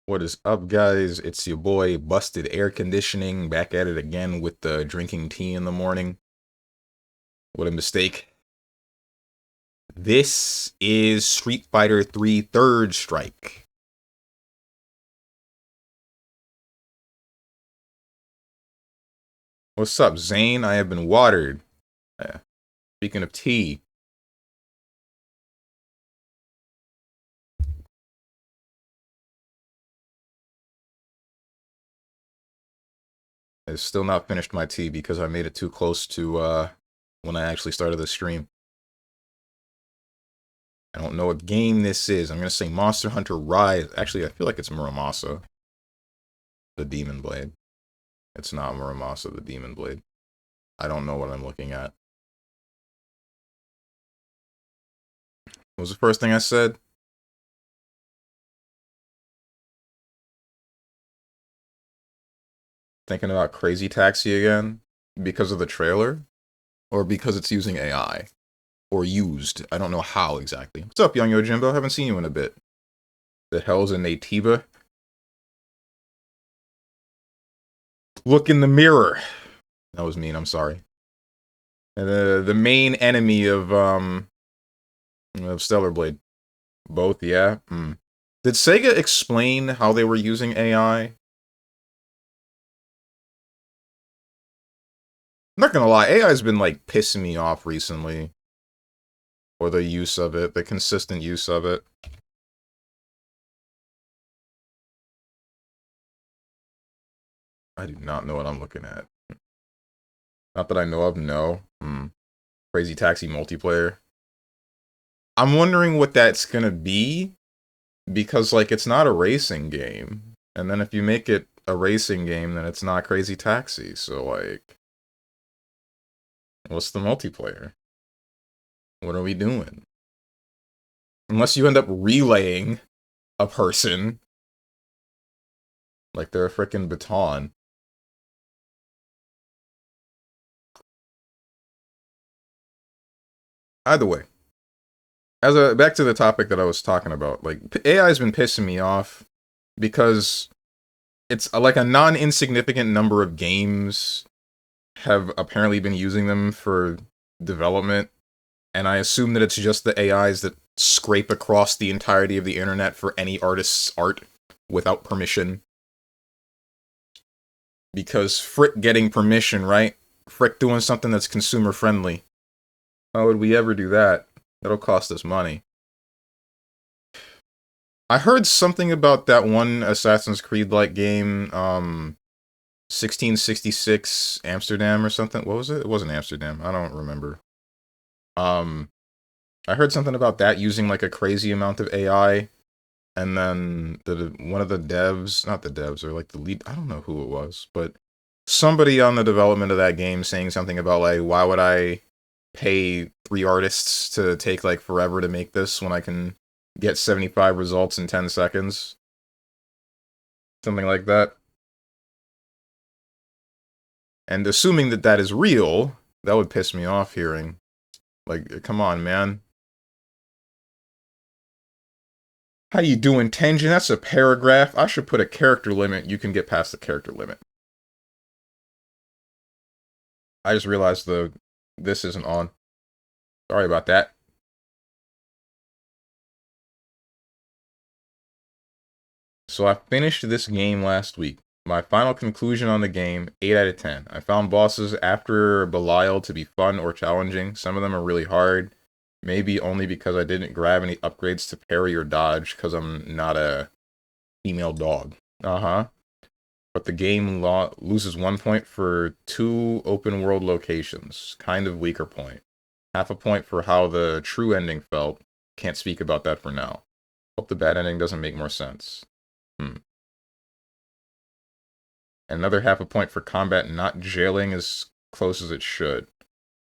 What is up, guys? It's your boy Busted Air Conditioning back at it again with the drinking tea in the morning. What a mistake. This is Street Fighter 3 Third Strike. What's up, Zane? I have been watered. Speaking of tea, I've still not finished my tea because I made it too close to when I actually started the stream. I don't know what game this is. I'm gonna say Monster Hunter Rise. Actually, I feel like it's Muramasa, the Demon Blade. It's not Muramasa, the Demon Blade. I don't know what I'm looking at. What was the first thing I said? Thinking about Crazy Taxi again? Because of the trailer? Or because it's using AI? Or used? I don't know how exactly. What's up, Young Yojimbo? Haven't seen you in a bit. The hell's a NAYTIBA? Look in the mirror! That was mean, I'm sorry. And the main enemy of Stellar Blade. Both, yeah? Did Sega explain how they were using AI? I'm not gonna lie, AI's been, like, pissing me off recently. Or the use of it, the consistent use of it. I do not know what I'm looking at. Not that I know of, no. Crazy Taxi multiplayer. I'm wondering what that's gonna be, because, like, it's not a racing game. And then if you make it a racing game, then it's not Crazy Taxi, so, like... What's the multiplayer? What are we doing? Unless you end up relaying a person. Like they're a frickin' baton. Either way. Back to the topic that I was talking about, like, AI's been pissing me off because it's like a non-insignificant number of games have apparently been using them for development, and I assume that it's just the AIs that scrape across the entirety of the internet for any artist's art without permission. Because frick getting permission, right? Frick doing something that's consumer friendly. How would we ever do that? That'll cost us money. I heard something about that one Assassin's Creed-like game, 1666 Amsterdam or something. What was it? It wasn't Amsterdam. I don't remember. I heard something about that using, like, a crazy amount of AI, and then one of the devs, not the devs, or, like, the lead, I don't know who it was, but somebody on the development of that game saying something about, like, why would I pay 3 artists to take, like, forever to make this when I can get 75 results in 10 seconds? Something like that. And assuming that that is real, that would piss me off hearing. Like, come on, man. How you doing, Tenjin? That's a paragraph. I should put a character limit. You can get past the character limit. I just realized this isn't on. Sorry about that. So I finished this game last week. My final conclusion on the game, 8 out of 10. I found bosses after Belial to be fun or challenging. Some of them are really hard. Maybe only because I didn't grab any upgrades to parry or dodge because I'm not a female dog. Uh-huh. But the game loses 1 point for 2 open world locations. Kind of weaker point. Half a point for how the true ending felt. Can't speak about that for now. Hope the bad ending doesn't make more sense. Another half a point for combat not jailing as close as it should.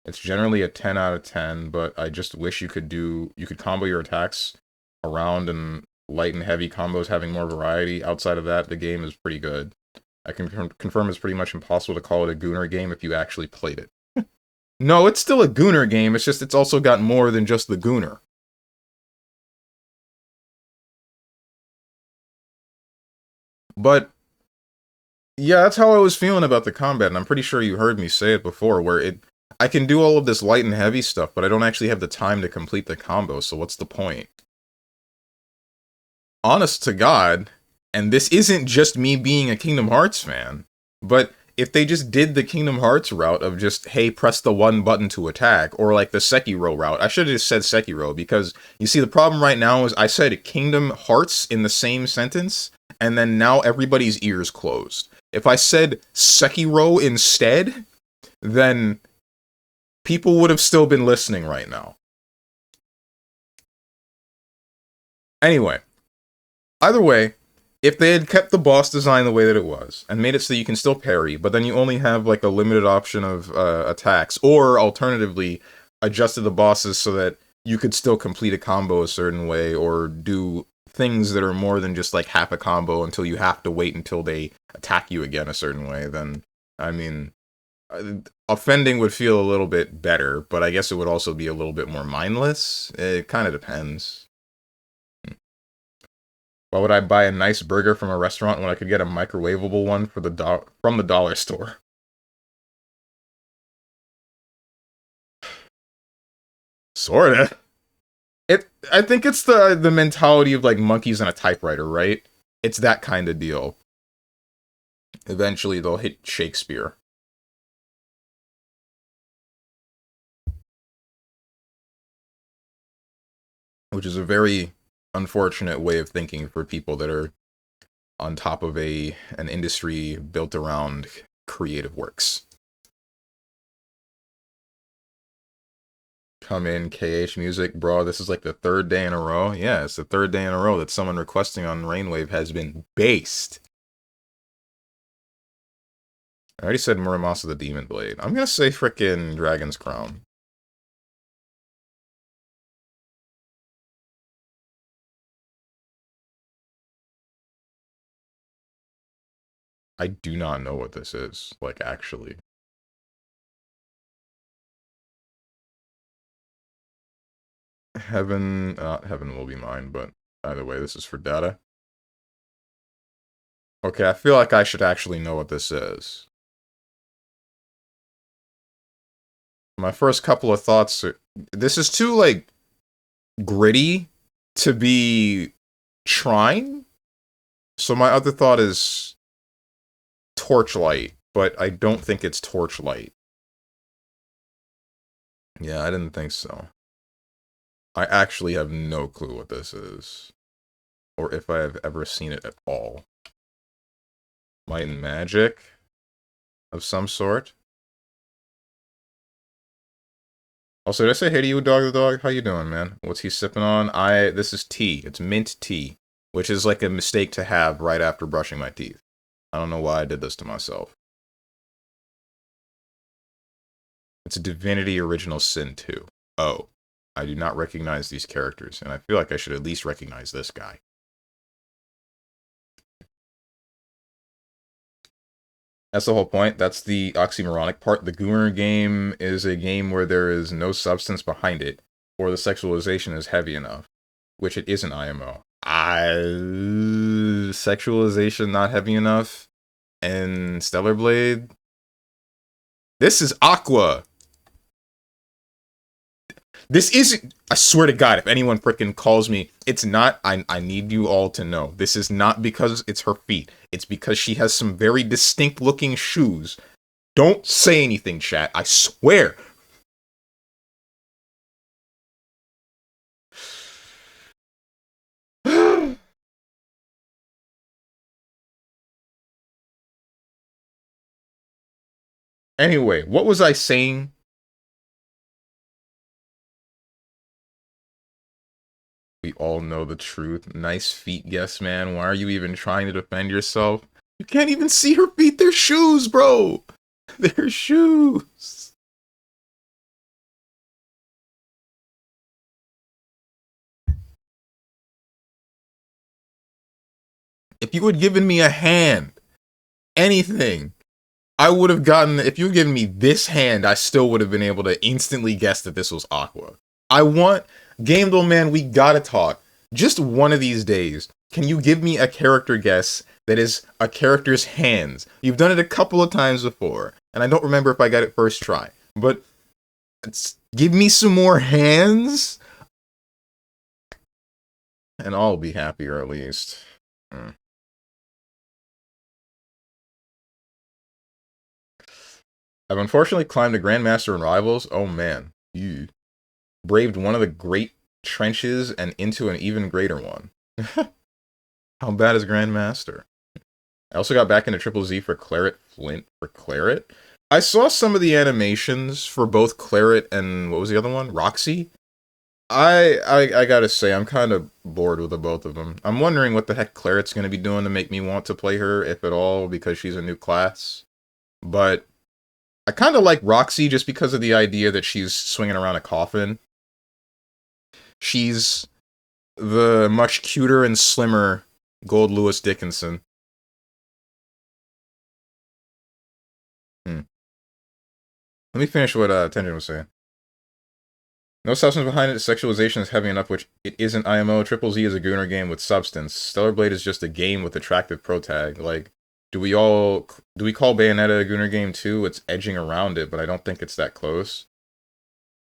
It's generally a 10 out of 10, but I just wish you could combo your attacks around, and light and heavy combos having more variety. Outside of that, the game is pretty good. I can confirm it's pretty much impossible to call it a Gooner game if you actually played it. No, it's still a Gooner game, it's just it's also got more than just the Gooner. But yeah, that's how I was feeling about the combat, and I'm pretty sure you heard me say it before, where I can do all of this light and heavy stuff, but I don't actually have the time to complete the combo, so what's the point? Honest to God, and this isn't just me being a Kingdom Hearts fan, but if they just did the Kingdom Hearts route of just, hey, press the one button to attack, or like the Sekiro route, I should have just said Sekiro, because you see the problem right now is I said Kingdom Hearts in the same sentence, and then now everybody's ears closed. If I said Sekiro instead, then people would have still been listening right now. Anyway, either way, if they had kept the boss design the way that it was, and made it so you can still parry, but then you only have like a limited option of attacks, or alternatively, adjusted the bosses so that you could still complete a combo a certain way, or do things that are more than just like half a combo until you have to wait until they attack you again a certain way, then, I mean, offending would feel a little bit better, but I guess it would also be a little bit more mindless. It kind of depends. Why would I buy a nice burger from a restaurant when I could get a microwavable one from the dollar store? Sorta. I think it's the mentality of like monkeys on a typewriter, right? It's that kind of deal. Eventually they'll hit Shakespeare. Which is a very unfortunate way of thinking for people that are on top of an industry built around creative works. Come in, KH Music, bro. This is like the third day in a row. Yeah, it's the third day in a row that someone requesting on Rainwave has been based. I already said Muramasa the Demon Blade. I'm gonna say frickin' Dragon's Crown. I do not know what this is, like, actually. Heaven will be mine, but either way, this is for data. Okay, I feel like I should actually know what this is. My first couple of thoughts are, this is too, like, gritty to be trying. So my other thought is Torchlight, but I don't think it's Torchlight. Yeah, I didn't think so. I actually have no clue what this is, or if I have ever seen it at all. Might and Magic of some sort. Also, did I say hey to you, Dog the Dog? How you doing, man? What's he sipping on? This is tea. It's mint tea, which is like a mistake to have right after brushing my teeth. I don't know why I did this to myself. It's a Divinity Original Sin 2. Oh, I do not recognize these characters, and I feel like I should at least recognize this guy. That's the whole point. That's the oxymoronic part. The Goomer game is a game where there is no substance behind it, or the sexualization is heavy enough, which it isn't IMO. Sexualization not heavy enough, and Stellar Blade. This is Aqua. This isn't, I swear to God, if anyone frickin' calls me, it's not, I need you all to know, this is not because it's her feet. It's because she has some very distinct looking shoes. Don't say anything, chat, I swear. Anyway, what was I saying? We all know the truth. Nice feet, yes, man. Why are you even trying to defend yourself? You can't even see her feet. They're shoes, bro. They're shoes. If you had given me a hand, anything, I would have gotten, if you had given me this hand, I still would have been able to instantly guess that this was Aqua. I want, Gamedle man, we gotta talk. Just one of these days, can you give me a character guess that is a character's hands. You've done it a couple of times before, and I don't remember if I got it first try. But give me some more hands, and I'll be happier at least. I've unfortunately climbed a Grandmaster in Rivals. Oh man, you braved one of the great trenches and into an even greater one. How bad is Grandmaster? I also got back into Triple Z for Claret Flint for Claret. I saw some of the animations for both Claret and what was the other one? Roxy. I gotta say, I'm kind of bored with the both of them. I'm wondering what the heck Claret's gonna be doing to make me want to play her, if at all, because she's a new class. But I kind of like Roxy just because of the idea that she's swinging around a coffin. She's the much cuter and slimmer Gold Lewis Dickinson. Let me finish what Tenjin was saying. No substance behind it, sexualization is heavy enough, which it isn't IMO. Triple Z is a Gooner game with substance. Stellar Blade is just a game with attractive protag. Like, do we call Bayonetta a Gooner game too? It's edging around it, but I don't think it's that close.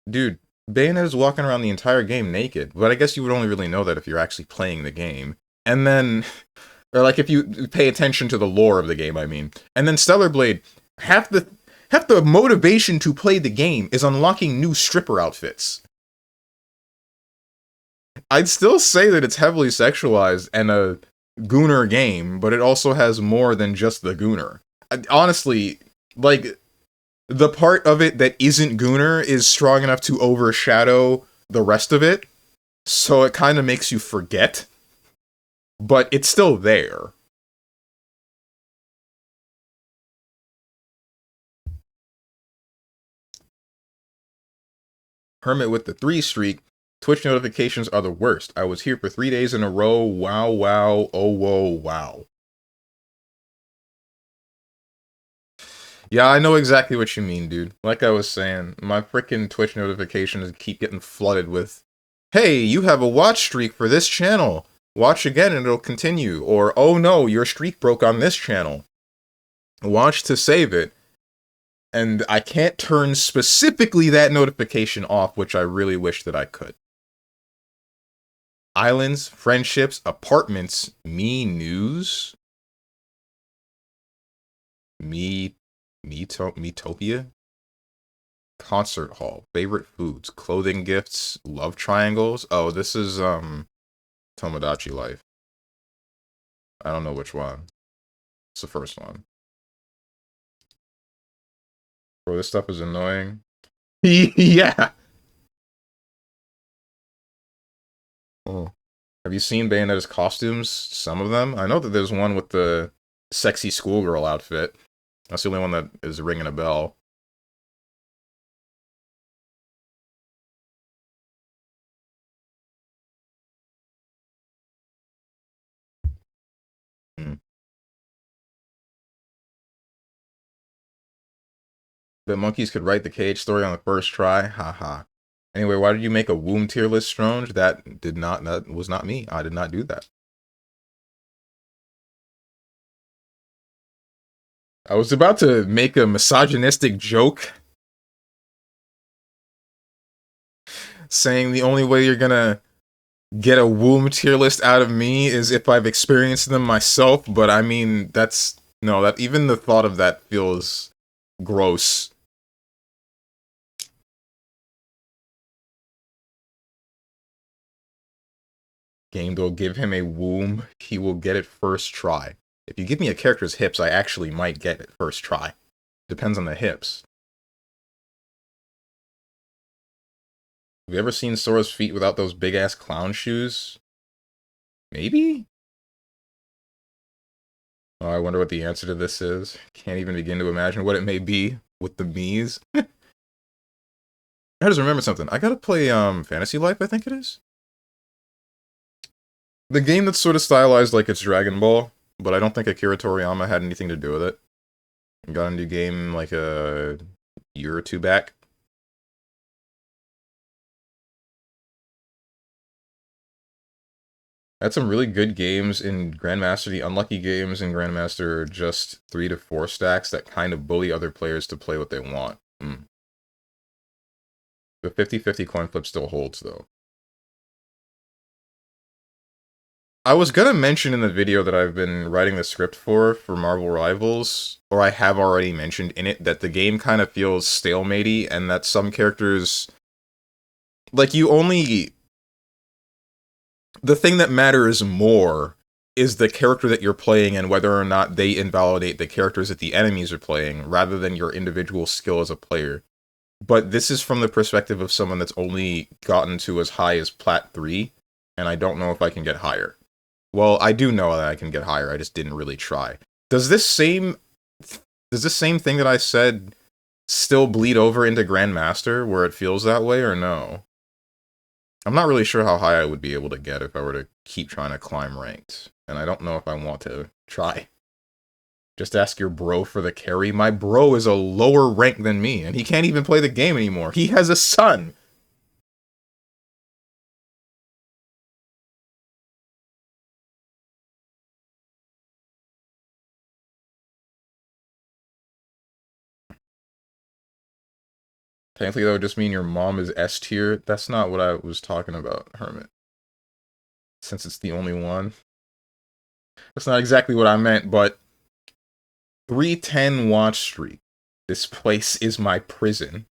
Dude, Bayonetta's walking around the entire game naked, but I guess you would only really know that if you're actually playing the game. And then, or like if you pay attention to the lore of the game, I mean. And then Stellar Blade, half the motivation to play the game is unlocking new stripper outfits. I'd still say that it's heavily sexualized and a Gooner game, but it also has more than just the Gooner. Honestly, like, the part of it that isn't Gooner is strong enough to overshadow the rest of it, so it kind of makes you forget. But it's still there. Hermit with the 3 streak. Twitch notifications are the worst. I was here for 3 days in a row. Wow, wow, oh, whoa, wow. Yeah, I know exactly what you mean, dude. Like I was saying, my frickin' Twitch notifications keep getting flooded with, hey, you have a watch streak for this channel. Watch again and it'll continue. Or, oh no, your streak broke on this channel. Watch to save it. And I can't turn specifically that notification off, which I really wish that I could. Islands, friendships, apartments, me news, Metopia, concert hall, favorite foods, clothing gifts, love triangles. Oh, this is Tomodachi Life. I don't know which one. It's the first one. Bro, this stuff is annoying. Yeah. Oh. Have you seen Bayonetta's costumes? Some of them? I know that there's one with the sexy schoolgirl outfit. That's the only one that is ringing a bell. But monkeys could write the cage story on the first try. Haha. Anyway, why did you make a womb tier list, Stronge? That was not me. I did not do that. I was about to make a misogynistic joke saying the only way you're gonna get a womb tier list out of me is if I've experienced them myself, but I mean, that even the thought of that feels gross. Game will give him a womb, he will get it first try. If you give me a character's hips, I actually might get it first try. Depends on the hips. Have you ever seen Sora's feet without those big-ass clown shoes? Maybe? Oh, I wonder what the answer to this is. Can't even begin to imagine what it may be with the Mii's. I just remembered something. I gotta play Fantasy Life, I think it is. The game that's sort of stylized like it's Dragon Ball, but I don't think Akira Toriyama had anything to do with it. Got a new game like a year or two back. I had some really good games in Grandmaster. The unlucky games in Grandmaster are just 3 to 4 stacks that kind of bully other players to play what they want. The 50-50 coin flip still holds, though. I was gonna mention in the video that I've been writing the script for Marvel Rivals, or I have already mentioned in it, that the game kind of feels stalematey, and that some characters... Like, you only... The thing that matters more is the character that you're playing and whether or not they invalidate the characters that the enemies are playing, rather than your individual skill as a player. But this is from the perspective of someone that's only gotten to as high as Plat 3, and I don't know if I can get higher. Well, I do know that I can get higher, I just didn't really try. Does this same thing that I said still bleed over into Grandmaster, where it feels that way, or no? I'm not really sure how high I would be able to get if I were to keep trying to climb ranked, and I don't know if I want to try. Just ask your bro for the carry. My bro is a lower rank than me, and he can't even play the game anymore. He has a son! Technically, that would just mean your mom is S tier. That's not what I was talking about, Hermit. Since it's the only one. That's not exactly what I meant, but... 310 watch streak. This place is my prison.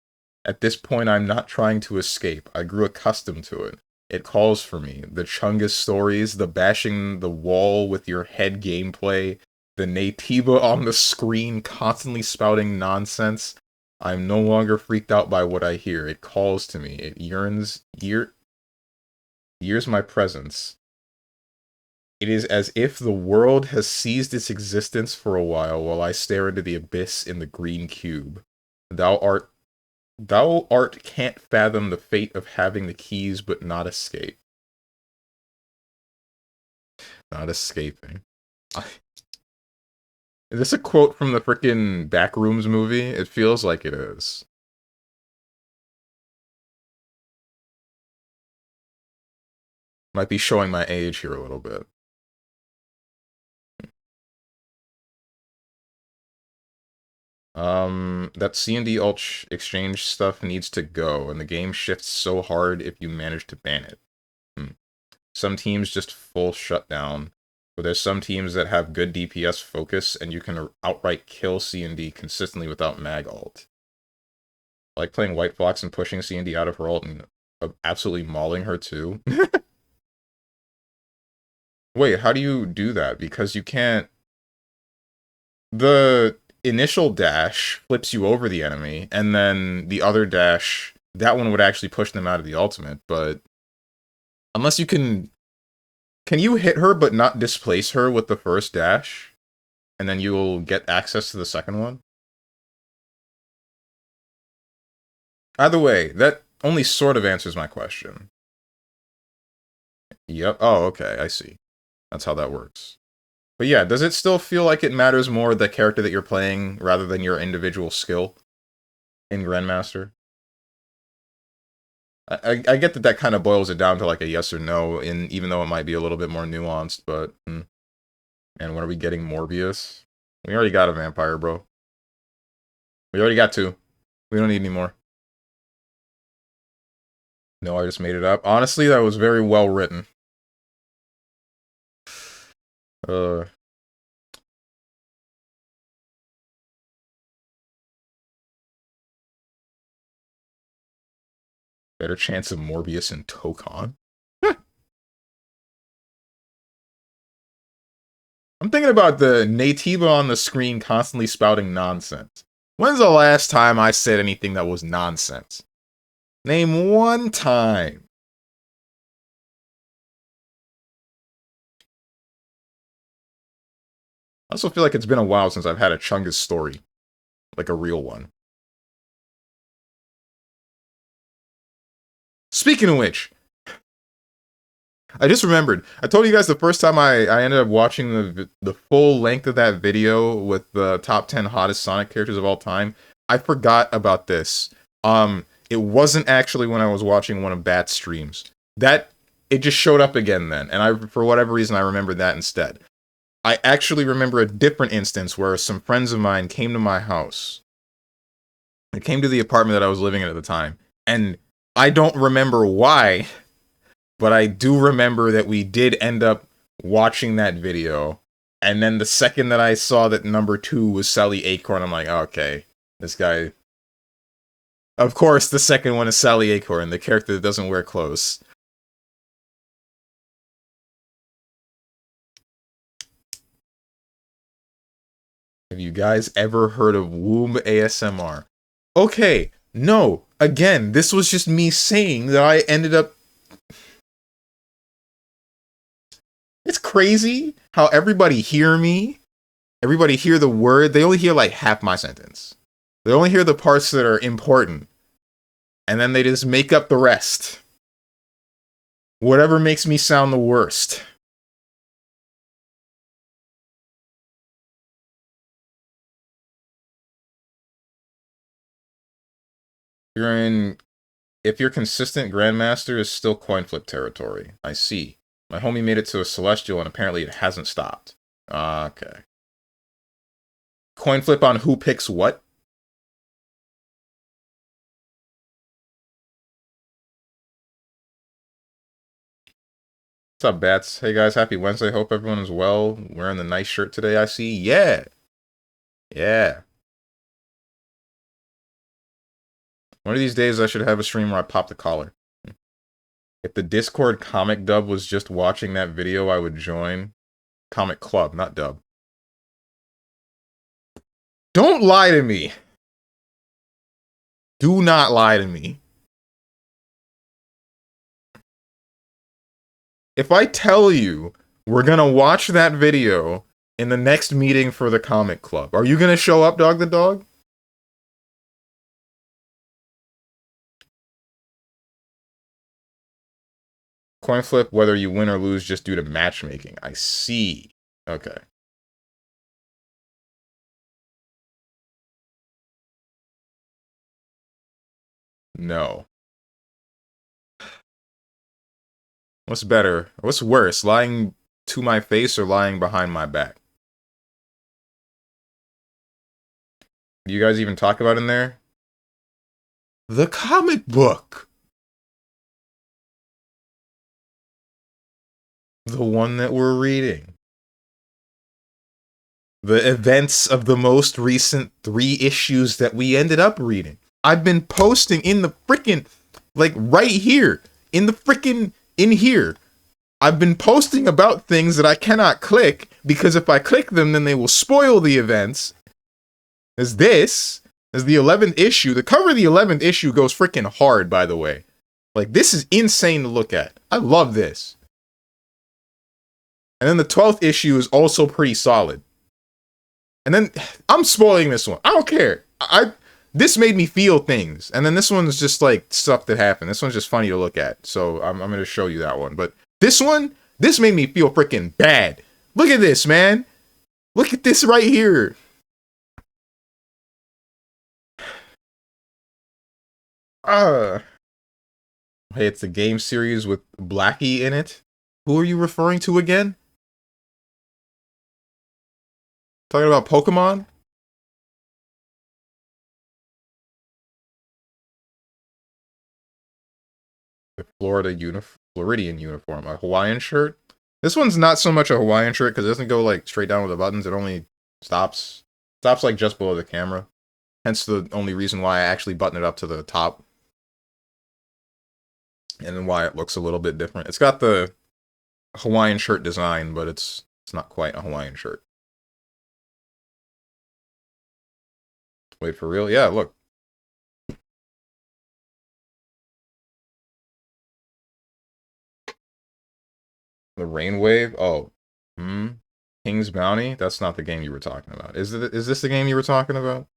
At this point, I'm not trying to escape. I grew accustomed to it. It calls for me. The Chungus stories, the bashing the wall with your head gameplay, the NAYTIBA on the screen constantly spouting nonsense. I'm no longer freaked out by what I hear. It calls to me. It yearns my presence. It is as if the world has seized its existence for a while I stare into the abyss in the green cube. Thou art can't fathom the fate of having the keys but not escape. Not escaping. Is this a quote from the frickin' Backrooms movie? It feels like it is. Might be showing my age here a little bit. That C&D alt exchange stuff needs to go, and the game shifts so hard if you manage to ban it. Some teams just full shutdown, but there's some teams that have good DPS focus, and you can outright kill C&D consistently without mag alt. I like playing White Fox and pushing C&D out of her ult and absolutely mauling her too. Wait, how do you do that? Because you can't... The initial dash flips you over the enemy, and then the other dash, that one would actually push them out of the ultimate, but... Unless you can... Can you hit her but not displace her with the first dash? And then you'll get access to the second one? Either way, that only sort of answers my question. Yep. Oh, okay, I see. That's how that works. But yeah, does it still feel like it matters more the character that you're playing rather than your individual skill in Grandmaster? I get that kind of boils it down to like a yes or no, even though it might be a little bit more nuanced, but... And when are we getting Morbius? We already got a vampire, bro. We already got 2. We don't need any more. No, I just made it up. Honestly, that was very well written. Better chance of Morbius and Tokon. I'm thinking about the NAYTIBA on the screen constantly spouting nonsense. When's the last time I said anything that was nonsense? Name one time. I also feel like it's been a while since I've had a Chungus story. Like a real one. Speaking of which, I just remembered. I told you guys the first time I ended up watching the full length of that video with the top 10 hottest Sonic characters of all time. I forgot about this. It wasn't actually when I was watching one of Bat's streams. That it just showed up again then. And for whatever reason, I remembered that instead. I actually remember a different instance where some friends of mine came to my house. They came to the apartment that I was living in at the time. And I don't remember why, but I do remember that we did end up watching that video. And then the second that I saw that number 2 was Sally Acorn, I'm like, okay, this guy... Of course, the second one is Sally Acorn, the character that doesn't wear clothes. Have you guys ever heard of womb ASMR? Okay, no, again, this was just me saying that I ended up... It's crazy how everybody hear me, everybody hear the word, they only hear like half my sentence. They only hear the parts that are important. And then they just make up the rest. Whatever makes me sound the worst. If you're consistent, Grandmaster is still coin flip territory. I see. My homie made it to a Celestial and apparently it hasn't stopped. Okay. Coin flip on who picks what? What's up, Bats? Hey guys, happy Wednesday. Hope everyone is well. Wearing the nice shirt today, I see. Yeah. Yeah. One of these days I should have a stream where I pop the collar. If the Discord comic dub was just watching that video, I would join. Comic club, not dub. Don't lie to me. Do not lie to me. If I tell you we're gonna watch that video in the next meeting for the comic club, are you gonna show up, Dog the Dog? Coin flip whether you win or lose just due to matchmaking. I see. Okay. No. What's better? What's worse? Lying to my face or lying behind my back? Do you guys even talk about in there? The comic book! The one that we're reading. The events of the most recent 3 issues that we ended up reading. I've been posting in the frickin', like right here, in the frickin', in here. I've been posting about things that I cannot click, because if I click them, then they will spoil the events. As this, as the 11th issue, the cover of the 11th issue goes frickin' hard, by the way. Like, this is insane to look at. I love this. And then the 12th issue is also pretty solid. And then, I'm spoiling this one. I don't care. This made me feel things. And then this one's just like stuff that happened. This one's just funny to look at. So I'm going to show you that one. But this one, this made me feel freaking bad. Look at this, man. Look at this right here. Hey, it's the game series with Blackie in it. Who are you referring to again? Talking about Pokemon? The Floridian uniform. A Hawaiian shirt? This one's not so much a Hawaiian shirt because it doesn't go like straight down with the buttons. It only stops like just below the camera. Hence the only reason why I actually button it up to the top. And then why it looks a little bit different. It's got the Hawaiian shirt design, but it's not quite a Hawaiian shirt. Wait, for real? Yeah, look. The Rain Wave? Oh. King's Bounty? That's not the game you were talking about. Is this the game you were talking about?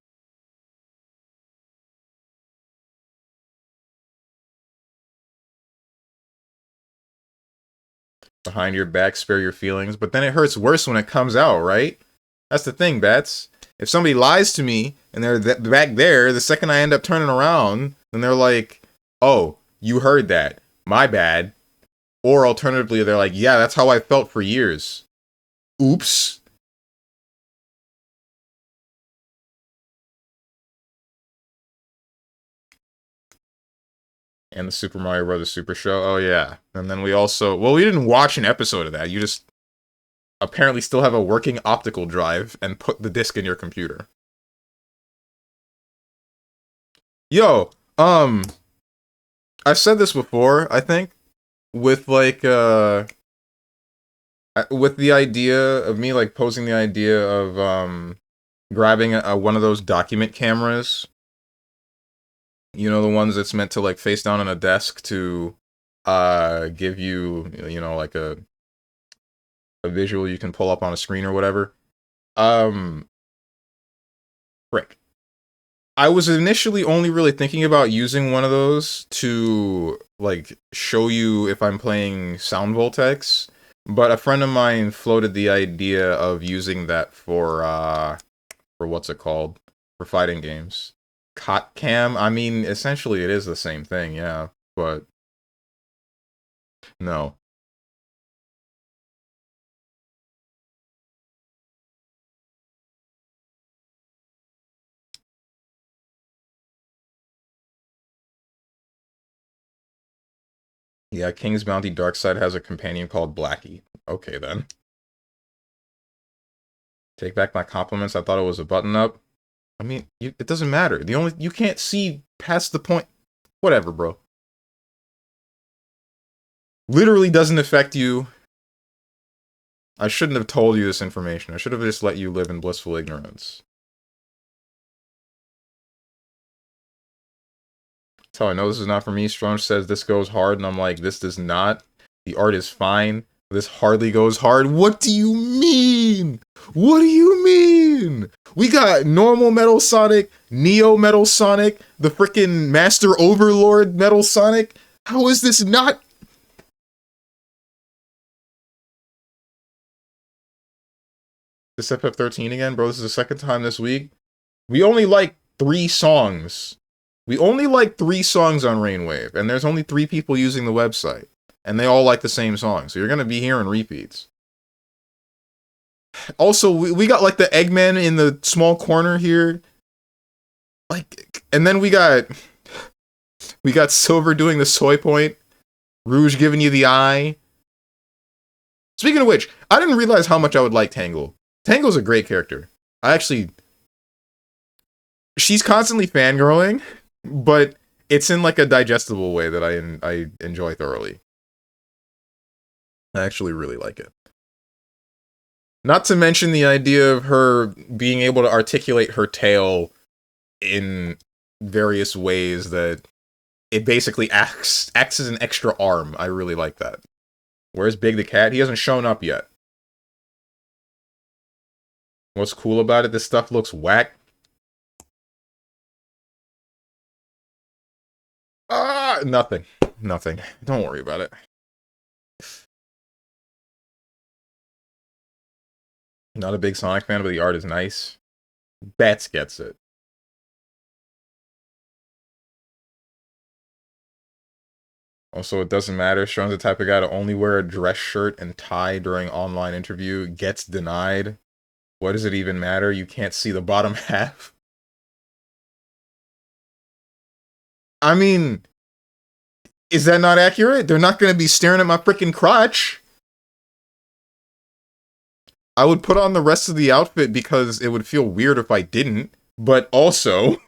Behind your back, spare your feelings. But then it hurts worse when it comes out, right? That's the thing, Bats. If somebody lies to me, and they're back there, the second I end up turning around, then they're like, oh, you heard that. My bad. Or alternatively, they're like, yeah, that's how I felt for years. Oops. And the Super Mario Brothers Super Show. Oh, yeah. And then we also... Well, we didn't watch an episode of that. You just apparently still have a working optical drive and put the disc in your computer. Yo, I've said this before, I think, with like with the idea of me like posing the idea of grabbing one of those document cameras, you know, the ones that's meant to like face down on a desk to give you, you know, like a visual you can pull up on a screen or whatever. Um Frick. I was initially only really thinking about using one of those to like show you if I'm playing Sound Voltex, but a friend of mine floated the idea of using that for what's it called? For fighting games. Cot cam? I mean, essentially it is the same thing, yeah, but no. Yeah, King's Bounty Darkside has a companion called Blackie. Okay then. Take back my compliments. I thought it was a button up. I mean, it doesn't matter. You can't see past the point. Whatever, bro. Literally doesn't affect you. I shouldn't have told you this information. I should have just let you live in blissful ignorance. That's how I know this is not for me. Strong says this goes hard, and I'm like, this does not. The art is fine. This hardly goes hard. What do you mean? What do you mean? We got normal Metal Sonic, Neo Metal Sonic, the freaking Master Overlord Metal Sonic. How is this not? This FF13 again, bro. This is the second time this week. We only like 3 songs. We only like 3 songs on Rainwave, and there's only 3 people using the website. And they all like the same song, so you're gonna be hearing repeats. Also, we got like the Eggman in the small corner here. Like, and then we got Silver doing the soy point. Rouge giving you the eye. Speaking of which, I didn't realize how much I would like Tangle. Tangle's a great character. She's constantly fangirling, but it's in like a digestible way that I enjoy thoroughly. I actually really like it. Not to mention the idea of her being able to articulate her tail in various ways that it basically acts as an extra arm. I really like that. Where's Big the Cat? He hasn't shown up yet. What's cool about it? This stuff looks whack. Nothing. Nothing. Don't worry about it. Not a big Sonic fan, but the art is nice. Bats gets it. Also, it doesn't matter. Strong's the type of guy to only wear a dress shirt and tie during online interview. Gets denied. What does it even matter? You can't see the bottom half. I mean, is that not accurate? They're not going to be staring at my freaking crotch. I would put on the rest of the outfit because it would feel weird if I didn't. But also...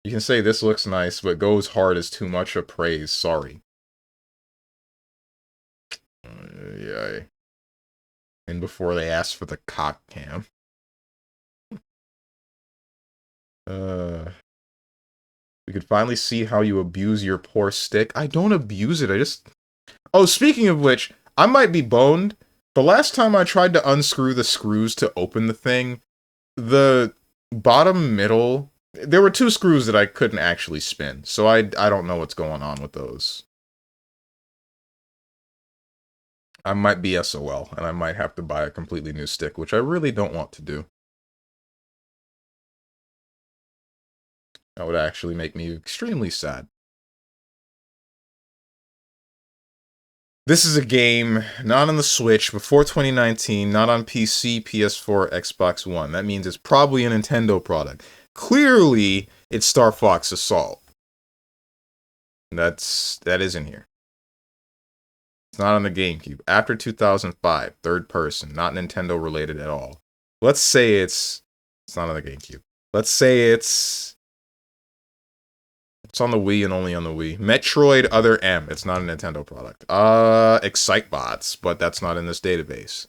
You can say this looks nice, but goes hard is too much of praise. Sorry. Yeah. And before they asked for the cock cam. We could finally see how you abuse your poor stick. I don't abuse it, I just... Oh, speaking of which, I might be boned. The last time I tried to unscrew the screws to open the thing, the bottom middle... There were 2 screws that I couldn't actually spin, so I don't know what's going on with those. I might be SOL, and I might have to buy a completely new stick, which I really don't want to do. That would actually make me extremely sad. This is a game not on the Switch, before 2019, not on PC, PS4, Xbox One. That means it's probably a Nintendo product. Clearly, it's Star Fox Assault. That is in here. It's not on the GameCube. After 2005, third person, not Nintendo related at all. Let's say it's not on the GameCube. Let's say it's on the Wii and only on the Wii. Metroid Other M. It's not a Nintendo product. Excitebots, but that's not in this database.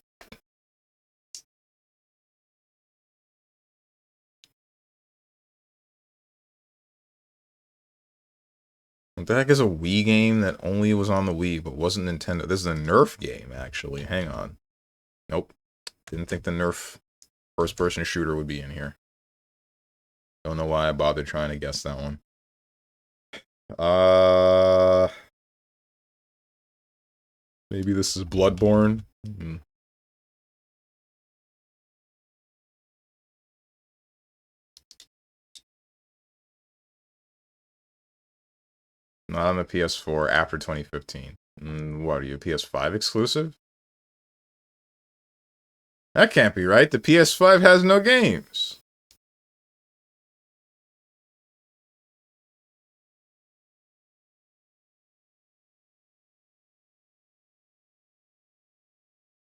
What the heck is a Wii game that only was on the Wii but wasn't Nintendo? This is a Nerf game, actually. Hang on. Nope. Didn't think the Nerf first-person shooter would be in here. Don't know why I bothered trying to guess that one. Maybe this is Bloodborne. Not on the PS4 after 2015. What are you, PS5 exclusive? That can't be right. The PS5 has no games.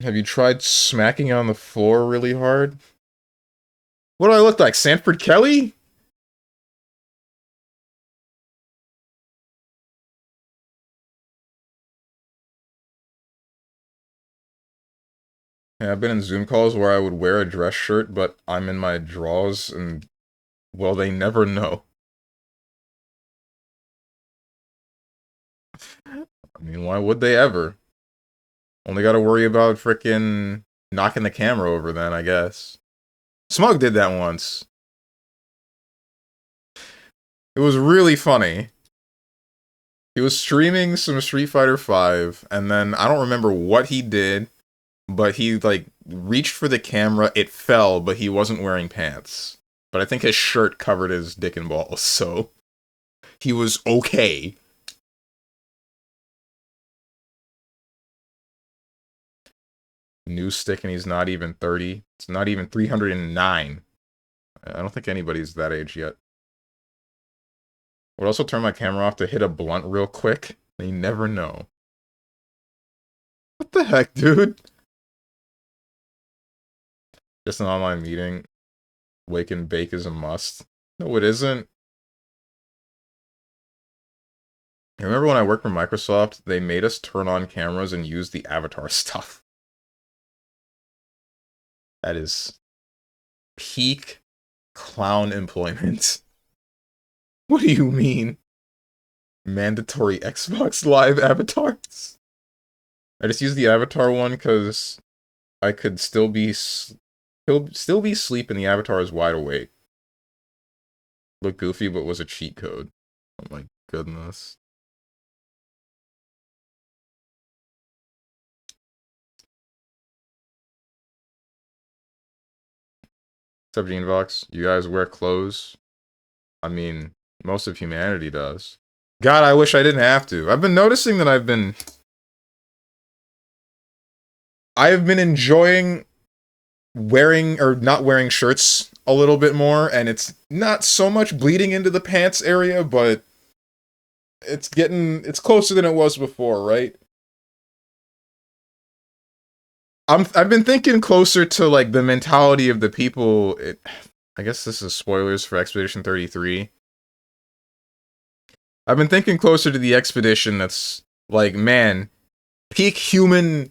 Have you tried smacking it on the floor really hard? What do I look like, Sanford Kelly? Yeah, I've been in Zoom calls where I would wear a dress shirt, but I'm in my drawers, and, well, they never know. I mean, why would they ever? Only gotta worry about frickin' knocking the camera over then, I guess. Smug did that once. It was really funny. He was streaming some Street Fighter V, and then I don't remember what he did, but he, like, reached for the camera, it fell, but he wasn't wearing pants. But I think his shirt covered his dick and balls, so he was okay. New stick, and he's not even 30. It's not even 309. I don't think anybody's that age yet. Would also turn my camera off to hit a blunt real quick. They never know. What the heck, dude? Just an online meeting. Wake and bake is a must. No, it isn't. I remember when I worked for Microsoft, they made us turn on cameras and use the avatar stuff. That is peak clown employment. What do you mean? Mandatory Xbox Live avatars? I just used the avatar one because I could still be asleep and the avatar is wide awake. Looked goofy, but was a cheat code. Oh my goodness. What's up, Genevox? You guys wear clothes? I mean, most of humanity does. God, I wish I didn't have to. I've been noticing that I've been enjoying wearing or not wearing shirts a little bit more, and it's not so much bleeding into the pants area, but it's closer than it was before, right? I've been thinking closer to like the mentality of the people. I guess this is spoilers for Expedition 33. I've been thinking closer to the expedition that's like, man, peak human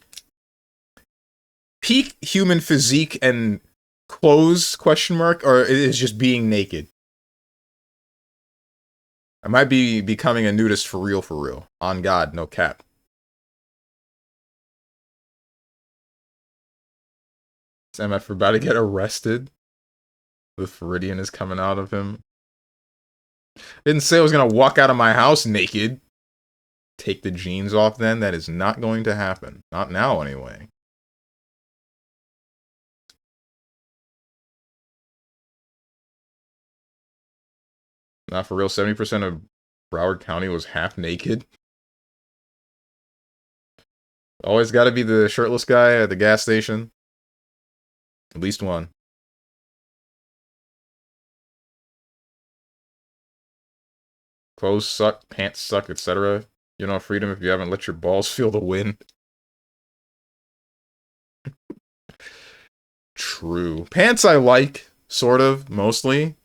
physique and clothes, question mark, or it is just being naked. I might be becoming a nudist for real. On God, no cap. Is MF about to get arrested? The Viridian is coming out of him. Didn't say I was gonna walk out of my house naked. Take the jeans off then? That is not going to happen. Not now, anyway. Not for real, 70% of Broward County was half naked. Always gotta be the shirtless guy at the gas station. At least one. Clothes suck, pants suck, etc. You know freedom if you haven't let your balls feel the wind. True. Pants I like, sort of, mostly.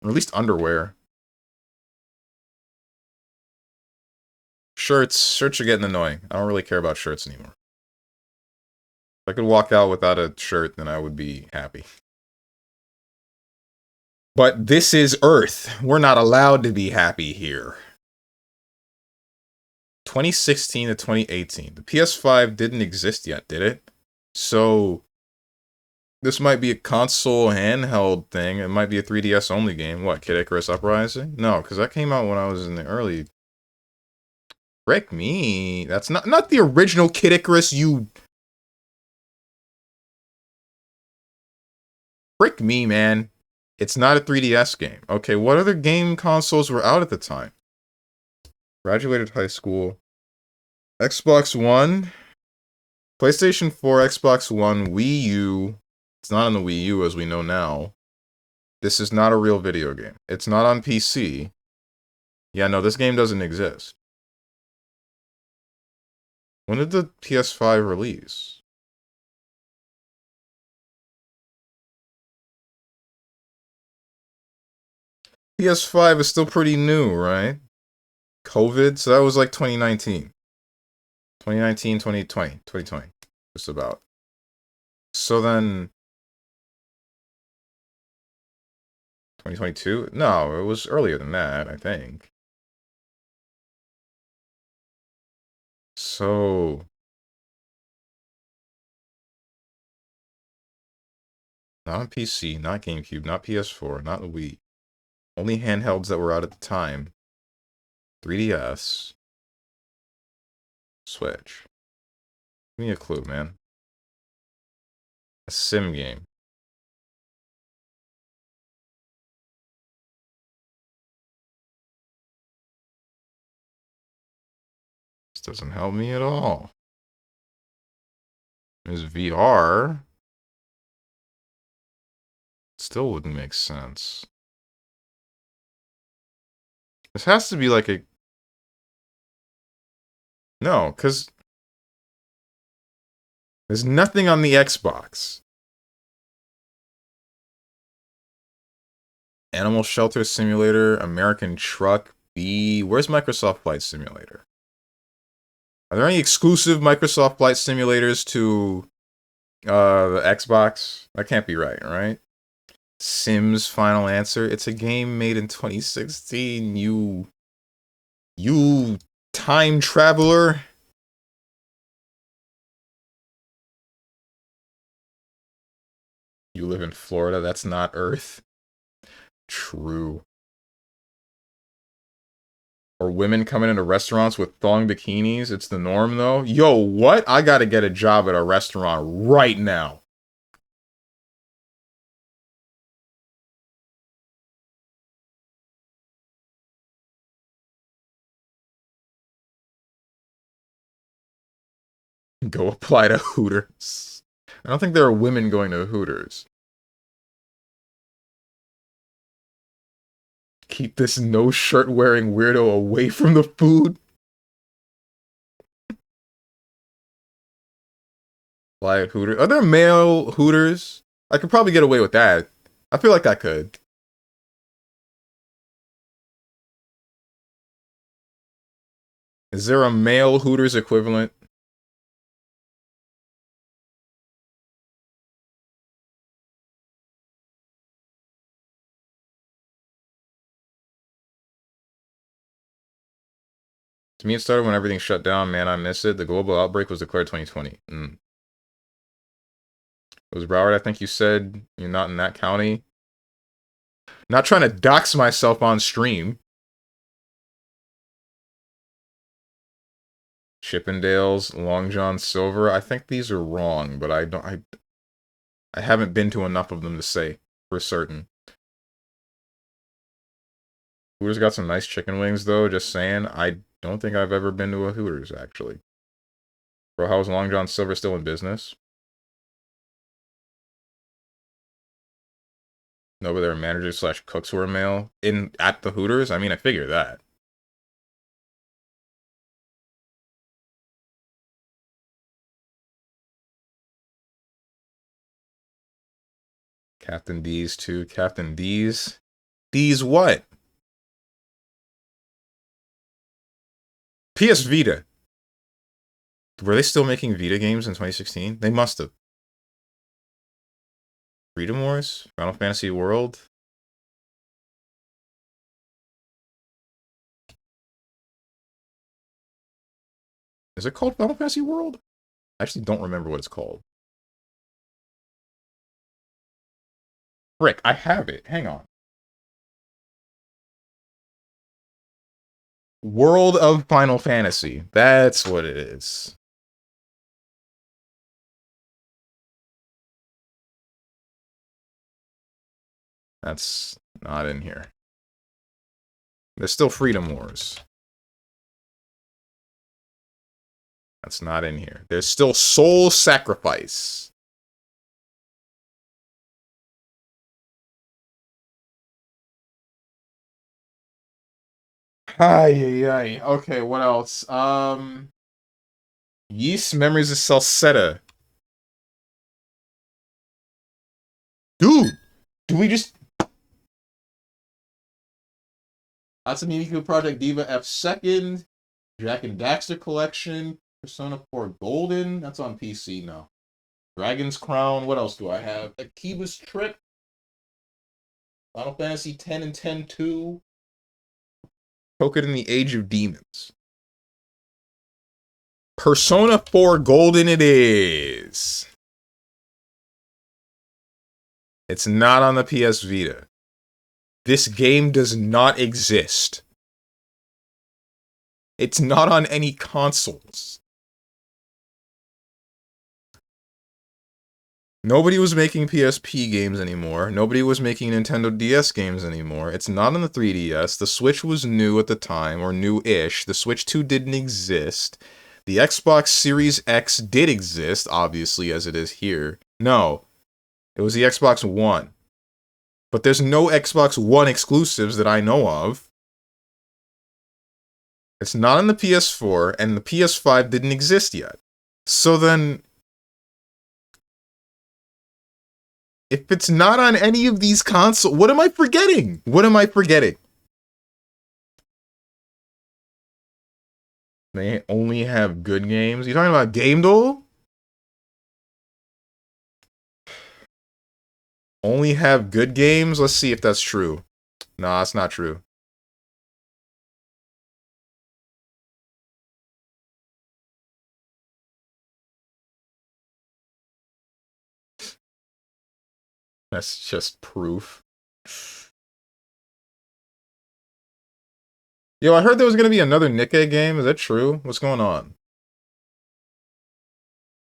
Or at least underwear. Shirts are getting annoying. I don't really care about shirts anymore. If I could walk out without a shirt, then I would be happy. But this is Earth. We're not allowed to be happy here. 2016 to 2018. The PS5 didn't exist yet, did it? So this might be a console handheld thing. It might be a 3DS only game. What, Kid Icarus Uprising? No, because that came out when I was in the early... Frick me. That's not the original Kid Icarus, you... Frick me, man. It's not a 3DS game. Okay, what other game consoles were out at the time? Graduated high school. Xbox One. PlayStation 4, Xbox One, Wii U. It's not on the Wii U as we know now. This is not a real video game. It's not on PC. Yeah, no, this game doesn't exist. When did the PS5 release? PS5 is still pretty new, right? COVID, so that was like 2019. 2019, 2020, 2020. Just about. So then... 2022? No, it was earlier than that, I think. So... Not on PC, not GameCube, not PS4, not the Wii. Only handhelds that were out at the time. 3DS. Switch. Give me a clue, man. A sim game. This doesn't help me at all. There's VR. Still wouldn't make sense. This has to be like a... No, because... There's nothing on the Xbox. Animal Shelter Simulator, American Truck, B... Where's Microsoft Flight Simulator? Are there any exclusive Microsoft Flight Simulators to the Xbox? That can't be right, right? Sims Final Answer. It's a game made in 2016, you time traveler. You live in Florida, that's not Earth. True. Or women coming into restaurants with thong bikinis. It's the norm, though. Yo, what? I gotta get a job at a restaurant right now. Go apply to Hooters. I don't think there are women going to Hooters. Keep this no shirt wearing weirdo away from the food. Apply at Hooters. Are there male Hooters? I could probably get away with that. I feel like I could. Is there a male Hooters equivalent? To me, it started when everything shut down. Man, I miss it. The global outbreak was declared 2020. It was Broward, I think you said. You're not in that county. Not trying to dox myself on stream. Chippendales, Long John Silver. I think these are wrong, but I haven't been to enough of them to say for certain. Hooters got some nice chicken wings, though. Just saying. I don't think I've ever been to a Hooters, actually. Bro, how is Long John Silver still in business? No, but there are managers slash cooks who are male at the Hooters. I mean, I figure that. Captain D's too. Captain D's. D's what? PS Vita. Were they still making Vita games in 2016? They must have. Freedom Wars? Final Fantasy World? Is it called Final Fantasy World? I actually don't remember what it's called. Frick, I have it. Hang on. World of Final Fantasy. That's what it is. That's not in here. There's still Freedom Wars. That's not in here. There's still Soul Sacrifice. Ay, ay, ay. Okay, what else? Yeast Memories of Salsetta. Dude! Do we just... That's a Mimikyu Project Diva F second. Jack and Daxter Collection. Persona 4 Golden. That's on PC now. Dragon's Crown. What else do I have? Akiba's Trip. Final Fantasy X and X-2. Token in the Age of Demons. Persona 4 Golden it is. It's not on the PS Vita. This game does not exist. It's not on any consoles. Nobody was making PSP games anymore. Nobody was making Nintendo DS games anymore. It's not on the 3DS. The Switch was new at the time, or new-ish. The Switch 2 didn't exist. The Xbox Series X did exist, obviously, as it is here. No, it was the Xbox One. But there's no Xbox One exclusives that I know of. It's not on the PS4, and the PS5 didn't exist yet. So then... if it's not on any of these consoles, what am I forgetting? What am I forgetting? They only have good games? You talking about Game Dole? Only have good games? Let's see if that's true. Nah, that's not true. That's just proof. Yo, I heard there was gonna be another Nikkei game. Is that true? What's going on?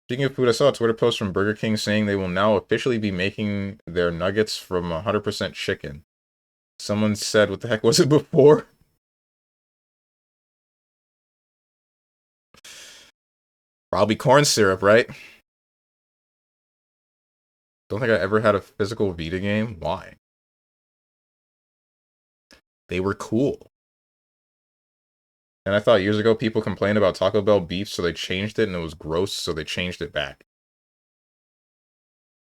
Speaking of food, I saw a Twitter post from Burger King saying they will now officially be making their nuggets from 100% chicken. Someone said, what the heck was it before? Probably corn syrup, right? Don't think I ever had a physical Vita game. Why? They were cool. And I thought years ago people complained about Taco Bell beef, so they changed it, and it was gross, so they changed it back.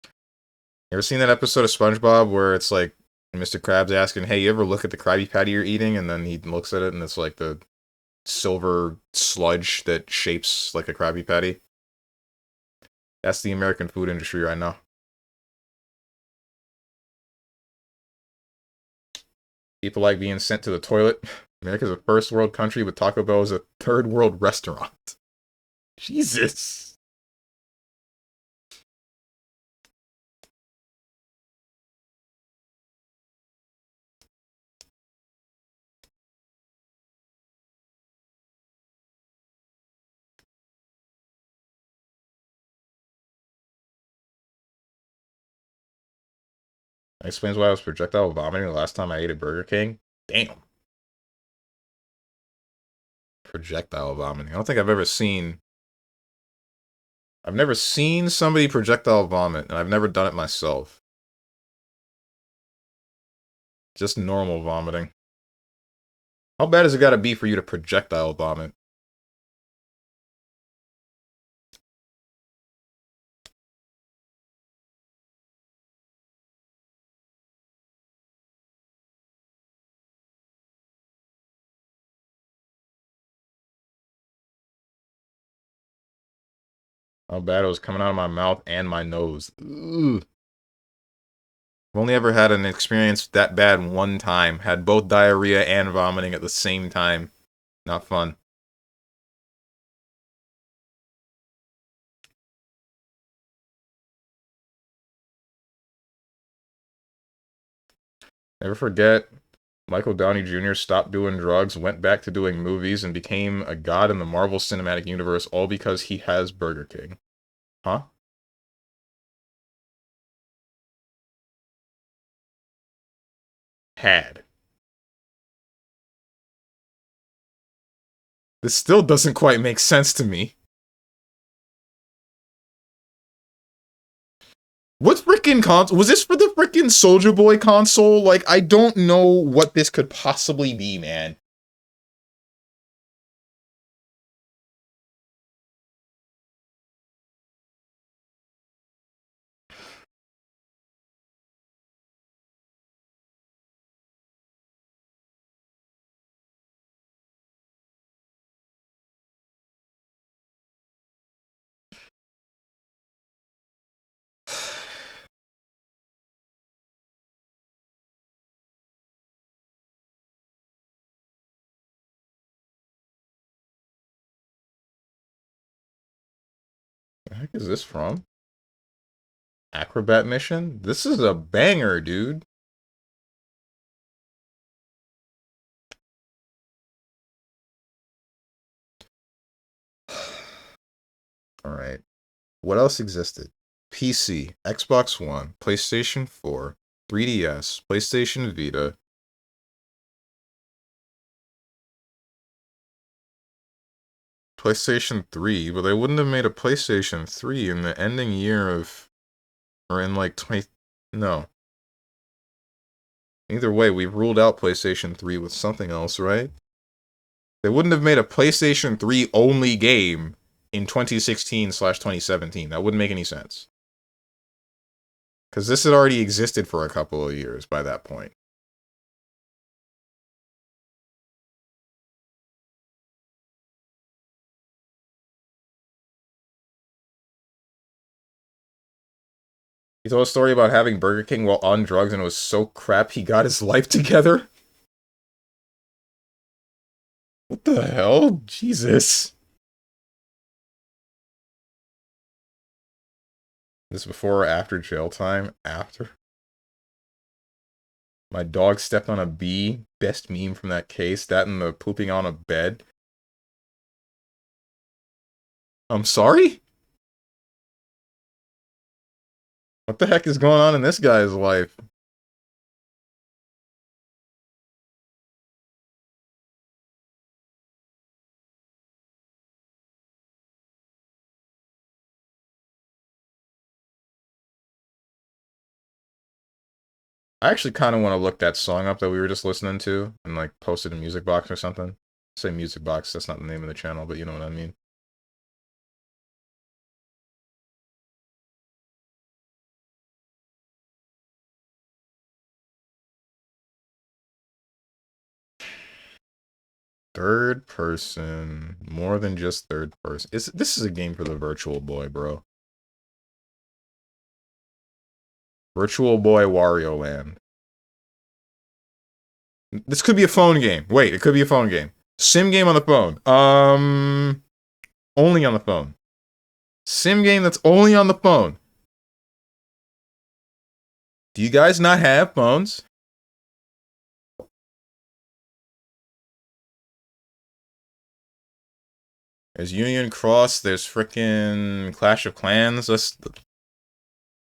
You ever seen that episode of SpongeBob where it's like Mr. Krabs asking, hey, you ever look at the Krabby Patty you're eating? And then he looks at it, and it's like the silver sludge that shapes like a Krabby Patty. That's the American food industry right now. People like being sent to the toilet. America's a first world country, but Taco Bell is a third world restaurant. Jesus. That explains why I was projectile vomiting the last time I ate at Burger King. Damn. Projectile vomiting. I don't think I've ever seen... I've never seen somebody projectile vomit, and I've never done it myself. Just normal vomiting. How bad has it gotta be for you to projectile vomit? How bad it was coming out of my mouth and my nose. Ugh. I've only ever had an experience that bad one time. Had both diarrhea and vomiting at the same time. Not fun. Never forget, Michael Downey Jr. stopped doing drugs, went back to doing movies, and became a god in the Marvel Cinematic Universe, all because he has Burger King. Huh? Had. This still doesn't quite make sense to me. What frickin' console? Was this for the frickin' Soulja Boy console? Like, I don't know what this could possibly be, man. The heck is this from? Acrobat Mission? This is a banger, dude. Alright. What else existed? PC, Xbox One, PlayStation 4, 3DS, PlayStation Vita. PlayStation 3, but they wouldn't have made a PlayStation 3 in the ending year of... Or in like 20... No. Either way, we've ruled out PlayStation 3 with something else, right? They wouldn't have made a PlayStation 3 only game in 2016/2017. That wouldn't make any sense. Because this had already existed for a couple of years by that point. He told a story about having Burger King while on drugs and it was so crap he got his life together. What the hell? Jesus. This is before or after jail time? After. My dog stepped on a bee. Best meme from that case. That and the pooping on a bed. I'm sorry? What the heck is going on in this guy's life? I actually kind of want to look that song up that we were just listening to and like post it in Music Box or something. Say Music Box, that's not the name of the channel, but you know what I mean. Third person, more than just third person. This is a game for the Virtual Boy, bro. Virtual Boy Wario Land. This could be a phone game. Wait, it could be a phone game. Sim game on the phone. Only on the phone. Sim game that's only on the phone. Do you guys not have phones? There's Union Cross, there's frickin' Clash of Clans.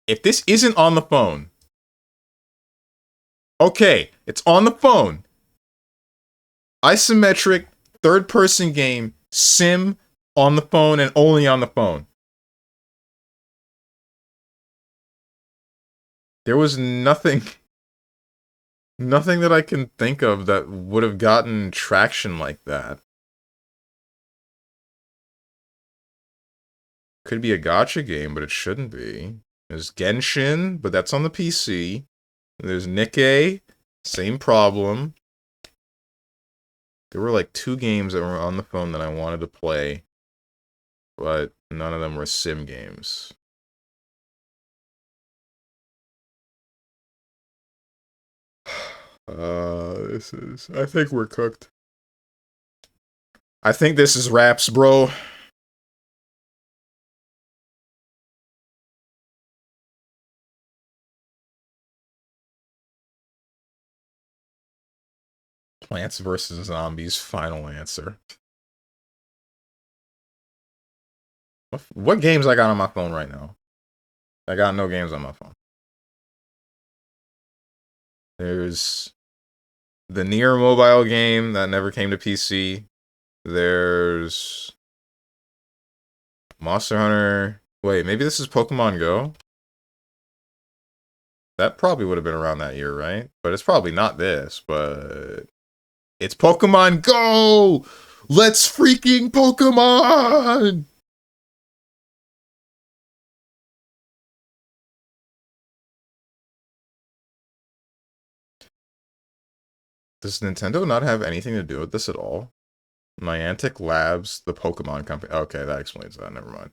If this isn't on the phone... Okay, it's on the phone. Isometric third-person game, sim, on the phone, and only on the phone. There was nothing that I can think of that would have gotten traction like that. Could be a gacha game, but it shouldn't be. There's Genshin, but that's on the PC. There's Nikkei, same problem. There were like 2 games that were on the phone that I wanted to play, but none of them were sim games. I think we're cooked. I think this is wraps, bro. Plants vs. Zombies, final answer. What games I got on my phone right now? I got no games on my phone. There's the Nier mobile game that never came to PC. There's Monster Hunter. Wait, maybe this is Pokemon Go? That probably would have been around that year, right? But it's probably not this, but it's Pokemon Go! Let's freaking Pokemon! Does Nintendo not have anything to do with this at all? Niantic Labs, the Pokemon company. Okay, that explains that. Never mind.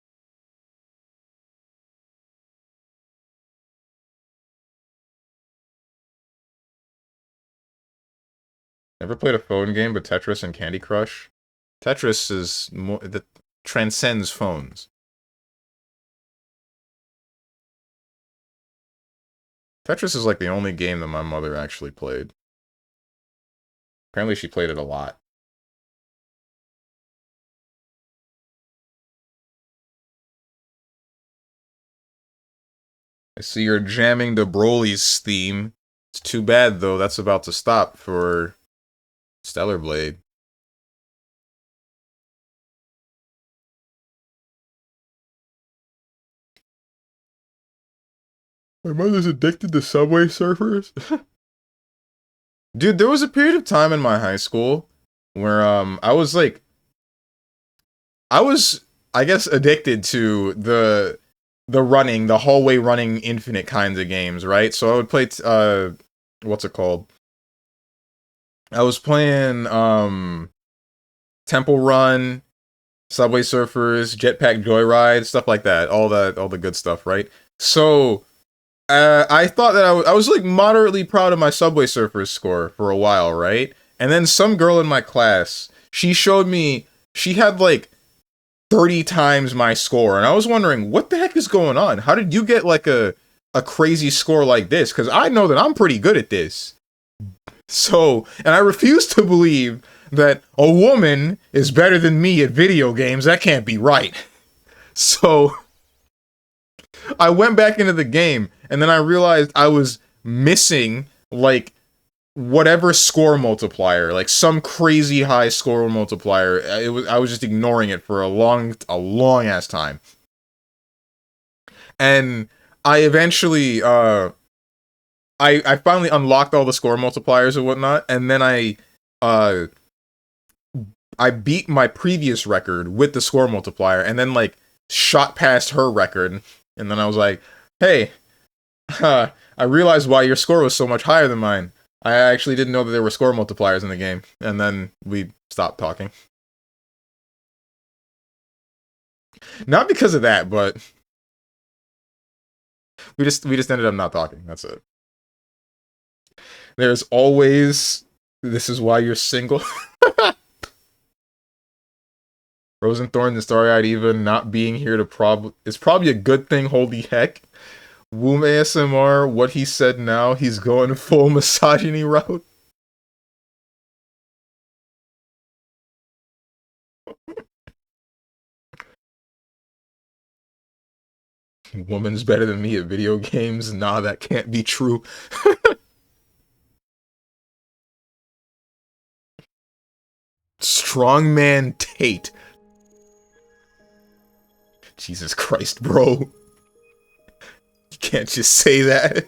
Never played a phone game, but Tetris and Candy Crush. Tetris is more that transcends phones. Tetris is like the only game that my mother actually played. Apparently she played it a lot. I see you're jamming the Broly's theme. It's too bad, though. That's about to stop for Stellar Blade. My mother's addicted to Subway Surfers. Dude, there was a period of time in my high school where I was like, I guess addicted to the running, the hallway running infinite kinds of games, right? So I would play what's it called? I was playing Temple Run, Subway Surfers, Jetpack Joyride, stuff like that. All the good stuff, right? So I thought that I was like moderately proud of my Subway Surfers score for a while, right? And then some girl in my class, she showed me she had like 30 times my score, and I was wondering what the heck is going on? How did you get like a crazy score like this? Because I know that I'm pretty good at this. So, and I refuse to believe that a woman is better than me at video games. That can't be right. So I went back into the game, and then I realized I was missing like whatever score multiplier, like some crazy high score multiplier. I was just ignoring it for a long ass time. And I eventually I finally unlocked all the score multipliers and whatnot, and then I beat my previous record with the score multiplier, and then like shot past her record, and then I was like, hey, I realized why your score was so much higher than mine. I actually didn't know that there were score multipliers in the game, and then we stopped talking. Not because of that, but we just ended up not talking. That's it. There's always this is why you're single. Rosenthorn and Starry-Eyed Eva not being here to is probably a good thing, holy heck. Womb ASMR, what he said now, he's going full misogyny route. Woman's better than me at video games. Nah, that can't be true. Strongman Tate. Jesus Christ, bro. You can't just say that.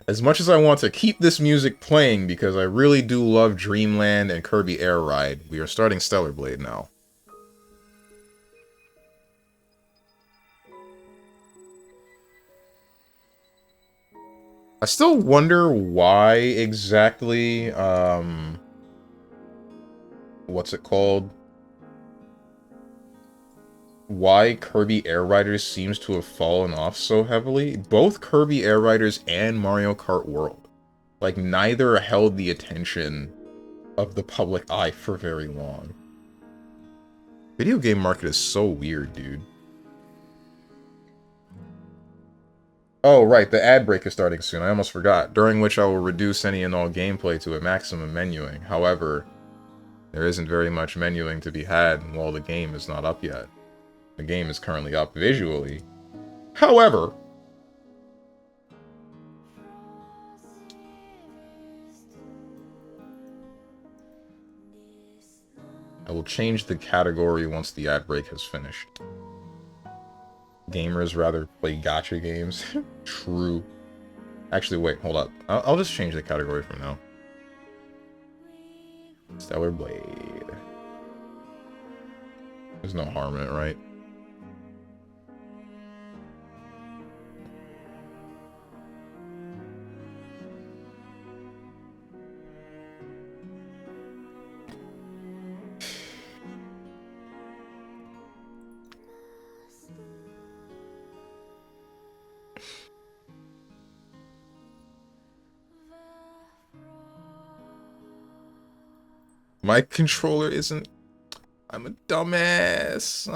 As much as I want to keep this music playing because I really do love Dreamland and Kirby Air Ride, we are starting Stellar Blade now. I still wonder why exactly, what's it called? Why Kirby Air Riders seems to have fallen off so heavily. Both Kirby Air Riders and Mario Kart World. Like, neither held the attention of the public eye for very long. Video game market is so weird, dude. Oh, right, the ad break is starting soon. I almost forgot. During which I will reduce any and all gameplay to a maximum menuing. However, there isn't very much menuing to be had while the game is not up yet. The game is currently up visually. However, I will change the category once the ad break has finished. Gamers rather play gacha games. True. Actually, wait, hold up. I'll just change the category from now. Stellar Blade. There's no harm in it, right? My controller isn't... I'm a dumbass.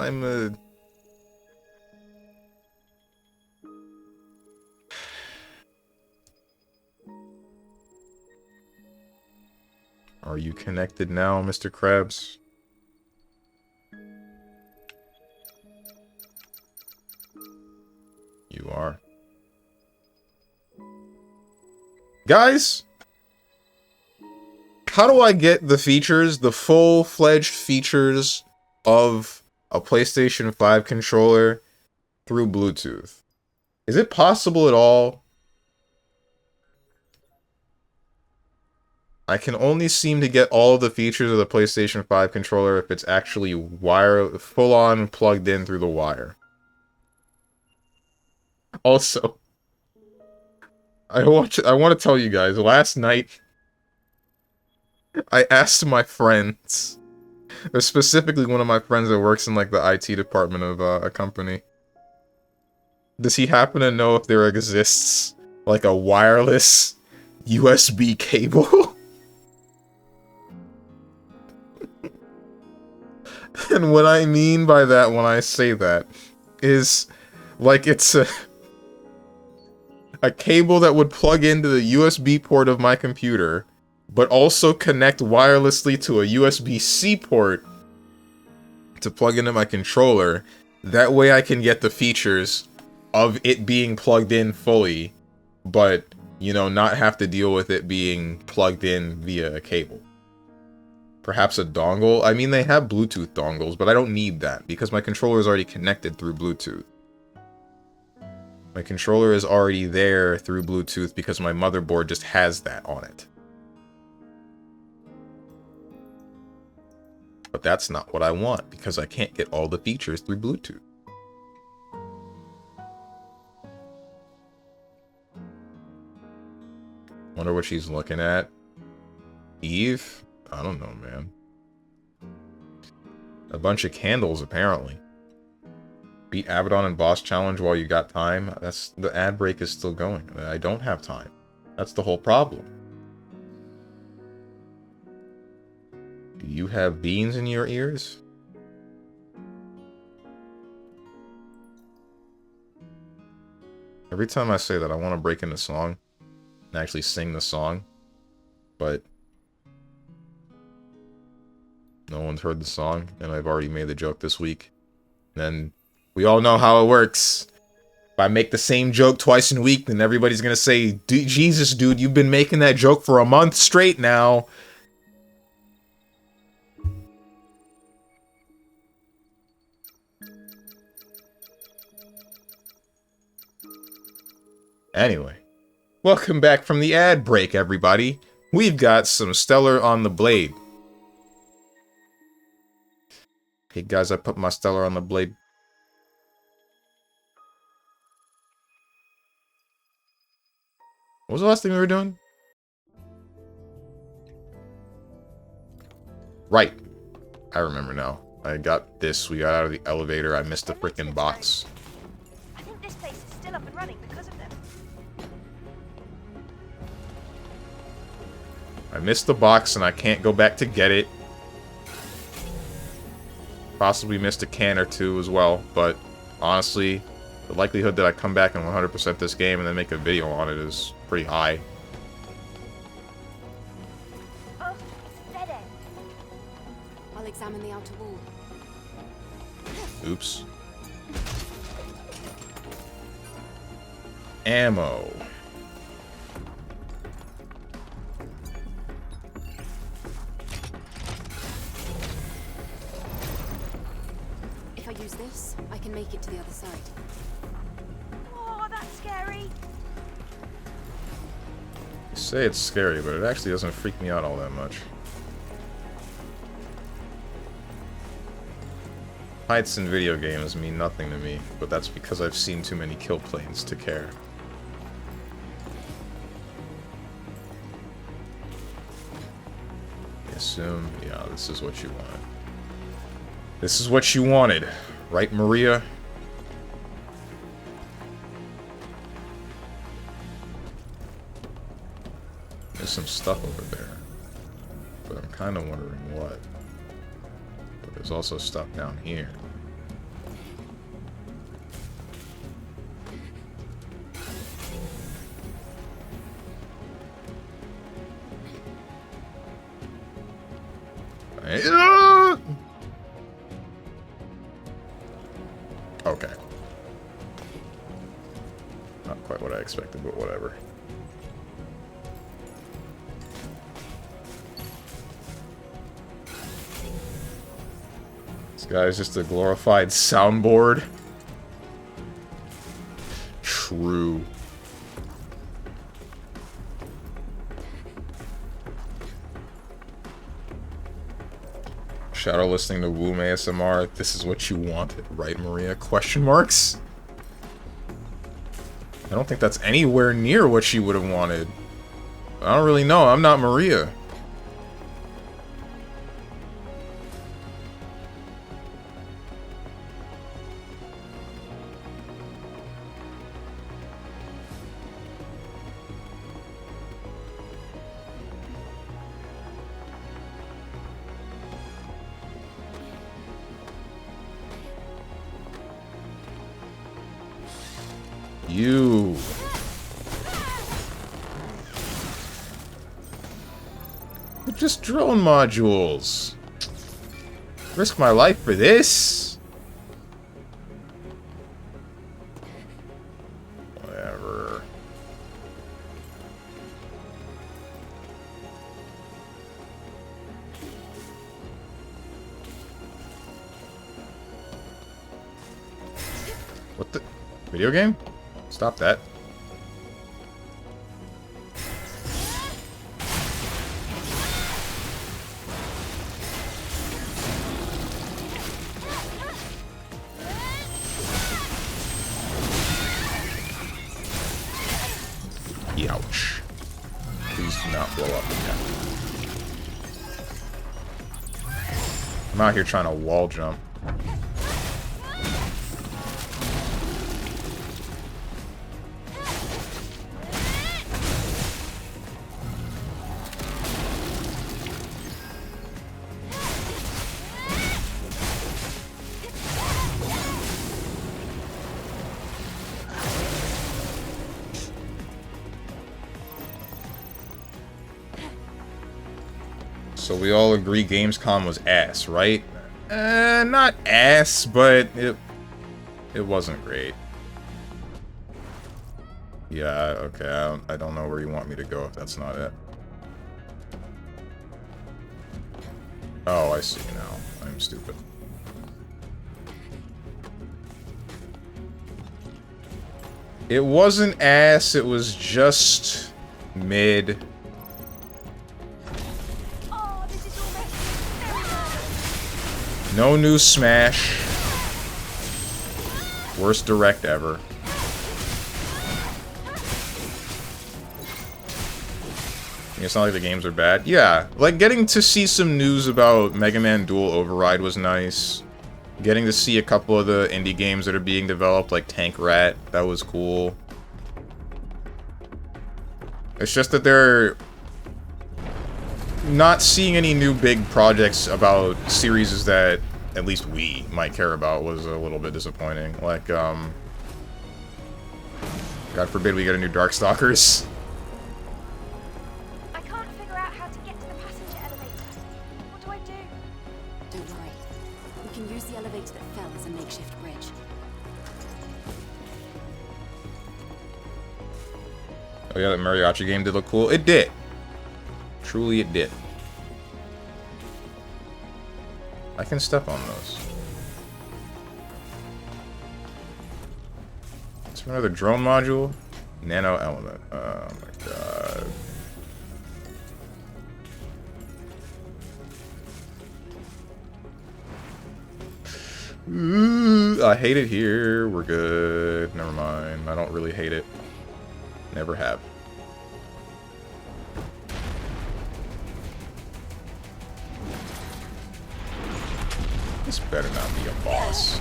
Are you connected now, Mr. Krabs? You are. Guys! How do I get the features, the full-fledged features of a PlayStation 5 controller through Bluetooth? Is it possible at all? I can only seem to get all of the features of the PlayStation 5 controller if it's actually full-on plugged in through the wire. Also, I want to tell you guys, last night, I asked my friends, or specifically one of my friends that works in like the IT department of a company, does he happen to know if there exists like a wireless USB cable? And what I mean by that when I say that is like it's a cable that would plug into the USB port of my computer, but also connect wirelessly to a USB-C port to plug into my controller. That way I can get the features of it being plugged in fully, but, you know, not have to deal with it being plugged in via a cable. Perhaps a dongle? I mean, they have Bluetooth dongles, but I don't need that because my controller is already connected through Bluetooth. My controller is already there through Bluetooth because my motherboard just has that on it. But that's not what I want, because I can't get all the features through Bluetooth. Wonder what she's looking at. Eve? I don't know, man. A bunch of candles, apparently. Beat Abaddon and boss challenge while you got time. That's... the ad break is still going. I don't have time. That's the whole problem. Do you have beans in your ears? Every time I say that, I want to break into song and actually sing the song, but no one's heard the song, and I've already made the joke this week. Then we all know how it works. If I make the same joke twice in a week, then everybody's gonna say, Jesus, dude, you've been making that joke for a month straight now. Anyway, welcome back from the ad break, everybody. We've got some Stellar on the blade. Hey guys, I put my Stellar on the blade. What was the last thing we were doing? Right. I remember now. I got this. We got out of the elevator. I missed the freaking box. I think this place is still up and running because of them. I missed the box and I can't go back to get it. Possibly missed a can or two as well, but honestly, the likelihood that I come back and 100% this game and then make a video on it is pretty high. Oh, it's a dead end. I'll examine the outer wall. Oops. Ammo. If I use this, I can make it to the other side. Oh, that's scary. You say it's scary, but it actually doesn't freak me out all that much. Heights in video games mean nothing to me, but that's because I've seen too many kill planes to care. I assume, yeah, this is what you wanted. This is what you wanted, right, Maria? There's some stuff over there, but I'm kind of wondering what. But there's also stuff down here. Okay. Not quite what I expected, but whatever. This guy's just a glorified soundboard. True. Shadow listening to Womb ASMR. This is what you wanted, right, Maria? Question marks? I don't think that's anywhere near what she would have wanted. I don't really know. I'm not Maria. You. They're just drone modules. Risk my life for this? Whatever. What the? Video game? Stop that. Ouch. Please do not blow up again. I'm out here trying to wall jump. So we all agree Gamescom was ass, right? Not ass, but it wasn't great. Yeah, okay, I don't know where you want me to go if that's not it. Oh, I see now. I'm stupid. It wasn't ass, it was just mid. Oh, this is all making me very nervous. No new Smash. Worst direct ever. It's not like the games are bad. Yeah, like getting to see some news about Mega Man Dual Override was nice. Getting to see a couple of the indie games that are being developed, like Tank Rat, that was cool. It's just that they're not seeing any new big projects about series that at least we might care about was a little bit disappointing. Like, God forbid we get a new Darkstalkers. I can't figure out how to get to the passenger elevator. What do I do? Don't worry. We can use the elevator that fell as a makeshift bridge. Oh yeah, that mariachi game did look cool. It did. Truly it did. I can step on those. Is there another drone module? Nano element. Oh my god. Ooh, I hate it here. We're good. Never mind. I don't really hate it. Never have. This better not be a boss.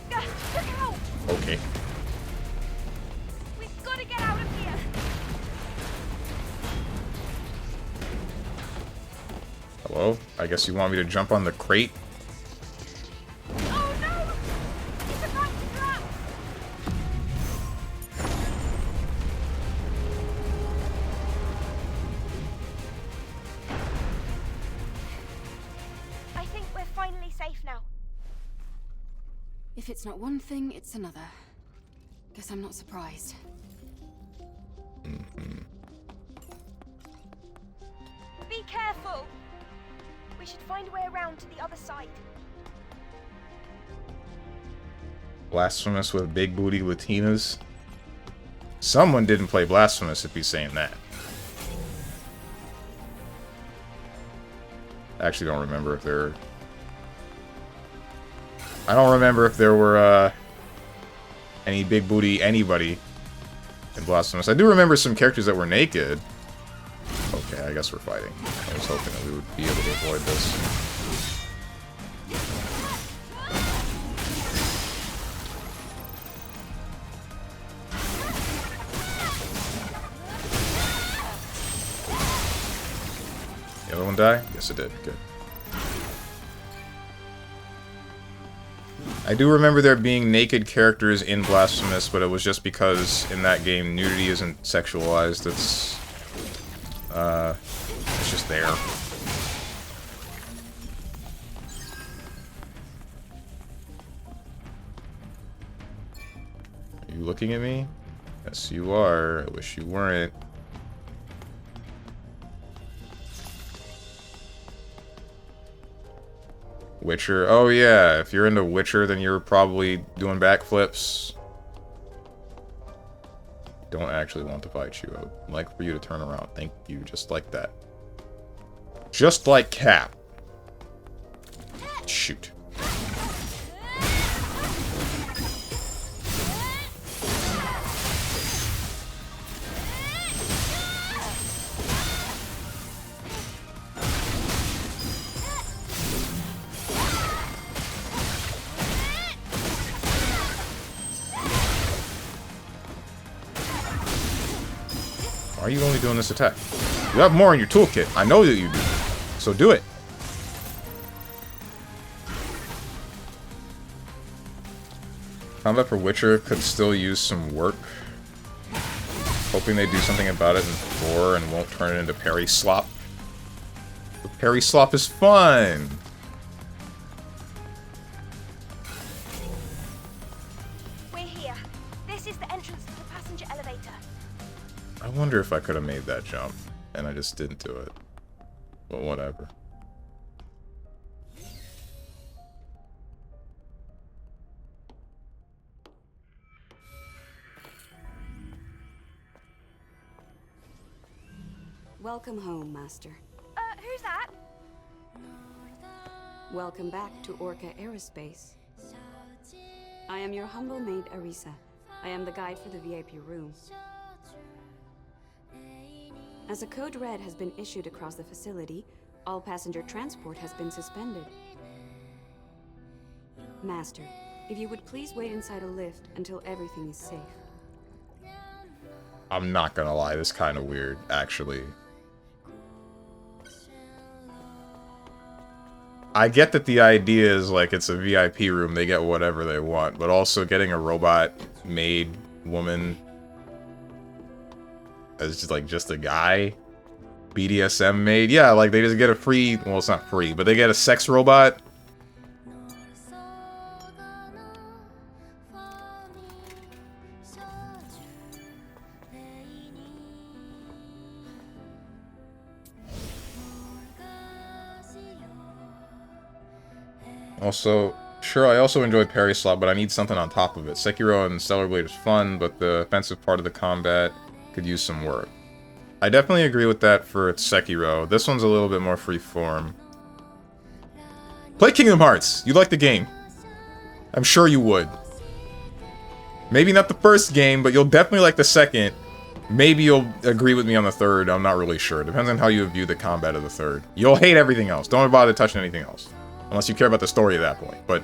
Look out! Okay. We've got to get out of here. Hello? I guess you want me to jump on the crate? Oh no! It's about to collapse. I think we're finally safe now. If it's not one thing, it's another. Guess I'm not surprised. Be careful. We should find a way around to the other side. Blasphemous with big booty Latinas? Someone didn't play Blasphemous if he's saying that. I actually don't remember if there... I don't remember if there were, any big booty anybody in Blasphemous. I do remember some characters that were naked. Okay, I guess we're fighting. I was hoping that we would be able to avoid this. The other one die? Yes, it did. Good. I do remember there being naked characters in Blasphemous, but it was just because in that game nudity isn't sexualized. It's just there. Are you looking at me? Yes, you are. I wish you weren't. Witcher. Oh yeah, if you're into Witcher, then you're probably doing backflips. Don't actually want to fight you. I would like for you to turn around. Thank you. Just like that. Just like Cap. Shoot. Why are you only doing this attack? You have more in your toolkit. I know that you do. So do it. Combat for Witcher could still use some work. Hoping they do something about it in 4 and won't turn it into parry slop. But parry slop is fun! We're here. This is the entrance to the passenger elevator. I wonder if I could have made that jump. and I just didn't do it. But whatever. Welcome home, Master. Who's that? Welcome back to Orca Aerospace. I am your humble maid, Arisa. I am the guide for the VIP room. As a code red has been issued across the facility, all passenger transport has been suspended. Master, if you would please wait inside a lift until everything is safe. I'm not gonna lie, this is kind of weird, actually. I get that the idea is like it's a VIP room, they get whatever they want, but also getting a robot maid woman as just a guy, BDSM maid, yeah, like they just get a free, well, it's not free, but they get a sex robot. Also, sure, I also enjoyed Parry Slot, but I need something on top of it. Sekiro and Stellar Blade is fun, but the offensive part of the combat could use some work. I definitely agree with that for Sekiro. This one's a little bit more freeform. Play Kingdom Hearts! You like the game. I'm sure you would. Maybe not the first game, but you'll definitely like the second. Maybe you'll agree with me on the third, I'm not really sure. Depends on how you view the combat of the third. You'll hate everything else. Don't bother touching anything else. Unless you care about the story at that point. But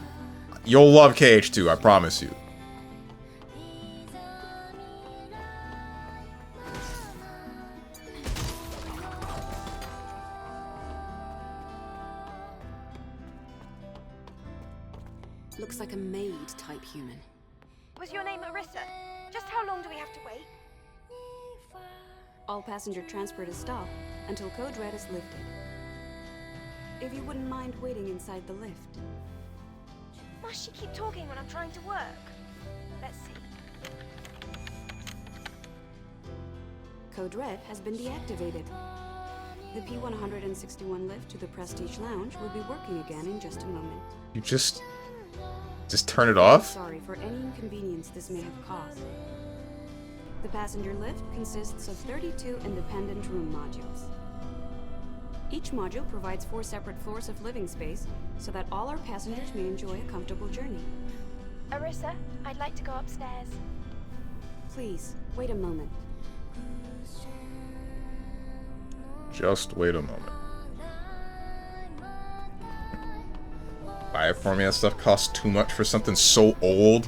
you'll love KH2, I promise you. Looks like a maid-type human. Was your name Arisa? Just how long do we have to wait? All passenger transport is stopped until code red is lifted. If you wouldn't mind waiting inside the lift. Must she keep talking when I'm trying to work? Let's see. Code red has been deactivated. The P-161 lift to the Prestige Lounge will be working again in just a moment. You just turn it off? Sorry for any inconvenience this may have caused. The passenger lift consists of 32 independent room modules. Each module provides 4 separate floors of living space so that all our passengers may enjoy a comfortable journey. Arisa, I'd like to go upstairs. Please, wait a moment. Just wait a moment. Buy it for me, that stuff costs too much for something so old.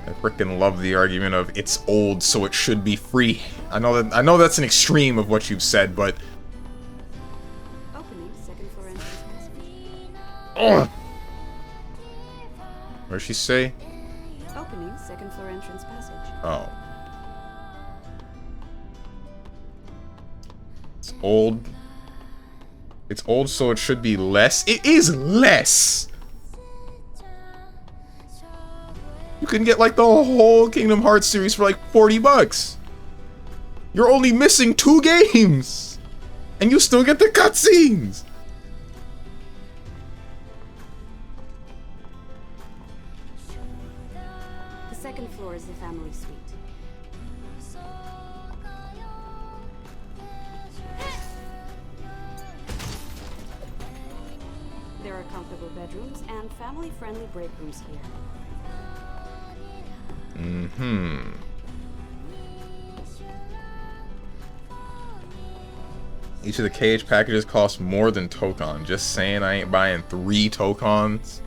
I freaking love the argument of it's old, so it should be free. I know that's an extreme of what you've said, but Opening second floor entrance passage. ugh. What did she say? Opening second floor entrance passage. Oh. It's old. It's old, so it should be less. It is less! You can get like the whole Kingdom Hearts series for like 40 bucks. You're only missing 2 games! And you still get the cutscenes! The second floor is the family suite. There are comfortable bedrooms and family-friendly break rooms here. Mm-hmm. Each of the KH packages costs more than Tokon. Just saying, I ain't buying 3 Tokons.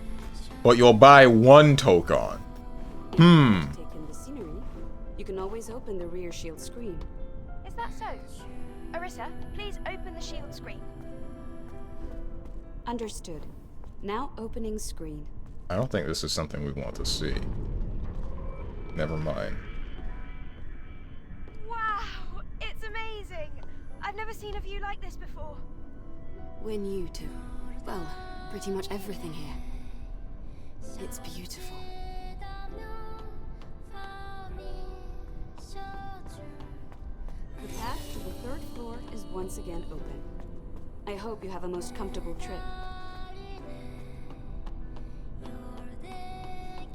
But you'll buy 1 Tokon. Take in the scenery. You can always open the rear shield screen. Is that so? Arisa, please open the shield screen. Understood. Now opening screen. I don't think this is something we want to see. Never mind. Wow, it's amazing. I've never seen a view like this before. We're new to, well, pretty much everything here. It's beautiful. once again open. I hope you have a most comfortable trip.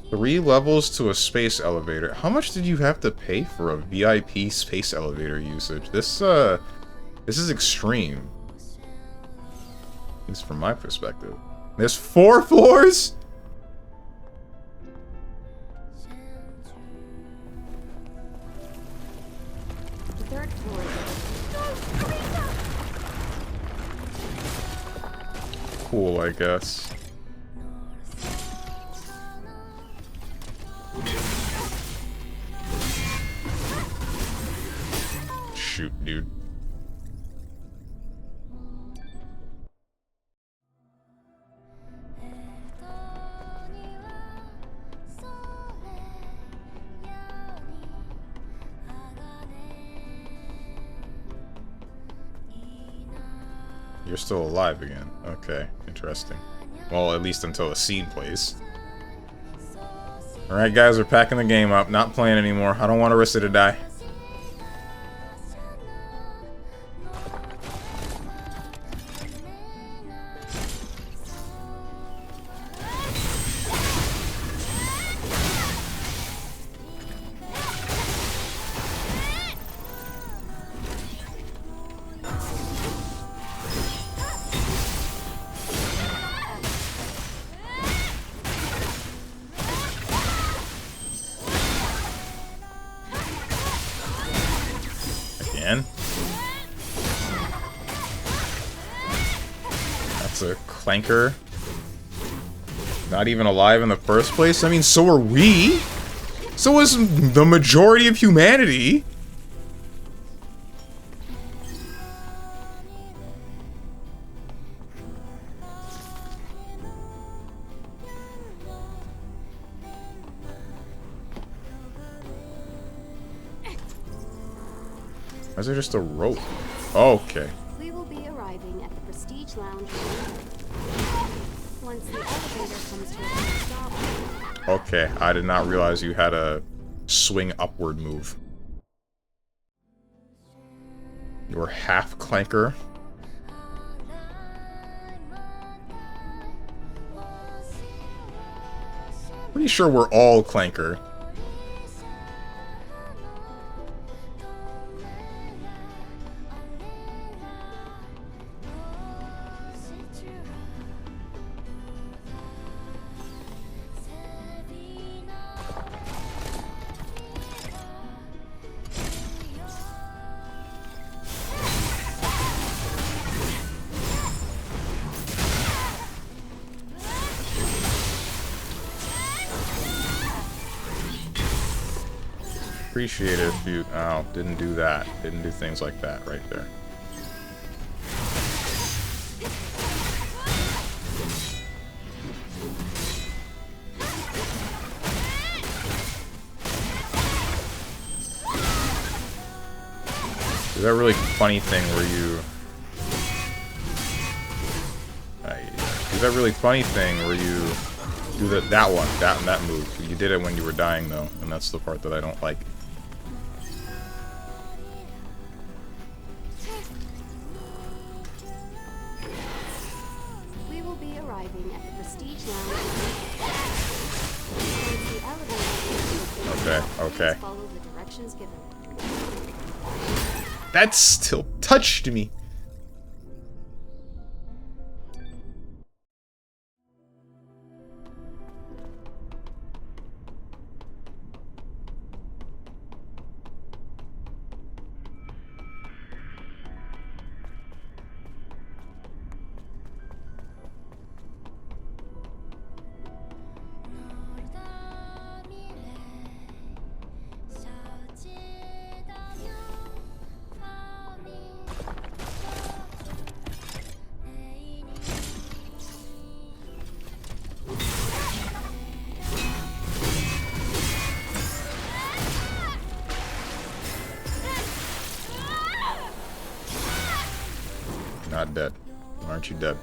3 levels to a space elevator. How much did you have to pay for a VIP space elevator usage? This is extreme. At least from my perspective. There's 4 floors? The third floor. Cool, I guess. Shoot, dude. You're still alive again. Okay, interesting. Well, at least until the scene plays. Alright guys, we're packing the game up. Not playing anymore. I don't want Arissa to die. Again? That's a clanker. Not even alive in the first place? I mean, so are we! So is the majority of humanity! Why is there just a rope? Oh, okay. We will be arriving at the Prestige Lounge once the elevator comes to a full stop. Okay, I did not realize you had a swing upward move. You're half clanker. Pretty sure we're all clanker. Appreciate it if you... Oh, didn't do that. Didn't do things like that right there. Is that really funny thing where you... Is that really funny thing where you do that move? You did it when you were dying though, and that's the part that I don't like. We will be arriving at the Prestige Lounge. Once the elevator Okay. follow the directions given. That still touched me. Not dead. Aren't you dead?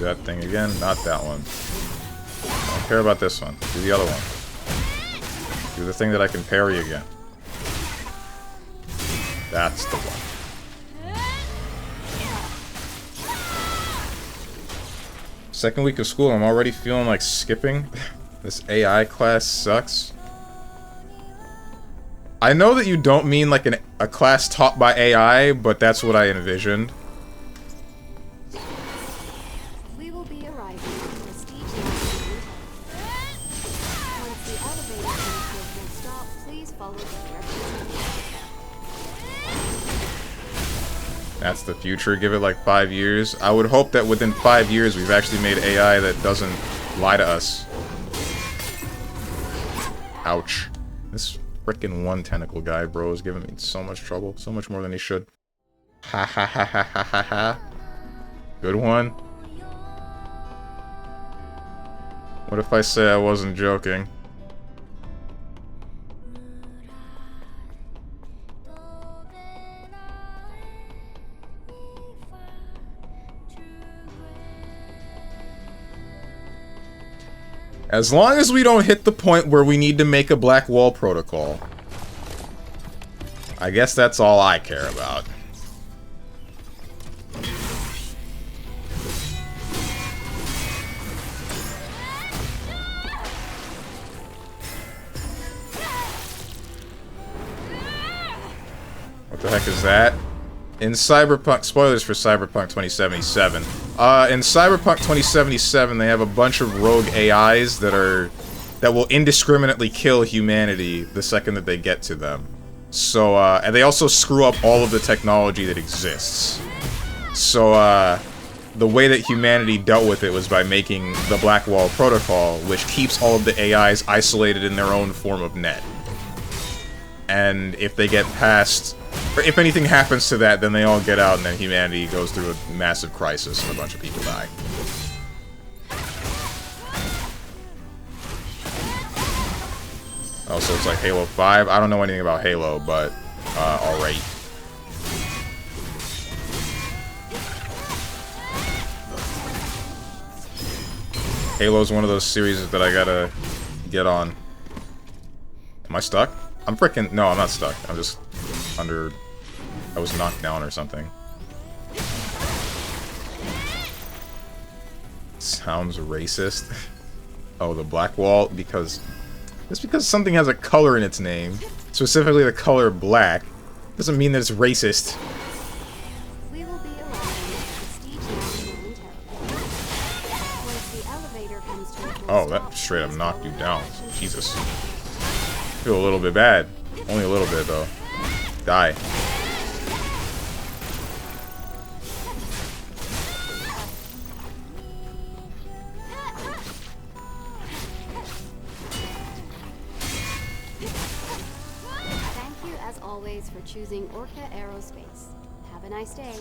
that thing again. Not that one. I don't care about this one. Do the other one. Do the thing that I can parry again. That's the one. Second week of school, I'm already feeling like skipping. This AI class sucks. I know that you don't mean like a class taught by AI, but that's what I envisioned. We will be arriving at Prestige Hotel. Once the elevator comes to a full stop, please follow the directions. That's the future. Give it like 5 years. I would hope that within 5 years we've actually made AI that doesn't lie to us. Ouch. This frickin' one tentacle guy, bro, is giving me so much trouble. So much more than he should. Ha ha ha ha ha ha ha. Good one. What if I say I wasn't joking? As long as we don't hit the point where we need to make a black wall protocol. I guess that's all I care about. What the heck is that? In Cyberpunk, spoilers for Cyberpunk 2077. In Cyberpunk 2077, they have a bunch of rogue AIs that will indiscriminately kill humanity the second that they get to them. So, and they also screw up all of the technology that exists. So, the way that humanity dealt with it was by making the Black Wall Protocol, which keeps all of the AIs isolated in their own form of net. And if they get past, or if anything happens to that, then they all get out and then humanity goes through a massive crisis and a bunch of people die. Oh, so it's like Halo 5? I don't know anything about Halo, but, alright. Halo's one of those series that I gotta get on. Am I stuck? I'm freaking... No, I'm not stuck. I'm just under... I was knocked down or something. Sounds racist. Oh, the Black Wall, because... Just because something has a color in its name, specifically the color black, doesn't mean that it's racist. We will be arriving at Prestige Hotel. Once the elevator comes to a full Oh, stop, that straight up please knocked follow you the down. directions. Jesus. Feel a little bit bad. Only a little bit, though. Die. Thank you, as always, for choosing Orca Aerospace. Have a nice day.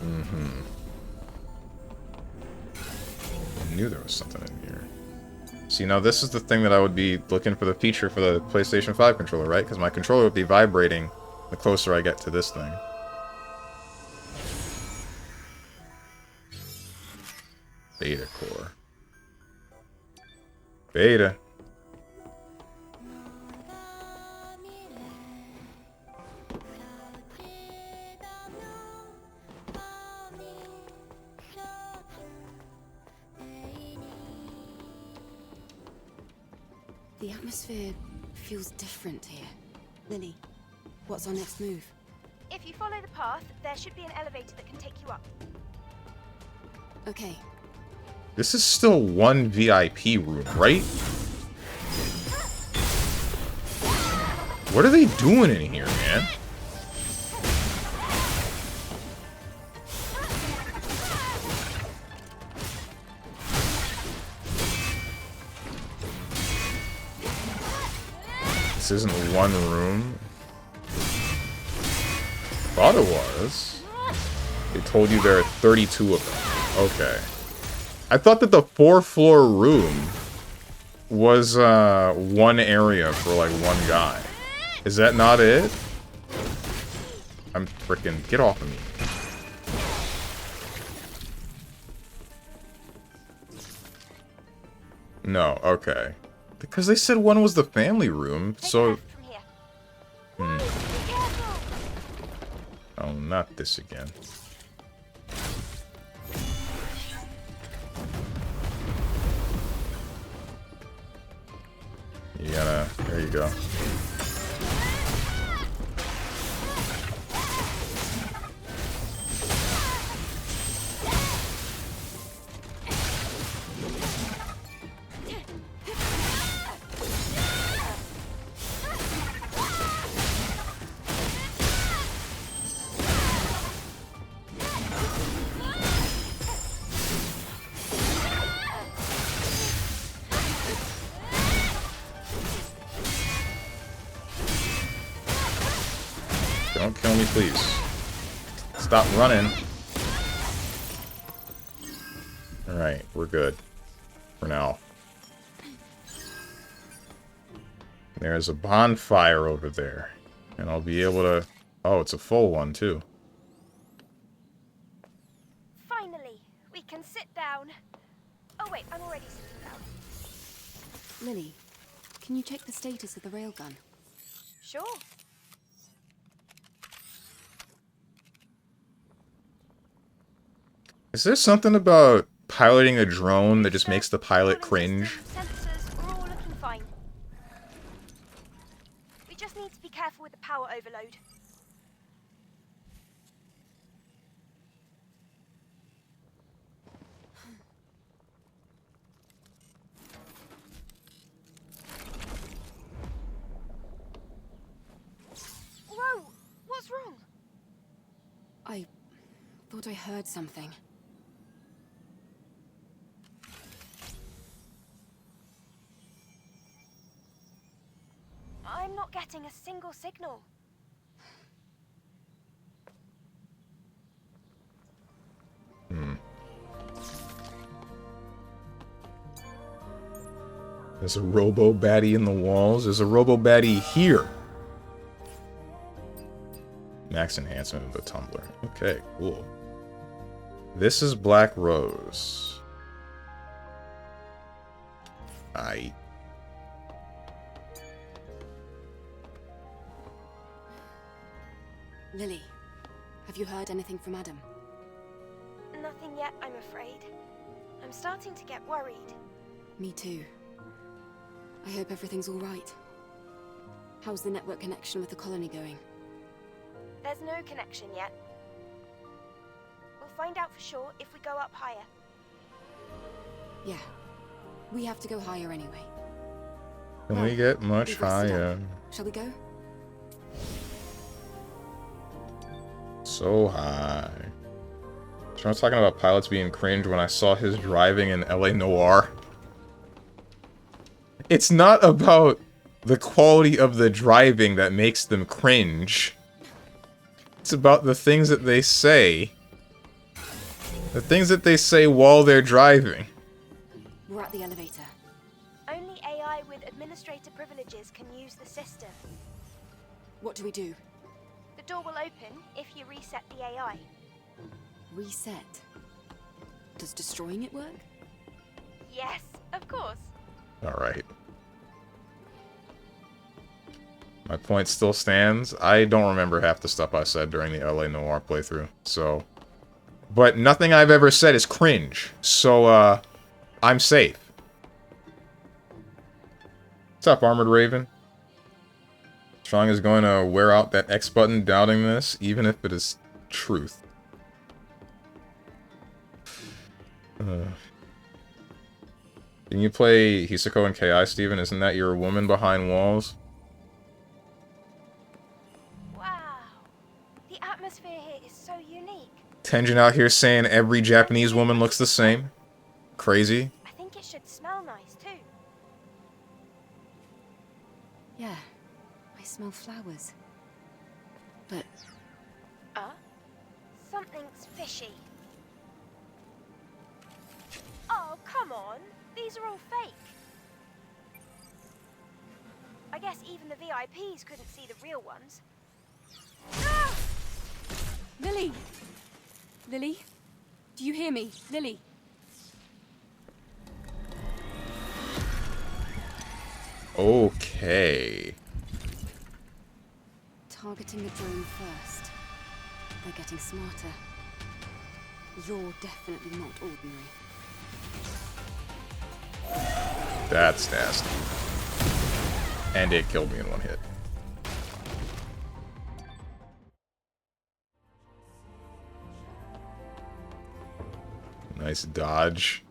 Mm-hmm. I knew there was something in here. See, now this is the thing that I would be looking for the feature for the PlayStation 5 controller, right? Because my controller would be vibrating the closer I get to this thing. Beta core. Beta. The atmosphere feels different here. Lily, what's our next move? If you follow the path, there should be an elevator that can take you up. Okay. This is still one VIP room, right? What are they doing in here, man? This isn't one room. Thought it was. They told you there are 32 of them. Okay. I thought that the 4-floor room was one area for like one guy. Is that not it? I'm freaking... Get off of me. No, okay. Because they said one was the family room, Take so... left from here. Whoa, be careful! Oh, not this again. You gotta... There you go. Don't kill me, please. Stop running. Alright, we're good. For now. There's a bonfire over there. And I'll be able to... Oh, it's a full one, too. Finally, we can sit down. Oh wait, I'm already sitting down. Lily, can you check the status of the railgun? Sure. Is there something about piloting a drone that just makes the pilot Cooling cringe? system, sensors are all looking fine. We just need to be careful with the power overload. Whoa! What's wrong? I thought I heard something. I'm not getting a single signal. There's a robo-baddie in the walls. There's a robo-baddie here. Max enhancement of the tumbler. Okay, cool. This is Black Rose. Aight. Lily, have you heard anything from Adam? Nothing yet, I'm afraid. I'm starting to get worried. Me too. I hope everything's all right. How's the network connection with the colony going? There's no connection yet. We'll find out for sure if we go up higher. Yeah. We have to go higher anyway. Can we get much We've rested higher? up. Shall we go? So high. So I was talking about pilots being cringe when I saw his driving in LA Noire. It's not about the quality of the driving that makes them cringe. It's about the things that they say. The things that they say while they're driving. We're at the elevator. Only AI with administrator privileges can use the system. What do we do? The door will open if you reset the AI. Reset. Does destroying it work? Yes, of course. Alright. My point still stands. I don't remember half the stuff I said during the LA Noire playthrough, so... But nothing I've ever said is cringe, so, I'm safe. What's up, Armored Raven? Strong is going to wear out that X button doubting this, even if it is truth. Can you play Hisako and KI, Steven? Isn't that your woman behind walls? Wow. The atmosphere here is so unique. Tenjin out here saying every Japanese woman looks the same. Crazy. I think it should smell nice too. Yeah. I smell flowers. But Something's fishy. Oh, come on. These are all fake. I guess even the VIPs couldn't see the real ones. Ah! Lily! Lily? Do you hear me? Lily? Okay. Targeting the drone first. They're getting smarter. You're definitely not ordinary. That's nasty. And it killed me in one hit. Nice dodge.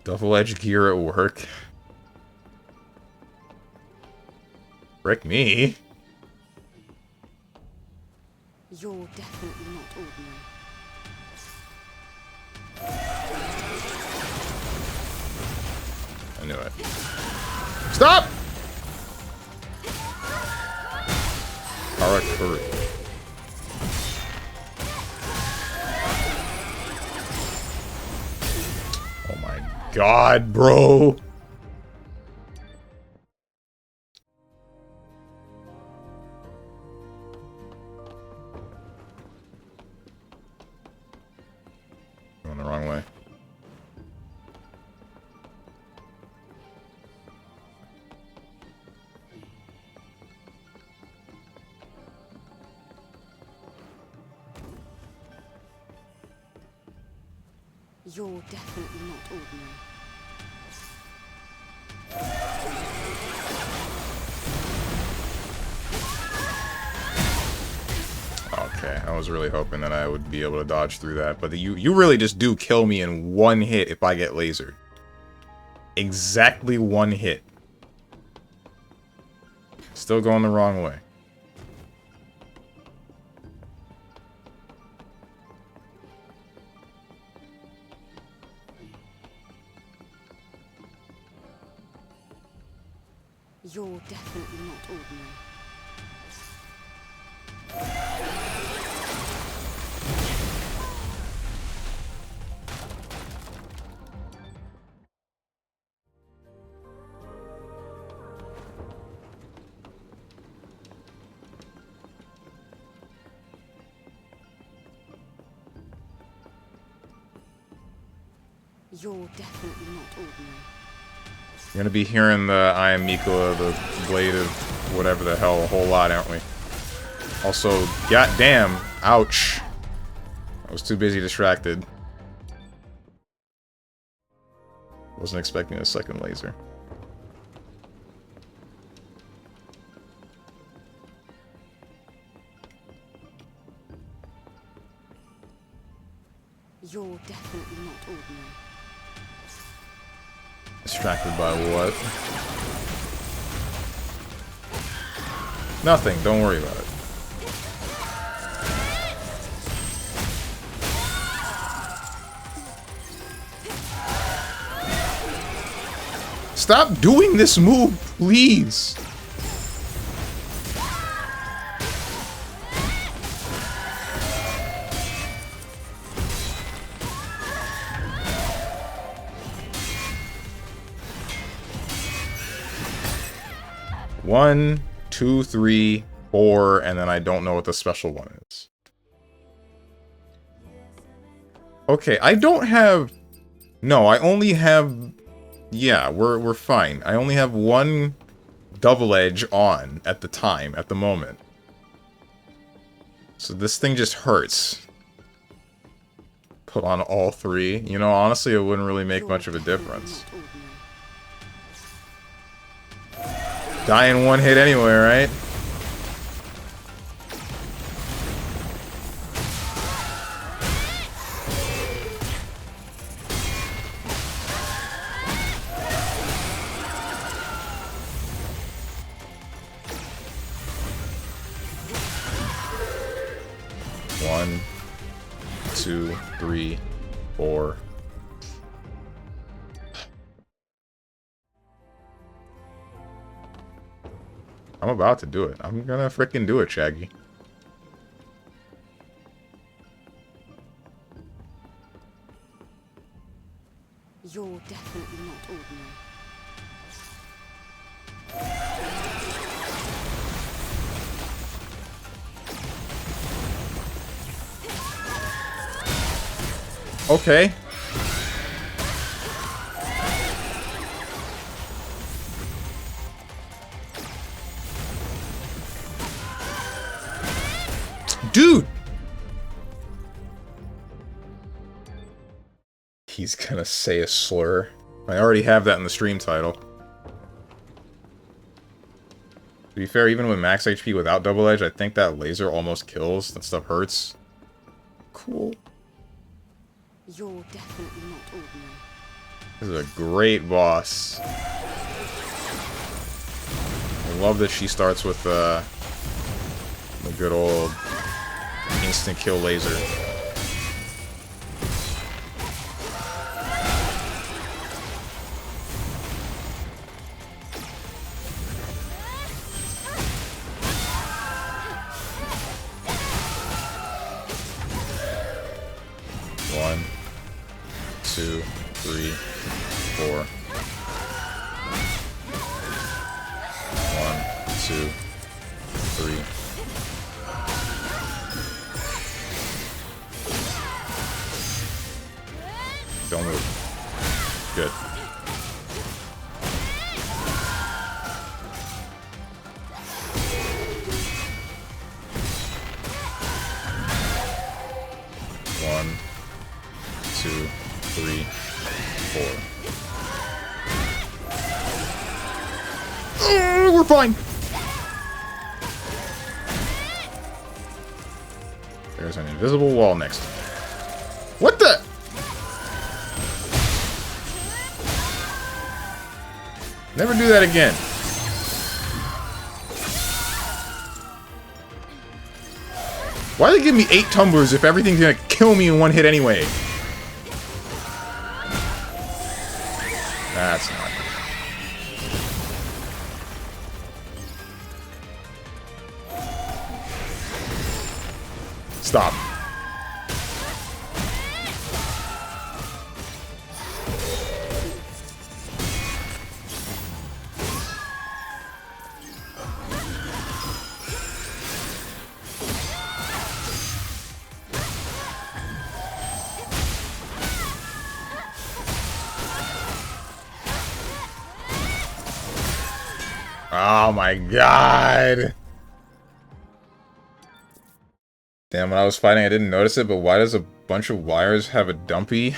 Double-edged gear at work. Frick me. You're definitely not ordinary. I knew it. Stop! Karakuri. Oh my god, bro. Going the wrong way. You're definitely not ordinary. Okay, I was really hoping that I would be able to dodge through that, but you really just do kill me in one hit if I get lasered. Exactly one hit. Still going the wrong way. You're definitely not ordinary. You're definitely not ordinary. You're gonna be hearing the I am Mikola, the blade of whatever the hell, a whole lot, aren't we? Also, goddamn, ouch. I was too busy distracted. Wasn't expecting a second laser. You're definitely not ordinary. Distracted by what? Nothing, don't worry about it. Stop doing this move, please! One, two, three, four, and then I don't know what the special one is. Okay, I don't have... No, I only have... Yeah, we're fine. I only have one double edge on at the time, at the moment. So this thing just hurts. Put on all three. You know, honestly, it wouldn't really make much of a difference. Die in one hit anyway, right? One, two, three, four. I'm about to do it. I'm gonna frickin' do it, Shaggy. You're definitely not ordinary. Okay. Dude! He's gonna say a slur. I already have that in the stream title. To be fair, even with max HP without double edge, I think that laser almost kills. That stuff hurts. Cool. You're definitely not ordinary. This is a great boss. I love that she starts with the good old instant kill laser. One, two, three, four. 1, 2, 3. Don't move. Good. One, 2, 3, 4. We're fine. There's an invisible wall next to me. What the? Never do that again. Why do they give me 8 tumblers if everything's gonna kill me in one hit anyway? That's not good. Stop. Oh my god. Damn, when I was fighting I didn't notice it, but why does a bunch of wires have a dumpy?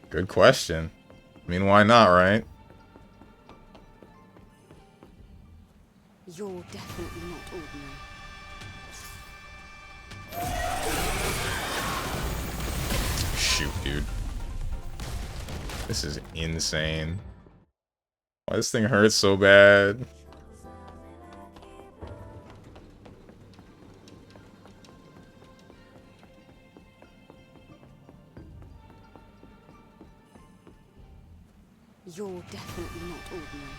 Good question. I mean, why not, right? You're definitely not ordinary. Shoot, dude. This is insane. Why this thing hurts so bad? You're definitely not ordinary.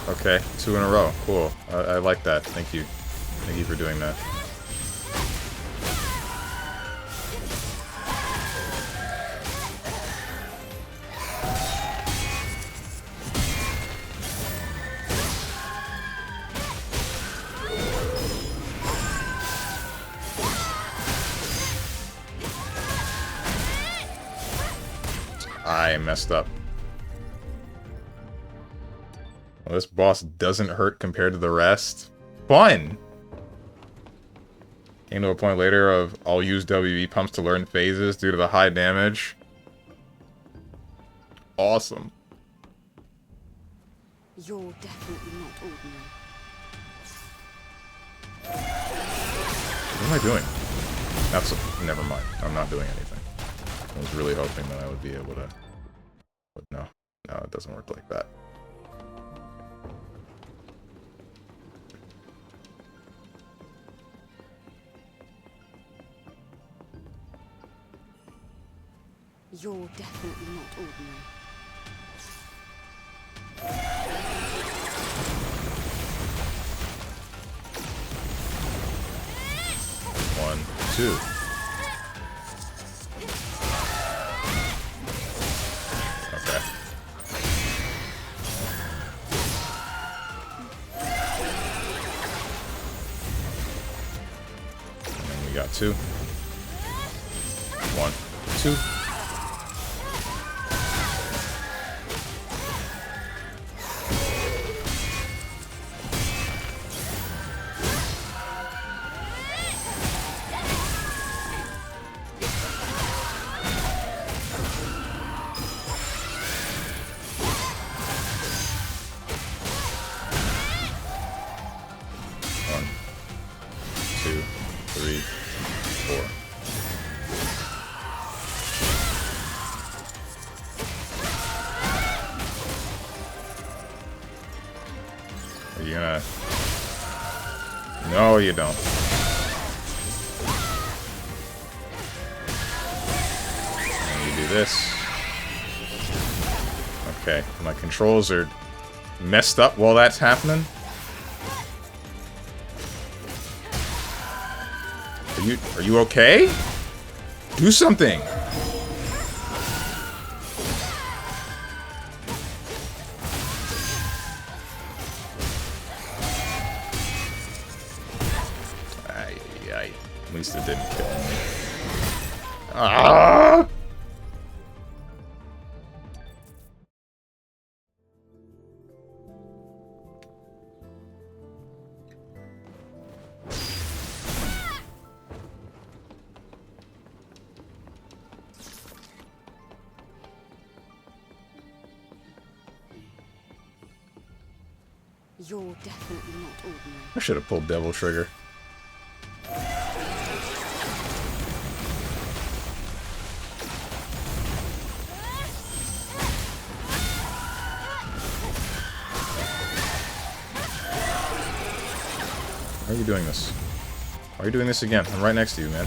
Okay, 2 in a row. Cool. I like that. Thank you. Thank you for doing that. I messed up. Well, this boss doesn't hurt compared to the rest. Fun! Came to a point later of I'll use WE pumps to learn phases due to the high damage. Awesome. You're definitely not ordinary. What am I doing? That's never mind. I'm not doing anything. I was really hoping that I would be able to. But no, it doesn't work like that. You're definitely not ordinary. One, 2. Okay. got 2. 1, 2. Are you gonna... No, you don't. And you do this. Okay, my controls are messed up while that's happening. Are you okay? Do something! At least it didn't kill me. Ah! You're definitely not ordinary. I should have pulled Devil Trigger. Why are you doing this? Why are you doing this again? I'm right next to you, man.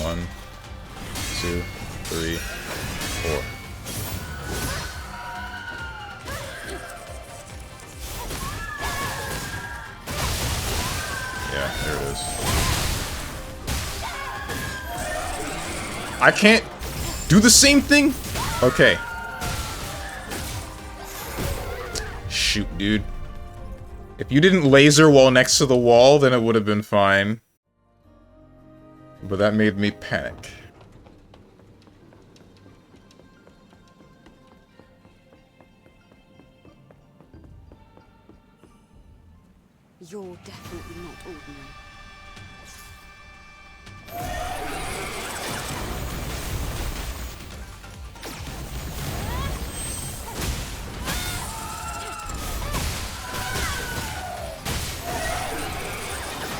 One, 2, 3, 4. Yeah, there it is. I can't do the same thing? Okay. Shoot, dude. If you didn't laser while next to the wall, then it would have been fine. But that made me panic. You're definitely not ordinary.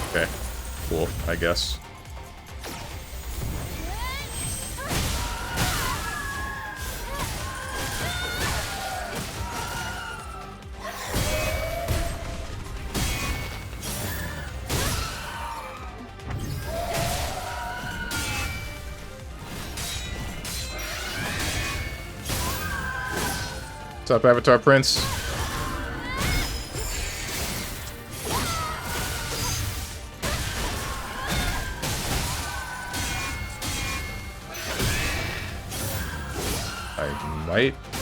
Okay. Cool, I guess. What's up, Avatar Prince?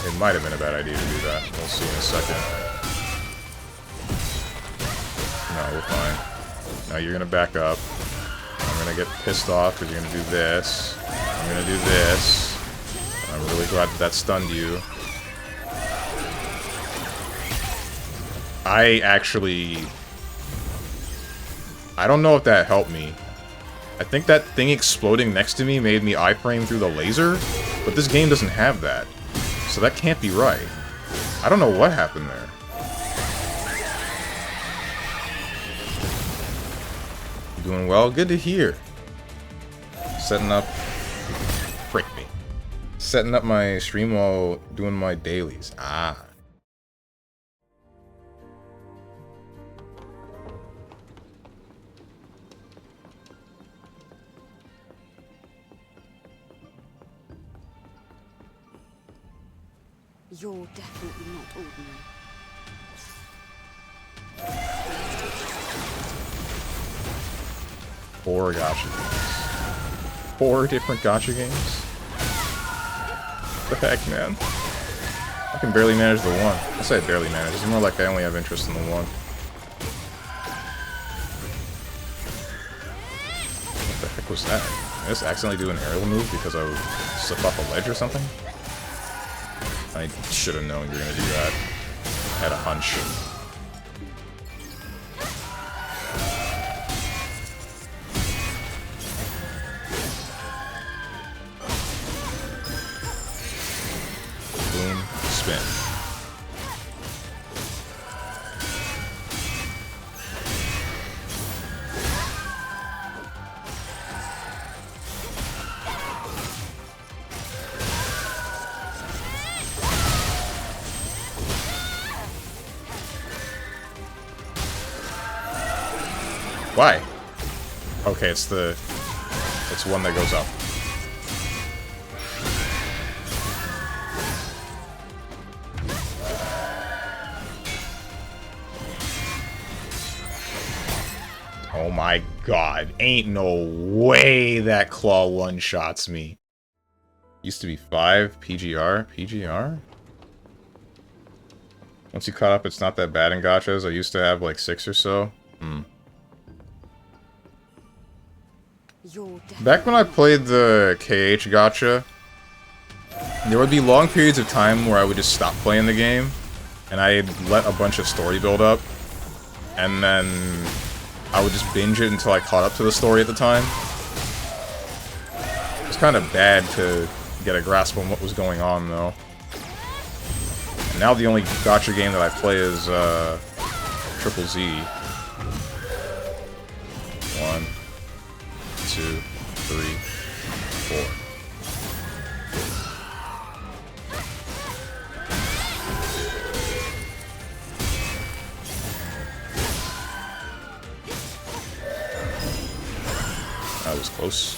It might have been a bad idea to do that. We'll see in a second. No, we're fine. Now you're gonna back up. I'm gonna get pissed off because you're gonna do this. I'm gonna do this. I'm really glad that stunned you. I don't know if that helped me. I think that thing exploding next to me made me iframe through the laser, but this game doesn't have that. So that can't be right. I don't know what happened there. You doing well? Good to hear. Setting up... Frick me. Setting up my stream while doing my dailies. Ah. You're definitely not ordinary. Four gacha games. 4 different gacha games? What the heck, man? I can barely manage the one. I say I barely manage. It's more like I only have interest in the one. What the heck was that? Did I just accidentally do an aerial move because I slipped off a ledge or something? I should have known you were going to do that. I had a hunch. Boom. Spin. Why? Okay, it's one that goes up. Oh my god, ain't no way that claw one-shots me. Used to be 5 PGR? PGR? Once you caught up, it's not that bad in gachas. I used to have like 6 or so. Back when I played the KH gacha, there would be long periods of time where I would just stop playing the game, and I'd let a bunch of story build up, and then I would just binge it until I caught up to the story at the time. It was kind of bad to get a grasp on what was going on, though. And now the only gacha game that I play is Triple Z. 1, 2, 3, 4. That was close.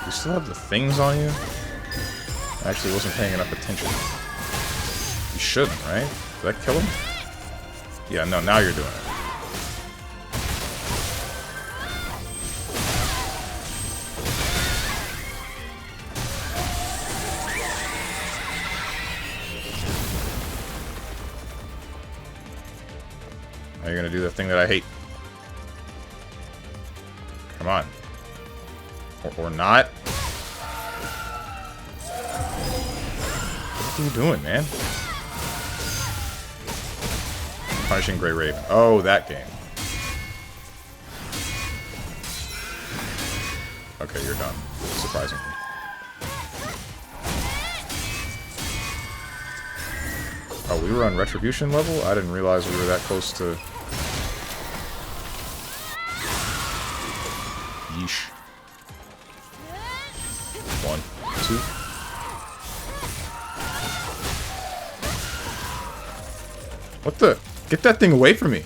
You still have the things on you? I actually wasn't paying enough attention. You shouldn't, right? Did that kill him? Yeah, no, now you're doing it. Now you're gonna do the thing that I hate. Come on. Or not. What are you doing, man? Punishing Grey Rape. Oh, that game. Okay, you're done. Surprisingly. Oh, we were on Retribution level? I didn't realize we were that close to... Yeesh. 1, 2. What the? Get that thing away from me.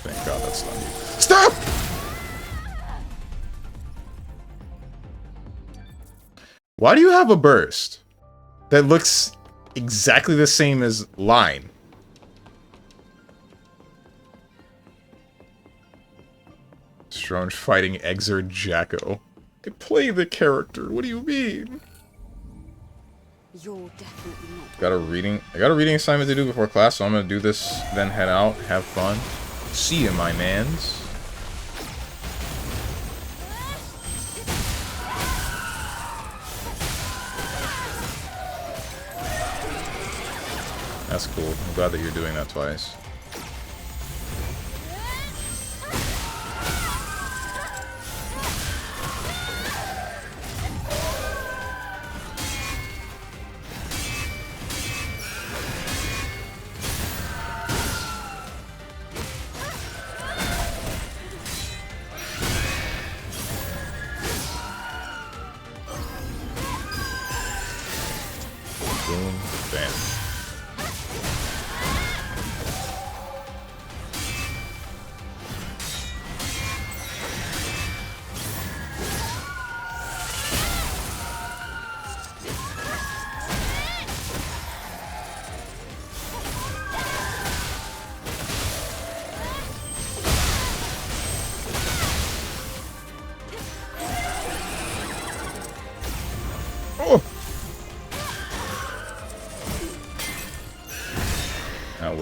Thank God that's not you. Stop! Why do you have a burst that looks exactly the same as Line? Strange fighting Exer Jacko. I play the character. What do you mean? You're definitely not. I got a reading assignment to do before class, so I'm gonna do this, then head out, have fun. See you, my mans. That's cool. I'm glad that you're doing that twice.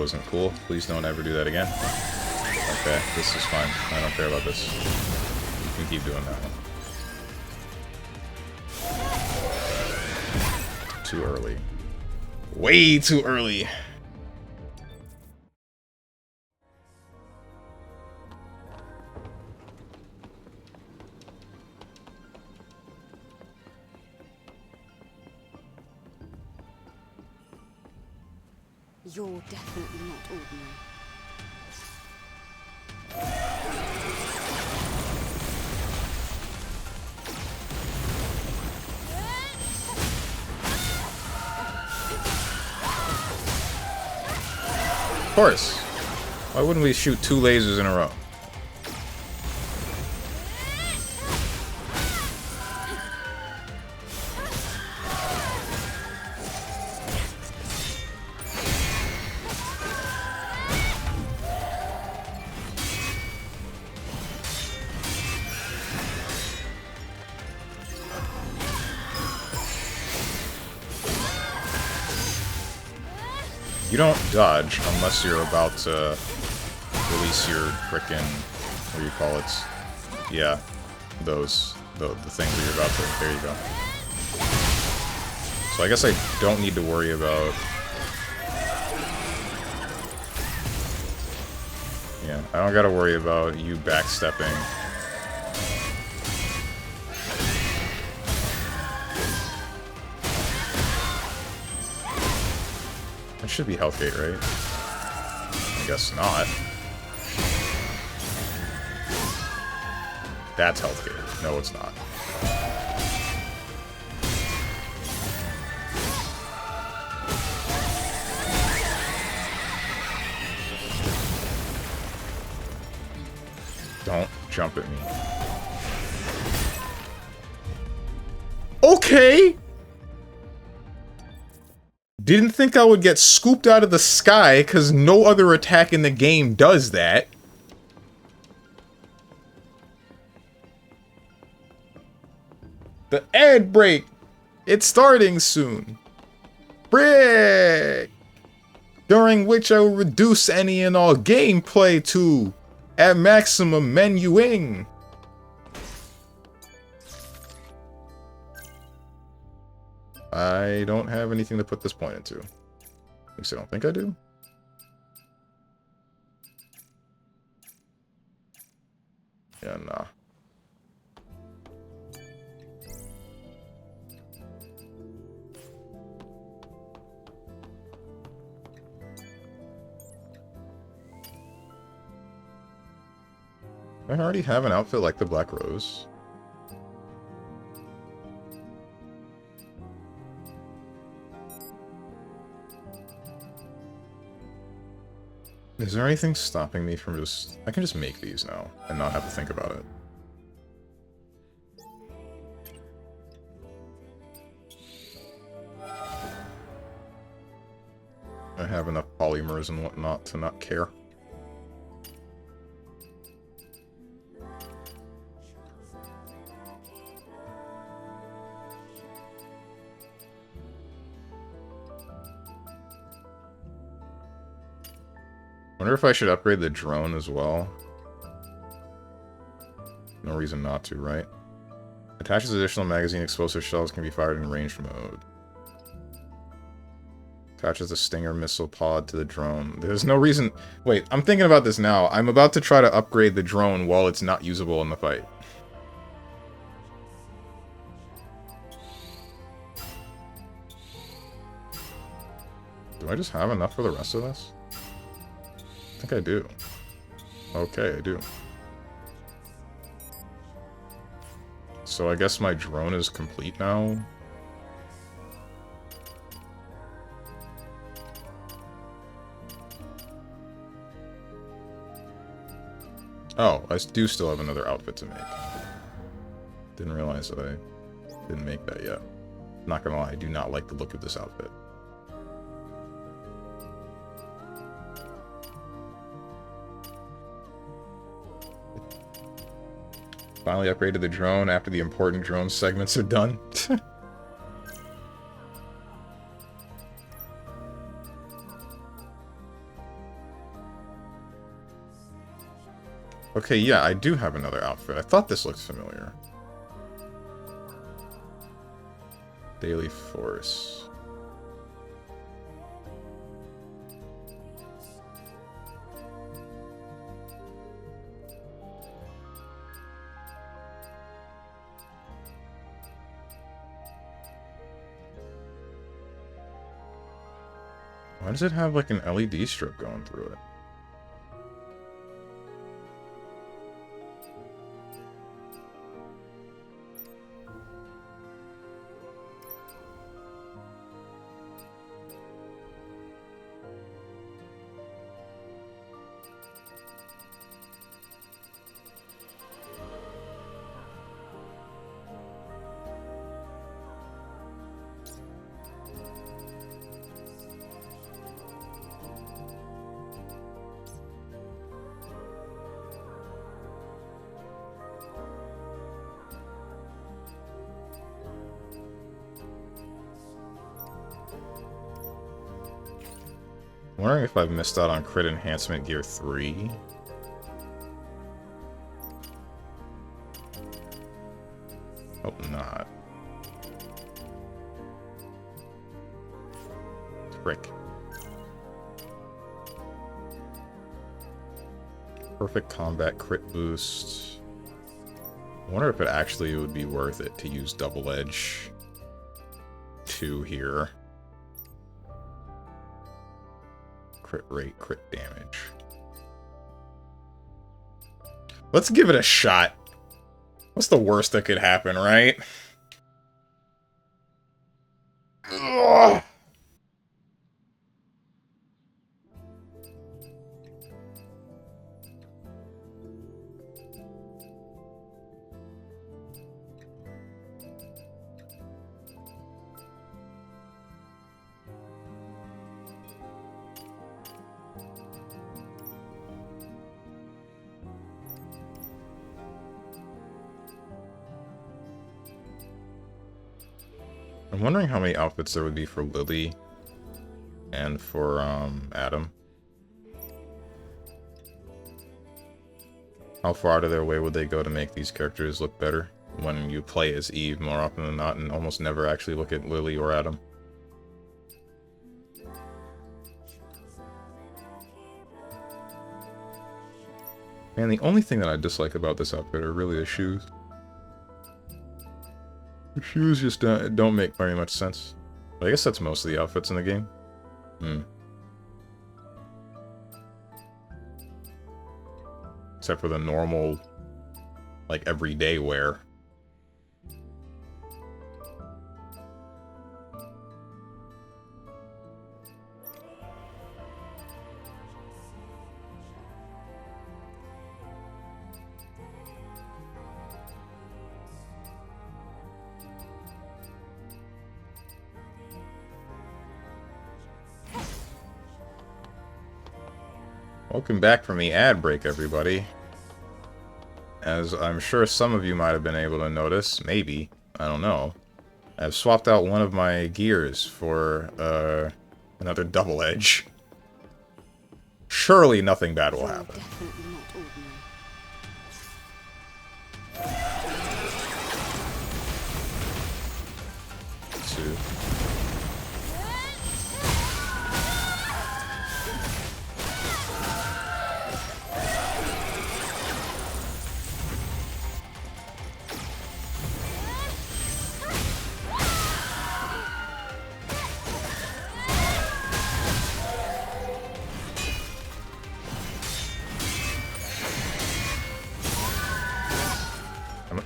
wasn't cool. Please don't ever do that again. Okay, this is fine. I don't care about this. You can keep doing that one. Too early. Way too early. You're definitely not ordinary. Of course. Why wouldn't we shoot 2 lasers in a row? You don't dodge unless you're about to release your frickin', what do you call it? Yeah, those, the things that you're about to, there you go. So I guess I don't need to worry about, yeah, I don't gotta worry about you backstepping. It should be health gate, right? I guess not. That's health gate. No, it's not. Don't jump at me. Okay! Didn't think I would get scooped out of the sky, because no other attack in the game does that. The ad break! It's starting soon. Break! During which I will reduce any and all gameplay to at maximum menuing. I don't have anything to put this point into. At least I don't think I do. Yeah, nah. I already have an outfit like the Black Rose. Is there anything stopping me from just... I can just make these now and not have to think about it. I have enough polymers and whatnot to not care. Wonder if I should upgrade the drone as well. No reason not to, right? Attaches additional magazine, explosive shells can be fired in ranged mode. Attaches the Stinger missile pod to the drone. There's no reason... Wait, I'm thinking about this now. I'm about to try to upgrade the drone while it's not usable in the fight. Do I just have enough for the rest of this? I think I do. Okay, I do. So I guess my drone is complete now. Oh, I do still have another outfit to make. Didn't realize that I didn't make that yet. Not gonna lie, I do not like the look of this outfit. Finally upgraded the drone after the important drone segments are done. Okay, yeah, I do have another outfit. I thought this looked familiar. Daily Force. Why does it have like an LED strip going through it? I'm wondering if I've missed out on Crit Enhancement Gear 3. Hope not. Frick. Perfect combat crit boost. I wonder if it actually would be worth it to use Double Edge 2 here. Crit rate, crit damage. Let's give it a shot. What's the worst that could happen, right? Ugh. I'm wondering how many outfits there would be for Lily and for Adam. How far out of their way would they go to make these characters look better when you play as Eve more often than not and almost never actually look at Lily or Adam? Man, the only thing that I dislike about this outfit are really the shoes. The shoes just don't make very much sense. But I guess that's most of the outfits in the game. Except for the normal, like, everyday wear. Welcome back from the ad break, everybody. As I'm sure some of you might have been able to notice, maybe, I don't know, I've swapped out one of my gears for another double edge. Surely nothing bad will happen. Two.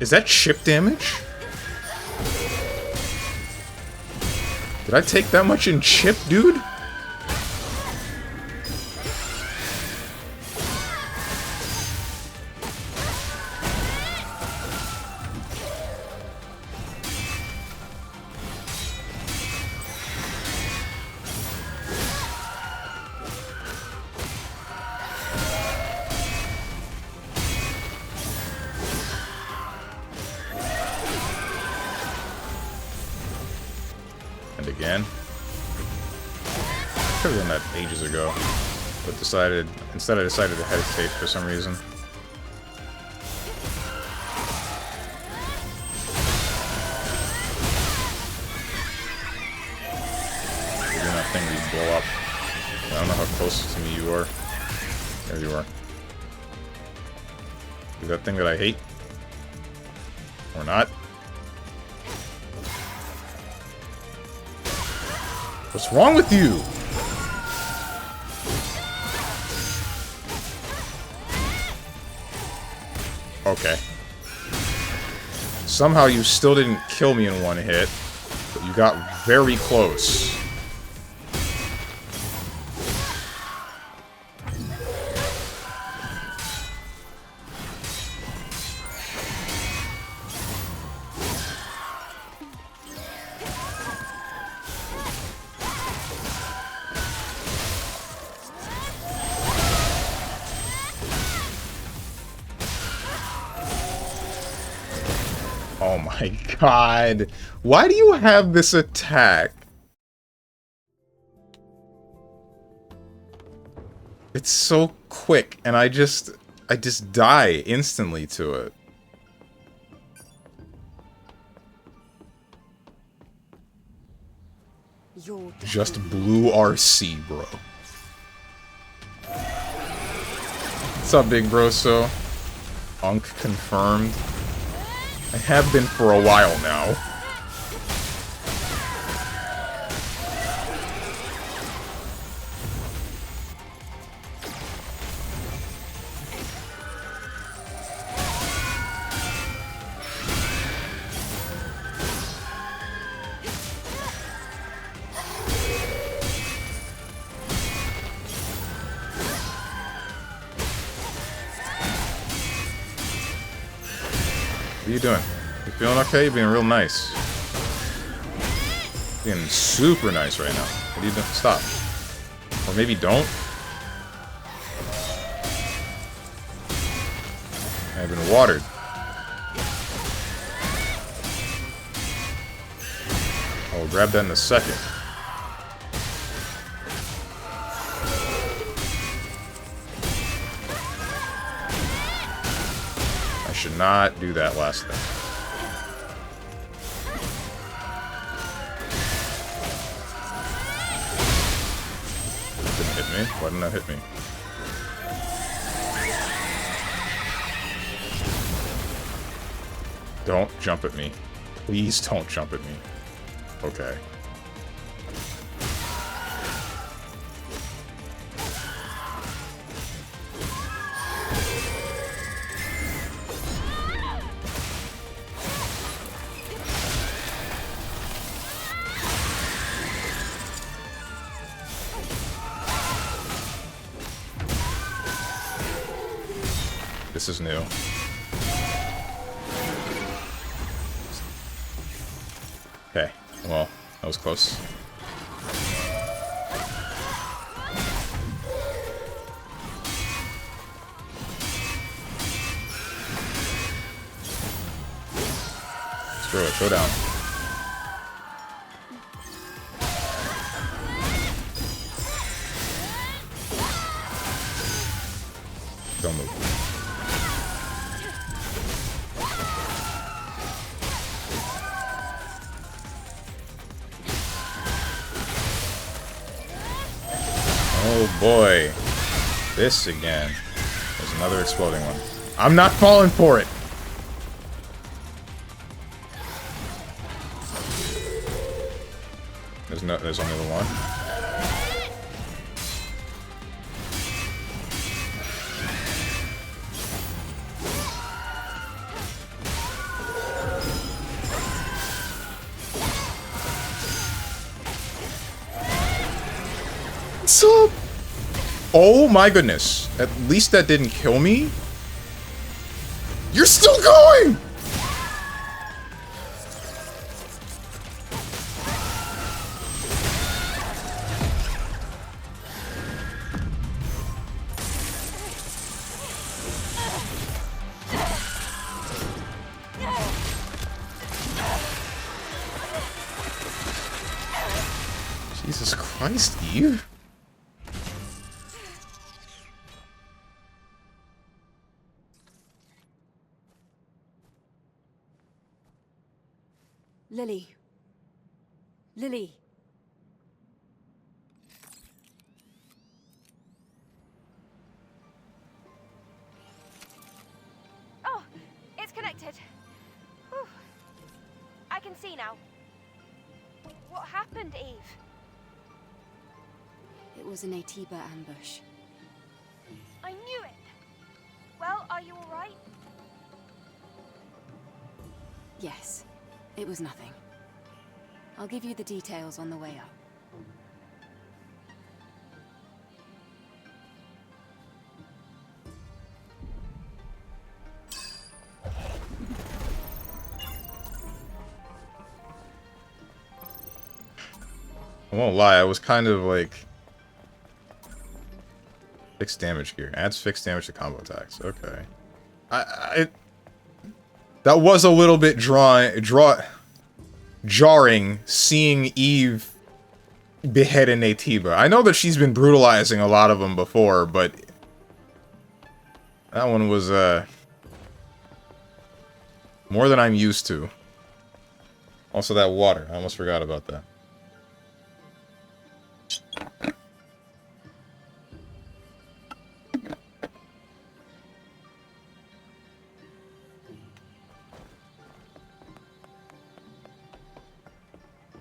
Is that chip damage? Did I take that much in chip, dude? And again. Could have done that ages ago, but instead I decided to hesitate for some reason. blow up. I don't know how close to me you are. There you are. Do that thing that I hate. Or not. What's wrong with you? Okay. Somehow you still didn't kill me in one hit, but you got very close. Oh my god. Why do you have this attack? It's so quick, and I just die instantly to it. Just blue RC, bro. What's up, big bro? So, Unk confirmed. I have been for a while now. What are you doing? You feeling okay? You're being real nice. Being super nice right now. What are you doing? Stop. Or maybe don't. I've been watered. I'll grab that in a second. I should not do that last thing. Didn't hit me. Why didn't that hit me? Don't jump at me. Please don't jump at me. Okay. This is new. Okay, well, that was close. Screw it, go down. Don't move. Oh boy. This again. There's another exploding one. I'm not falling for it! There's only the one. What's up? Oh my goodness. At least that didn't kill me. You're still going! Jesus Christ, Eve. Lily. Lily. see now. What happened, Eve? It was a NAYTIBA ambush. I knew it. Well, are you all right? Yes, it was nothing. I'll give you the details on the way up. I won't lie, I was kind of like... Fixed damage gear. Adds fixed damage to combo attacks. Okay. That was a little bit jarring seeing Eve behead a NAYTIBA. I know that she's been brutalizing a lot of them before, but... That one was, more than I'm used to. Also that water. I almost forgot about that.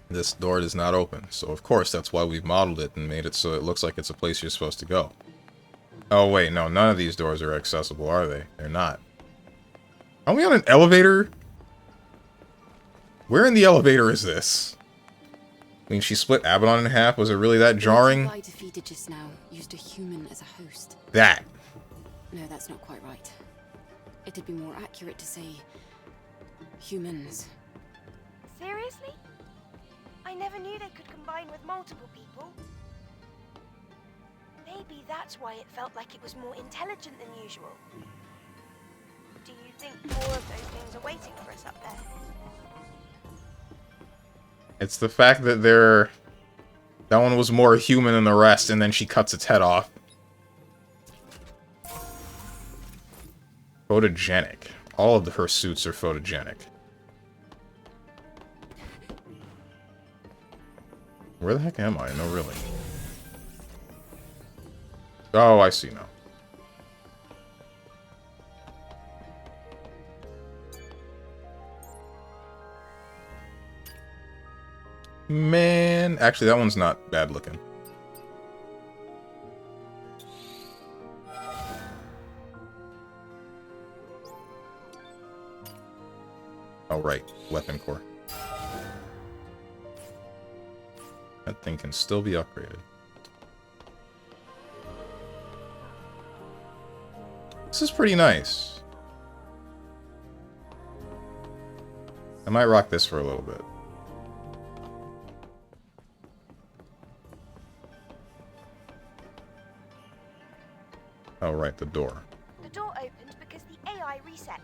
This door does not open, so of course that's why we've modeled it and made it so it looks like it's a place you're supposed to go. Oh wait, no, none of these doors are accessible, are they? They're not. Are we on an elevator? Where in the elevator is this? I mean, she split Abaddon in half. Was it really that jarring? The I defeated just now used a human as a host. That. No, that's not quite right. It'd be more accurate to say... humans. Seriously? I never knew they could combine with multiple people. Maybe that's why it felt like it was more intelligent than usual. Do you think more of those things are waiting for us up there? It's the fact that they're... That one was more human than the rest, and then she cuts its head off. Photogenic. All of her suits are photogenic. Where the heck am I? No, really. Oh, I see now. Man, actually, that one's not bad looking. Oh, right. Weapon core. That thing can still be upgraded. This is pretty nice. I might rock this for a little bit. Oh, right, the door. The door opened because the AI reset.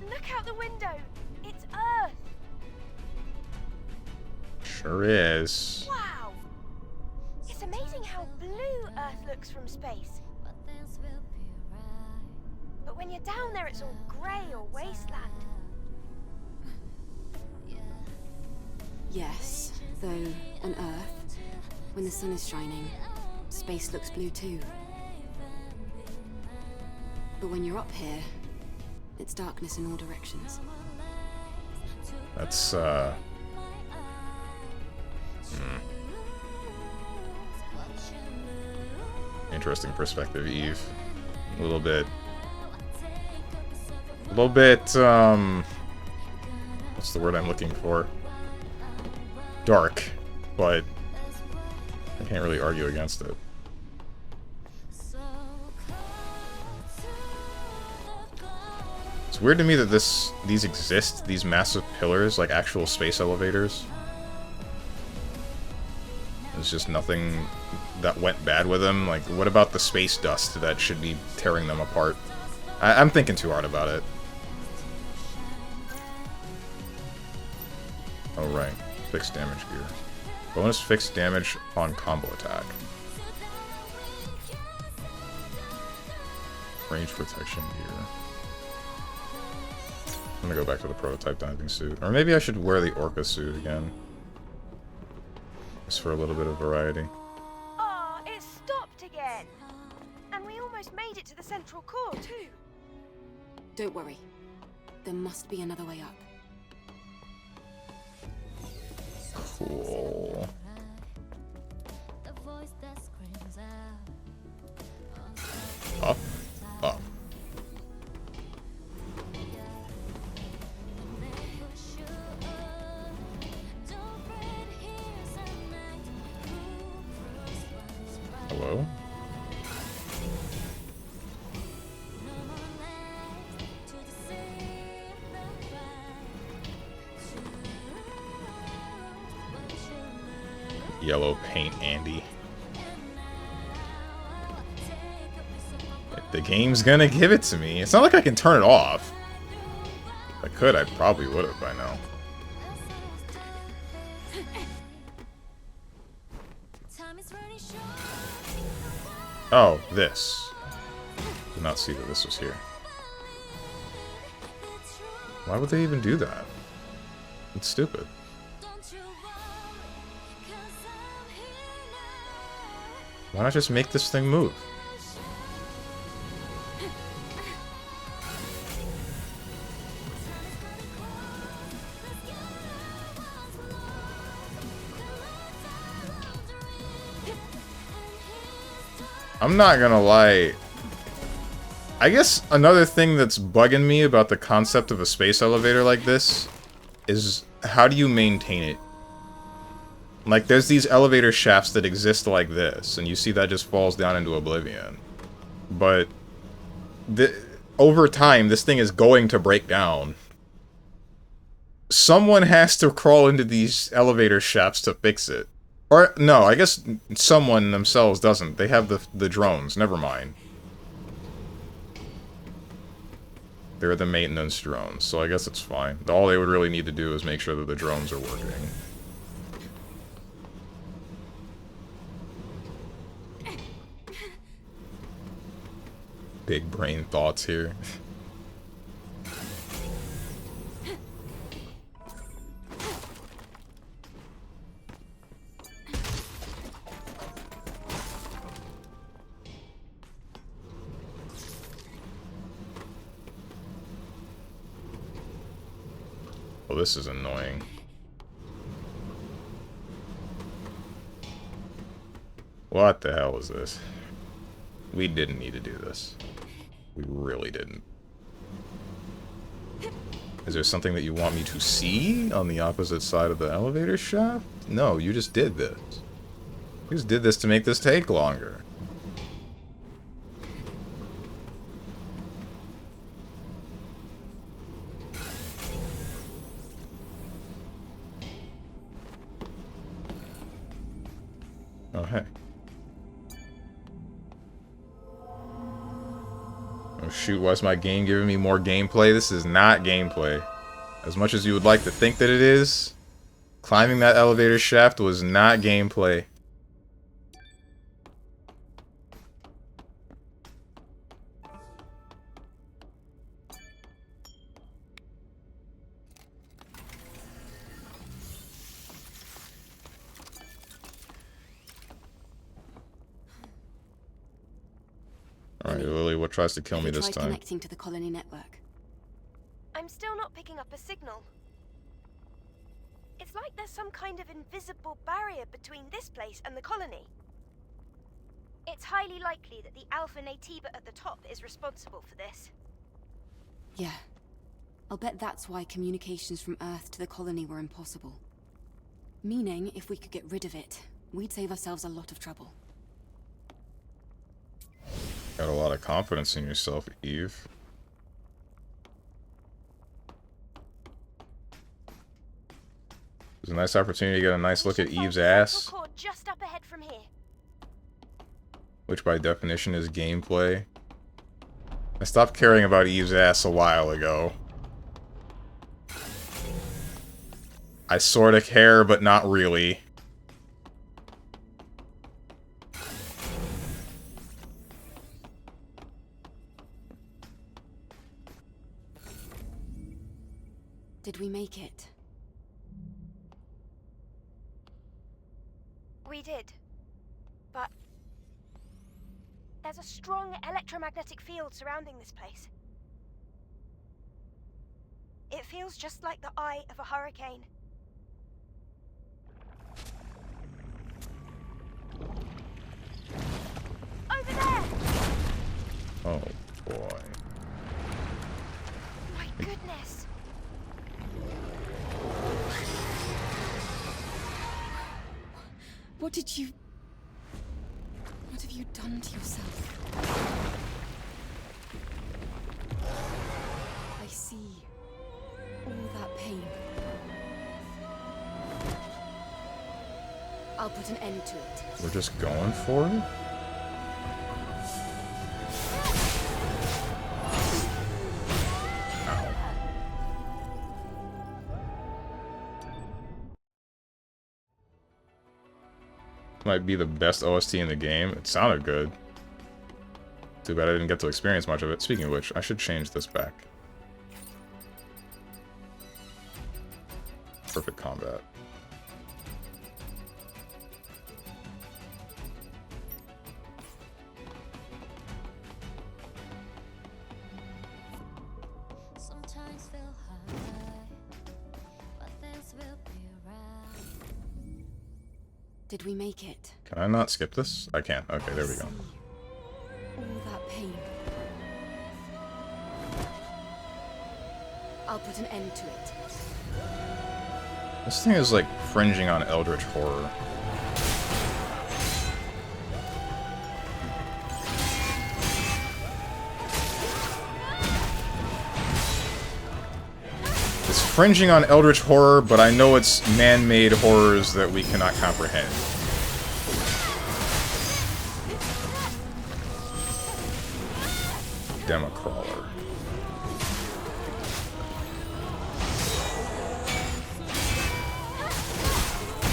Look out the window! It's Earth! Sure is. Wow! It's amazing how blue Earth looks from space. But when you're down there, it's all grey or wasteland. Yes, though on Earth, when the sun is shining, space looks blue too. But when you're up here, it's darkness in all directions. That's, Interesting perspective, Eve. A little bit, what's the word I'm looking for? Dark, but I can't really argue against it. It's weird to me that these exist, these massive pillars, like actual space elevators. There's just nothing that went bad with them. Like, what about the space dust that should be tearing them apart? I'm thinking too hard about it. Oh, right. Fixed damage gear. Bonus fixed damage upon combo attack. Range protection gear. I'm gonna go back to the prototype diving suit. Or maybe I should wear the orca suit again. Just for a little bit of variety. Ah, it stopped again. And we almost made it to the central core, too. Don't worry. There must be another way up. Cool. Up. Up. Hello? Yellow paint Andy. If the game's gonna give it to me. It's not like I can turn it off. If I could, I probably would have by now. Oh, this. Did not see that this was here. Why would they even do that? It's stupid. Why not just make this thing move? I'm not gonna lie. I guess another thing that's bugging me about the concept of a space elevator like this is how do you maintain it? Like, there's these elevator shafts that exist like this, and you see that just falls down into oblivion. But over time, this thing is going to break down. Someone has to crawl into these elevator shafts to fix it. Or, no, I guess someone themselves doesn't. They have the drones. Never mind. They're the maintenance drones, so I guess it's fine. All they would really need to do is make sure that the drones are working. Big brain thoughts here. Well, this is annoying. What the hell is this? We didn't need to do this. We really didn't. Is there something that you want me to see on the opposite side of the elevator shaft? No, you just did this. You just did this to make this take longer. Oh, hey. Oh shoot, why is my game giving me more gameplay? This is not gameplay. As much as you would like to think that it is, climbing that elevator shaft was not gameplay. Alright, Lily, what tries to kill me this time? Connecting to the colony network. I'm still not picking up a signal. It's like there's some kind of invisible barrier between this place and the colony. It's highly likely that the Alpha NAYTIBA at the top is responsible for this. Yeah. I'll bet that's why communications from Earth to the colony were impossible. Meaning, if we could get rid of it, we'd save ourselves a lot of trouble. Got a lot of confidence in yourself, Eve. It's a nice opportunity to get a nice look at Eve's ass, just up ahead from here. which by definition is gameplay. I stopped caring about Eve's ass a while ago. I sorta care, but not really. Did we make it? We did. But there's a strong electromagnetic field surrounding this place. It feels just like the eye of a hurricane. Over there! Oh boy. My goodness. What have you done to yourself? I see all that pain. I'll put an end to it. We're just going for it? Ow. Might be the best OST in the game. It sounded good. Too bad I didn't get to experience much of it. Speaking of which, I should change this back. Perfect combat. Sometimes feel high, but things will be right. Did we make it? Can I not skip this? I can. Okay, there we go. All that pain. I'll put an end to it. This thing is like fringing on eldritch horror. It's fringing on eldritch horror, but I know it's man-made horrors that we cannot comprehend. Democrawler.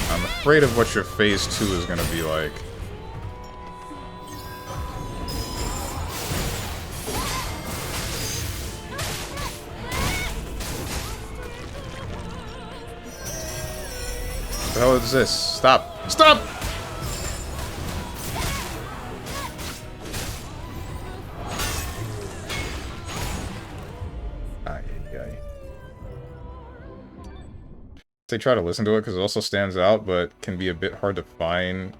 I'm afraid of what your phase 2 is gonna be like. What the hell is this? Stop! Stop! They try to listen to it because it also stands out, but can be a bit hard to find.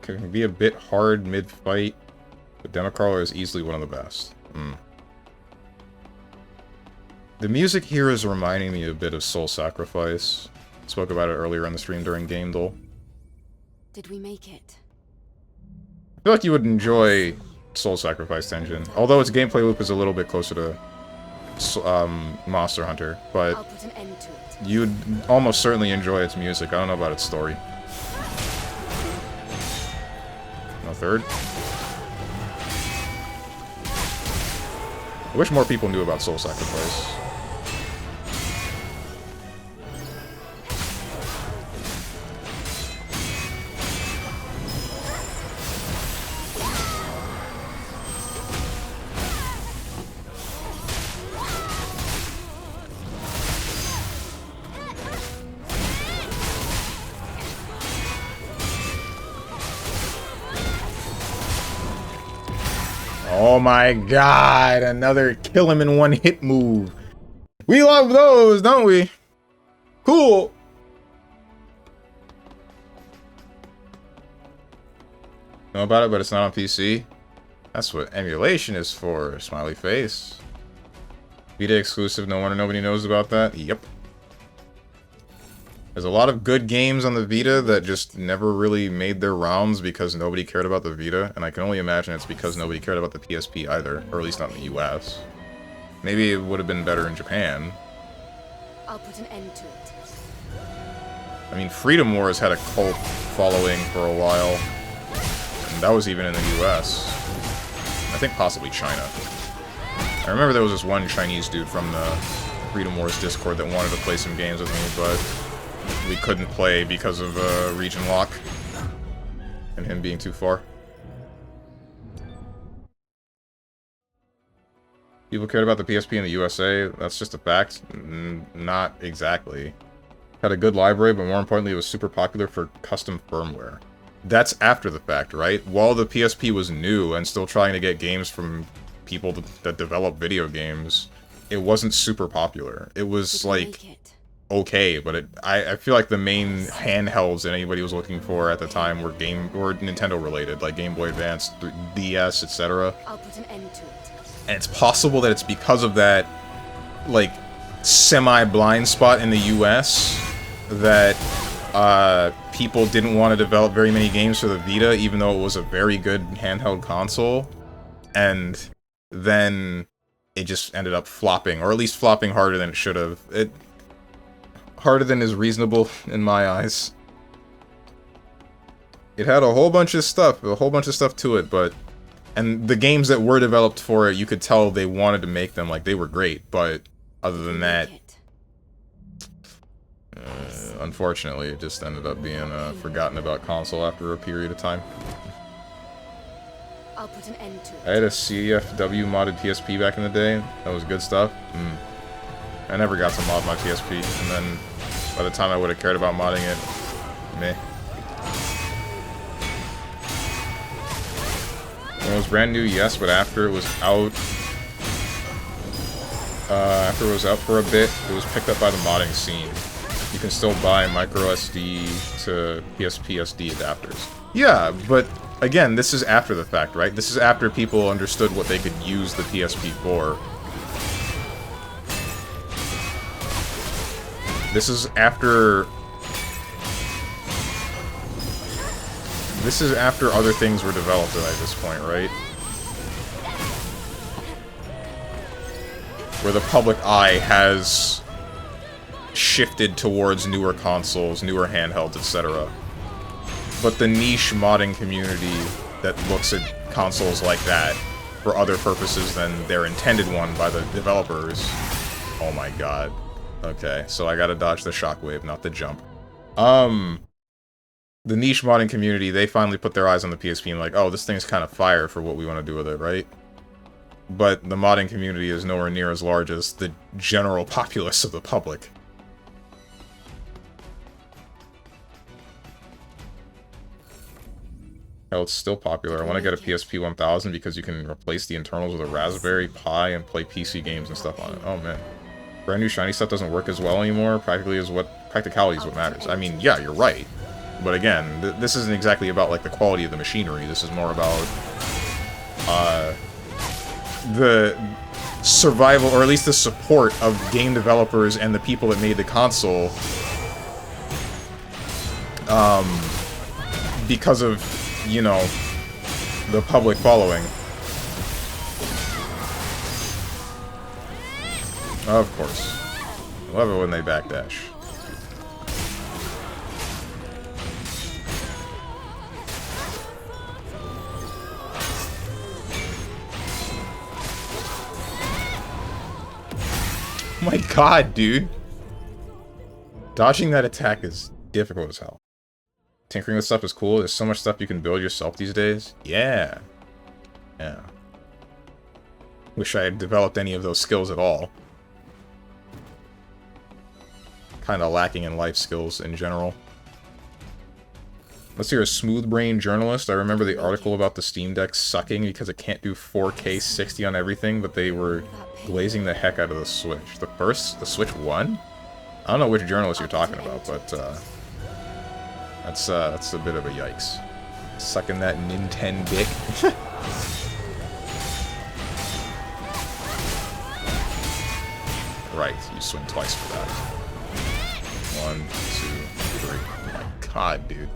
Can be a bit hard mid-fight, but Democrawler is easily one of the best. The music here is reminding me a bit of Soul Sacrifice. Spoke about it earlier on the stream during Game Duel. Did we make it? I feel like you would enjoy Soul Sacrifice Tension, although its gameplay loop is a little bit closer to Monster Hunter, but I'll put an end to it. you'd almost certainly enjoy its music. I don't know about its story. No third? I wish more people knew about Soul Sacrifice. Oh my god, another kill him in one hit move. We love those, don't we? Cool. Know about it, but it's not on PC. That's what emulation is for, smiley face. Vita exclusive, no wonder nobody knows about that. Yep. There's a lot of good games on the Vita that just never really made their rounds because nobody cared about the Vita, and I can only imagine it's because nobody cared about the PSP either, or at least not in the US. Maybe it would have been better in Japan. I'll put an end to it. I mean, Freedom Wars had a cult following for a while, and that was even in the US. I think possibly China. I remember there was this one Chinese dude from the Freedom Wars Discord that wanted to play some games with me, but we couldn't play because of region lock and him being too far. People cared about the PSP in the USA. That's just a fact. Not exactly. Had a good library, but more importantly, it was super popular for custom firmware. That's after the fact, right? While the PSP was new and still trying to get games from people that develop video games, it wasn't super popular. It was, like, okay, but I feel like the main handhelds that anybody was looking for at the time were Nintendo related, like Game Boy Advance, DS, etc. I'll put an end to it. And it's possible that it's because of that, like, semi-blind spot in the US that people didn't want to develop very many games for the Vita, even though it was a very good handheld console. And then it just ended up flopping, or at least flopping harder than it should have. Harder than is reasonable in my eyes. It had a whole bunch of stuff to it, but... And the games that were developed for it, you could tell they wanted to make them, like, they were great, but other than that... unfortunately, it just ended up being a forgotten about console after a period of time. I'll put an end to it. I had a CFW modded PSP back in the day. That was good stuff. I never got to mod my PSP, and then by the time I would have cared about modding it, meh. When it was brand new, yes, but after it was out... after it was out for a bit, it was picked up by the modding scene. You can still buy micro SD to PSP SD adapters. Yeah, but again, this is after the fact, right? This is after people understood what they could use the PSP for. This is after... This is after other things were developed at this point, right? Where the public eye has shifted towards newer consoles, newer handhelds, etc. But the niche modding community that looks at consoles like that for other purposes than their intended one by the developers... Oh my god. Okay, so I gotta dodge the shockwave, not the jump. The niche modding community, they finally put their eyes on the PSP and like, oh, this thing's kind of fire for what we want to do with it, right? But the modding community is nowhere near as large as the general populace of the public. Hell, it's still popular. I want to get a PSP 1000 because you can replace the internals with a Raspberry Pi and play PC games and stuff on it. Oh man. Brand new shiny stuff doesn't work as well anymore. Practicality is what matters. I mean, yeah, you're right. But again, this isn't exactly about like the quality of the machinery. This is more about the survival, or at least the support of game developers and the people that made the console. Because of, you know, the public following. Of course. I love it when they backdash. Oh my god, dude. Dodging that attack is difficult as hell. Tinkering with stuff is cool. There's so much stuff you can build yourself these days. Yeah. Yeah. Wish I had developed any of those skills at all. Kinda lacking in life skills in general. Let's hear a smooth-brained journalist. I remember the article about the Steam Deck sucking because it can't do 4K 60 on everything, but they were glazing the heck out of the Switch. The Switch 1? I don't know which journalist you're talking about, but that's a bit of a yikes. Sucking that Nintendo dick. Right, you swing twice for that. 1, 2, 3. Oh my god, dude.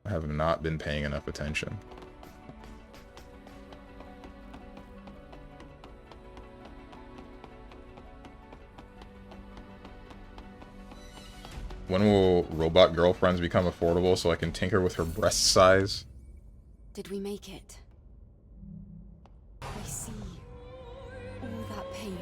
I have not been paying enough attention. When will robot girlfriends become affordable so I can tinker with her breast size? Did we make it? I see all that pain.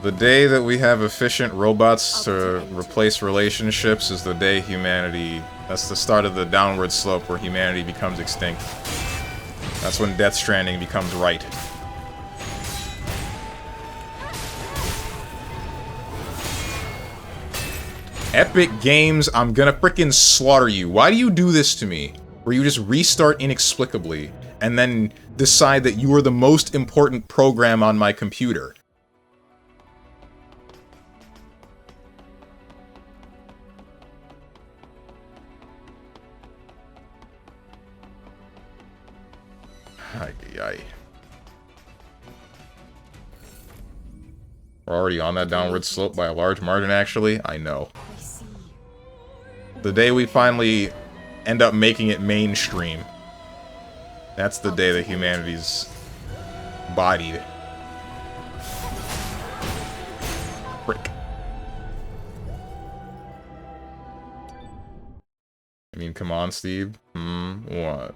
The day that we have efficient robots to replace relationships is the day humanity That's the start of the downward slope where humanity becomes extinct. That's when Death Stranding becomes right. Epic Games, I'm gonna frickin' slaughter you. Why do you do this to me? Where you just restart inexplicably, and then decide that you are the most important program on my computer. Ay. We're already on that downward slope by a large margin, actually. I know. The day we finally end up making it mainstream, that's the day that humanity's bodied. Frick. I mean, come on, Steve. What?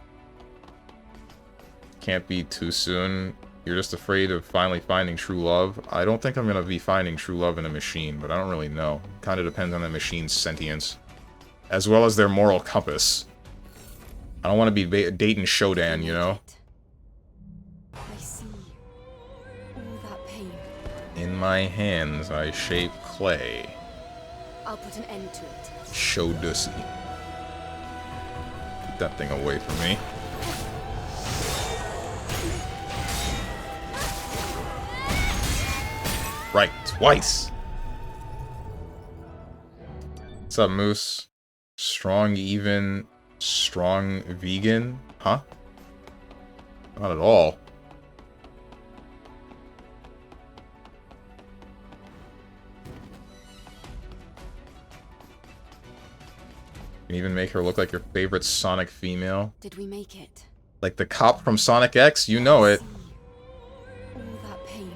Can't be too soon. You're just afraid of finally finding true love. I don't think I'm gonna be finding true love in a machine, but I don't really know. Kinda depends on the machine's sentience. As well as their moral compass. I don't want to be dating Shodan, you know? I see. All that pain. In my hands, I shape clay. I'll put an end to it. Shodussy. Keep that thing away from me. Right, twice! What's up, Moose? Strong even, strong vegan? Huh? Not at all. You can even make her look like your favorite Sonic female. Did we make it? Like the cop from Sonic X, you know it. All that pain.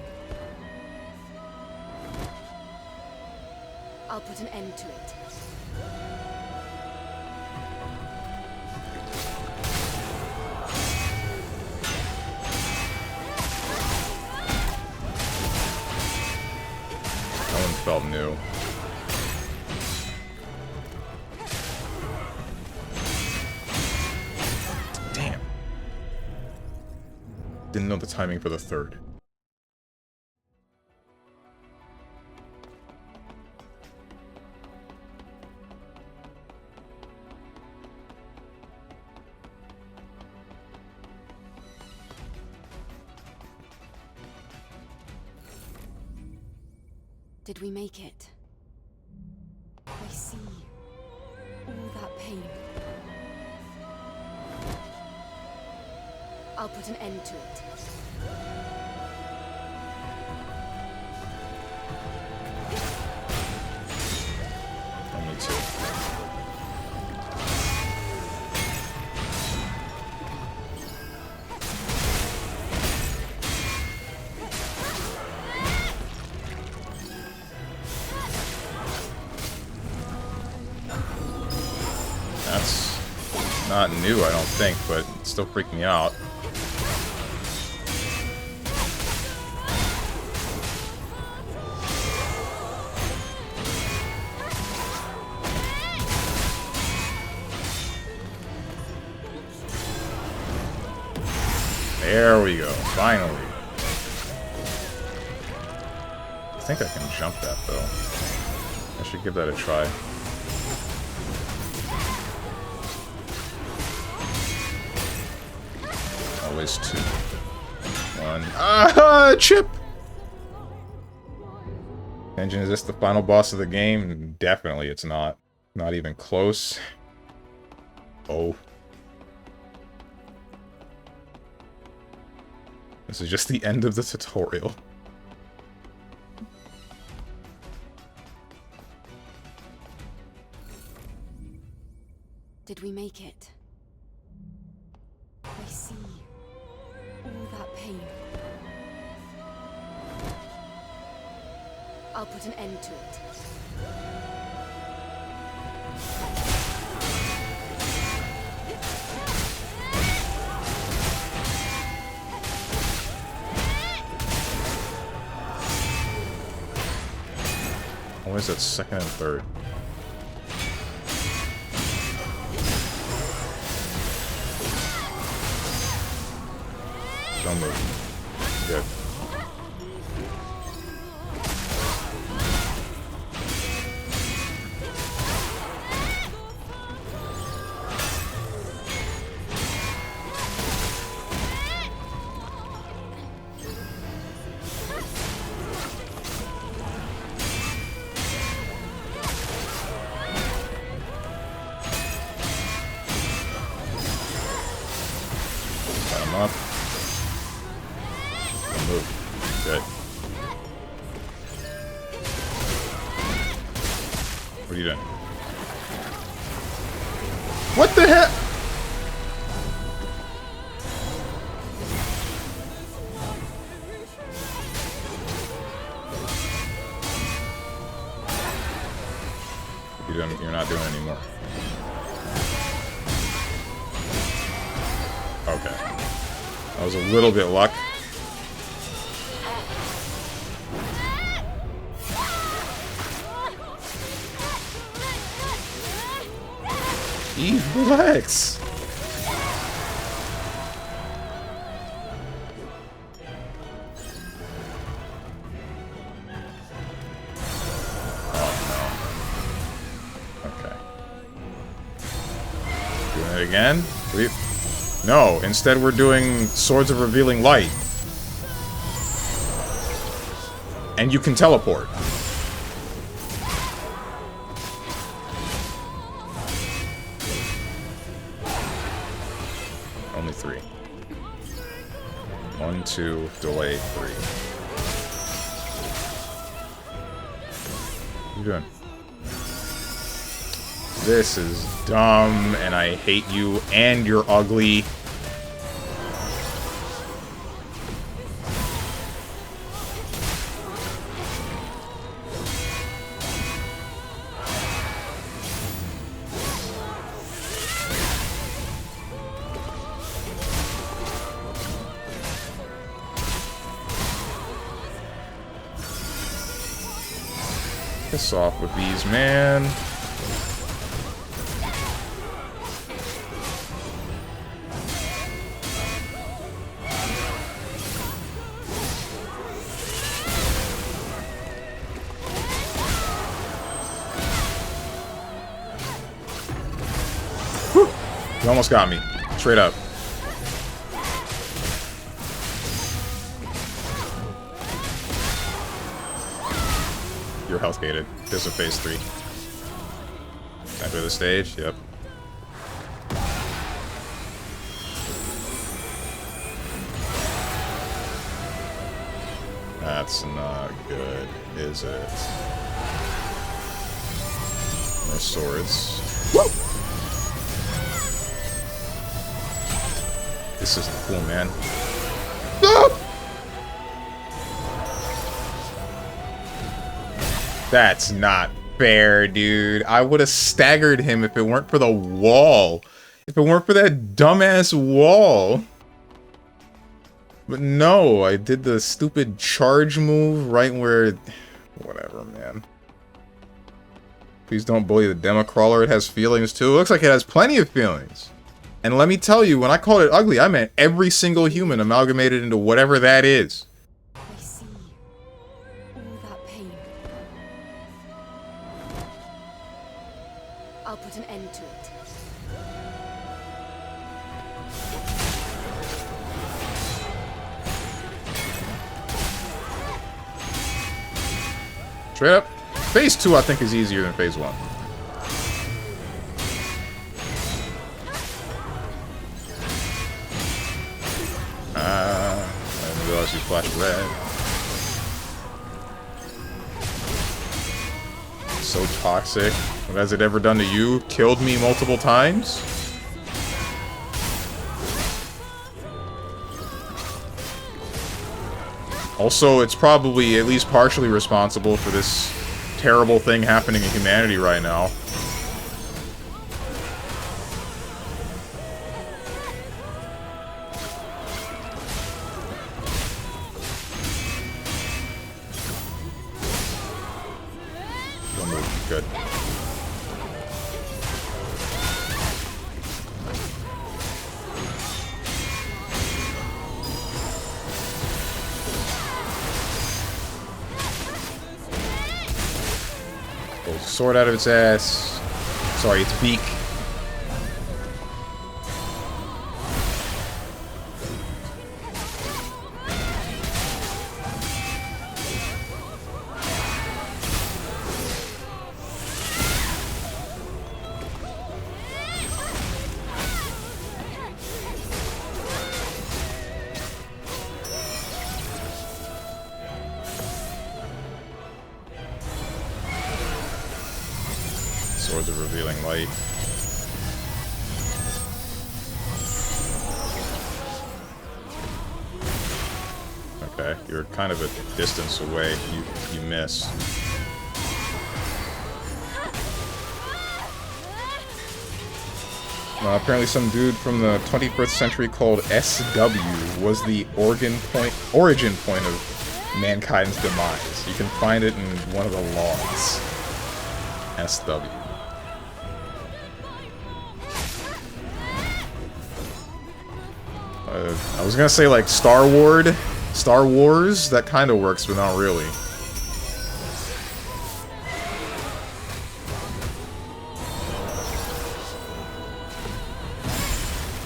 I'll put an end to it. That one felt new. Damn. Didn't know the timing for the third. Did we make it? I see. All that pain. I'll put an end to it. Only two. That's not new, I don't think, but it still freaked me out. There we go, finally. I think I can jump that, though. I should give that a try. Always two. One. Ah, chip! Engine, is this the final boss of the game? Definitely it's not. Not even close. Oh. This is just the end of the tutorial. Did we make it? I see. All that pain. I'll put an end to it. What is that, second and third? Don't move. Good. Got him up. Don't move. Good. What are you doing? What the heck? You're not doing anymore. Okay. That was a little bit luck. Relax. Okay. Doing it again? No, instead we're doing Swords of Revealing Light. And you can teleport. Only 3. 1, 2, delay 3. What are you doing? This is dumb, and I hate you, and you're ugly. Piss off with these, man. Whew. You almost got me. Straight up. Your health gated. This is phase 3. Enter the stage, yep. That's not good, is it? More swords. Woo! This isn't cool, man. Ah! That's not fair, dude. I would have staggered him if it weren't for the wall. If it weren't for that dumbass wall. But no, I did the stupid charge move right where... Whatever, man. Please don't bully the demo crawler. It has feelings, too. It looks like it has plenty of feelings. And let me tell you, when I called it ugly, I meant every single human amalgamated into whatever that is. I see. All that pain. I'll put an end to it. Straight up. Phase 2, I think, is easier than Phase 1. I didn't realize you flashed red. So toxic. What has it ever done to you? Killed me multiple times? Also, it's probably at least partially responsible for this terrible thing happening in humanity right now. Don't move. Good. sword out of its ass. Sorry, its beak. Swords of Revealing Light. Okay, you're kind of a distance away. You miss. Apparently some dude from the 21st century called SW was the origin point of mankind's demise. You can find it in one of the logs. SW. I was gonna say like Star Wars, that kind of works, but not really.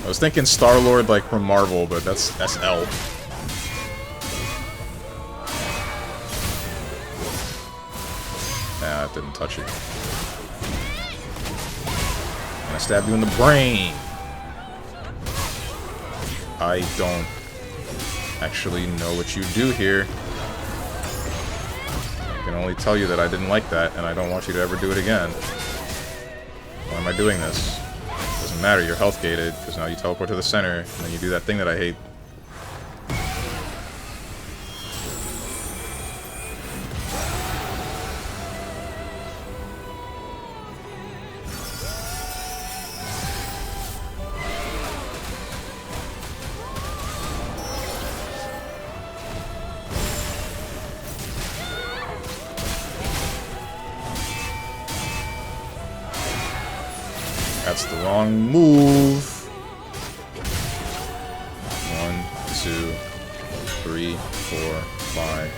I was thinking Star-Lord like from Marvel, but that's L. Nah, that didn't touch it. I'm gonna stab you in the brain. I don't actually know what you do here. I can only tell you that I didn't like that, and I don't want you to ever do it again. Why am I doing this? Doesn't matter, you're health gated, because now you teleport to the center, and then you do that thing that I hate. That's the wrong move. 1, 2, 3, 4, 5.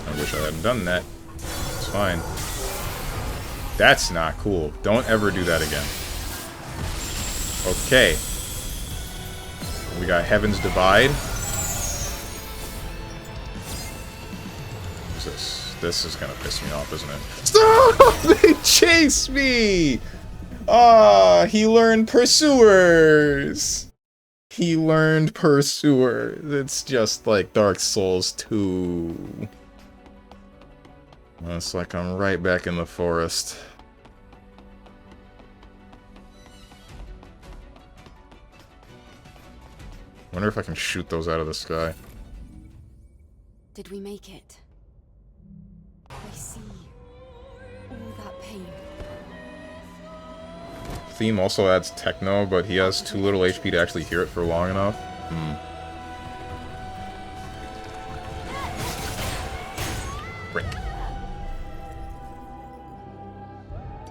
I wish I hadn't done that. It's fine. That's not cool. Don't ever do that again. Okay. We got Heaven's Divide. This is gonna piss me off, isn't it? Stop! They chase me! Ah, he learned Pursuers! He learned Pursuers. It's just like Dark Souls 2. It's like I'm right back in the forest. Wonder if I can shoot those out of the sky. Did we make it? I see all that pain. Theme also adds techno, but he has too little HP to actually hear it for long enough. Frick.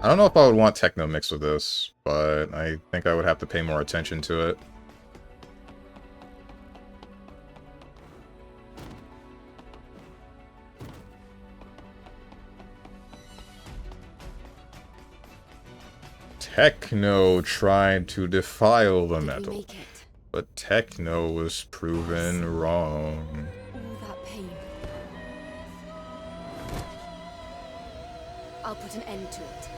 I don't know if I would want techno mixed with this, but I think I would have to pay more attention to it. Techno tried to defile the metal, but Techno was proven wrong. All that pain. I'll put an end to it.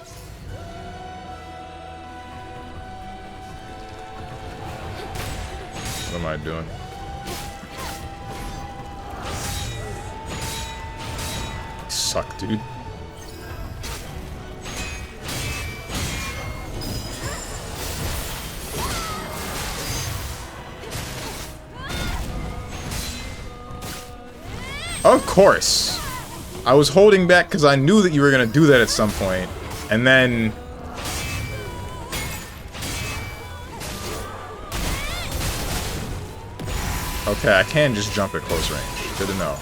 What am I doing? You suck, dude. Of course! I was holding back because I knew that you were going to do that at some point. And then... Okay, I can just jump at close range. Good to know.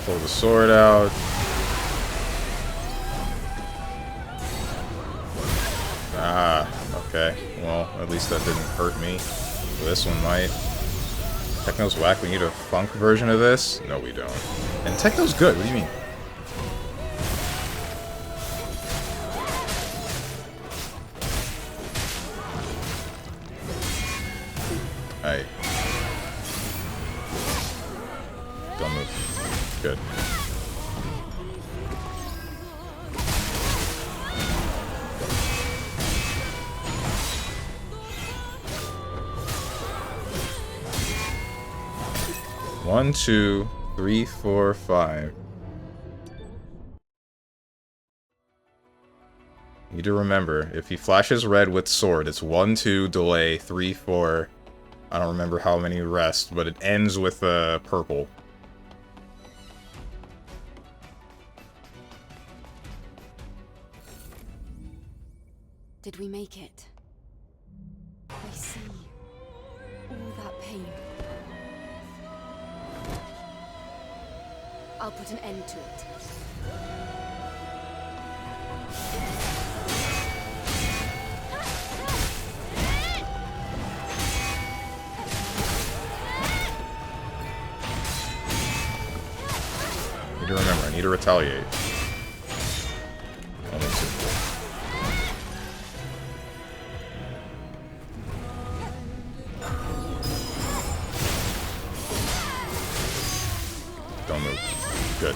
Pull the sword out. Ah, okay. Well, at least that didn't hurt me. This one might. Techno's whack. We need a funk version of this? No, we don't. And Techno's good. What do you mean? Alright. Don't move. Good. One, two, three, four, five. Need to remember, if he flashes red with sword, it's 1, 2, delay, 3, 4. I don't remember how many rest, but it ends with purple. Did we make it? I see. All that pain. I'll put an end to it. Need to remember, I need to retaliate. Only two. Don't move. Good.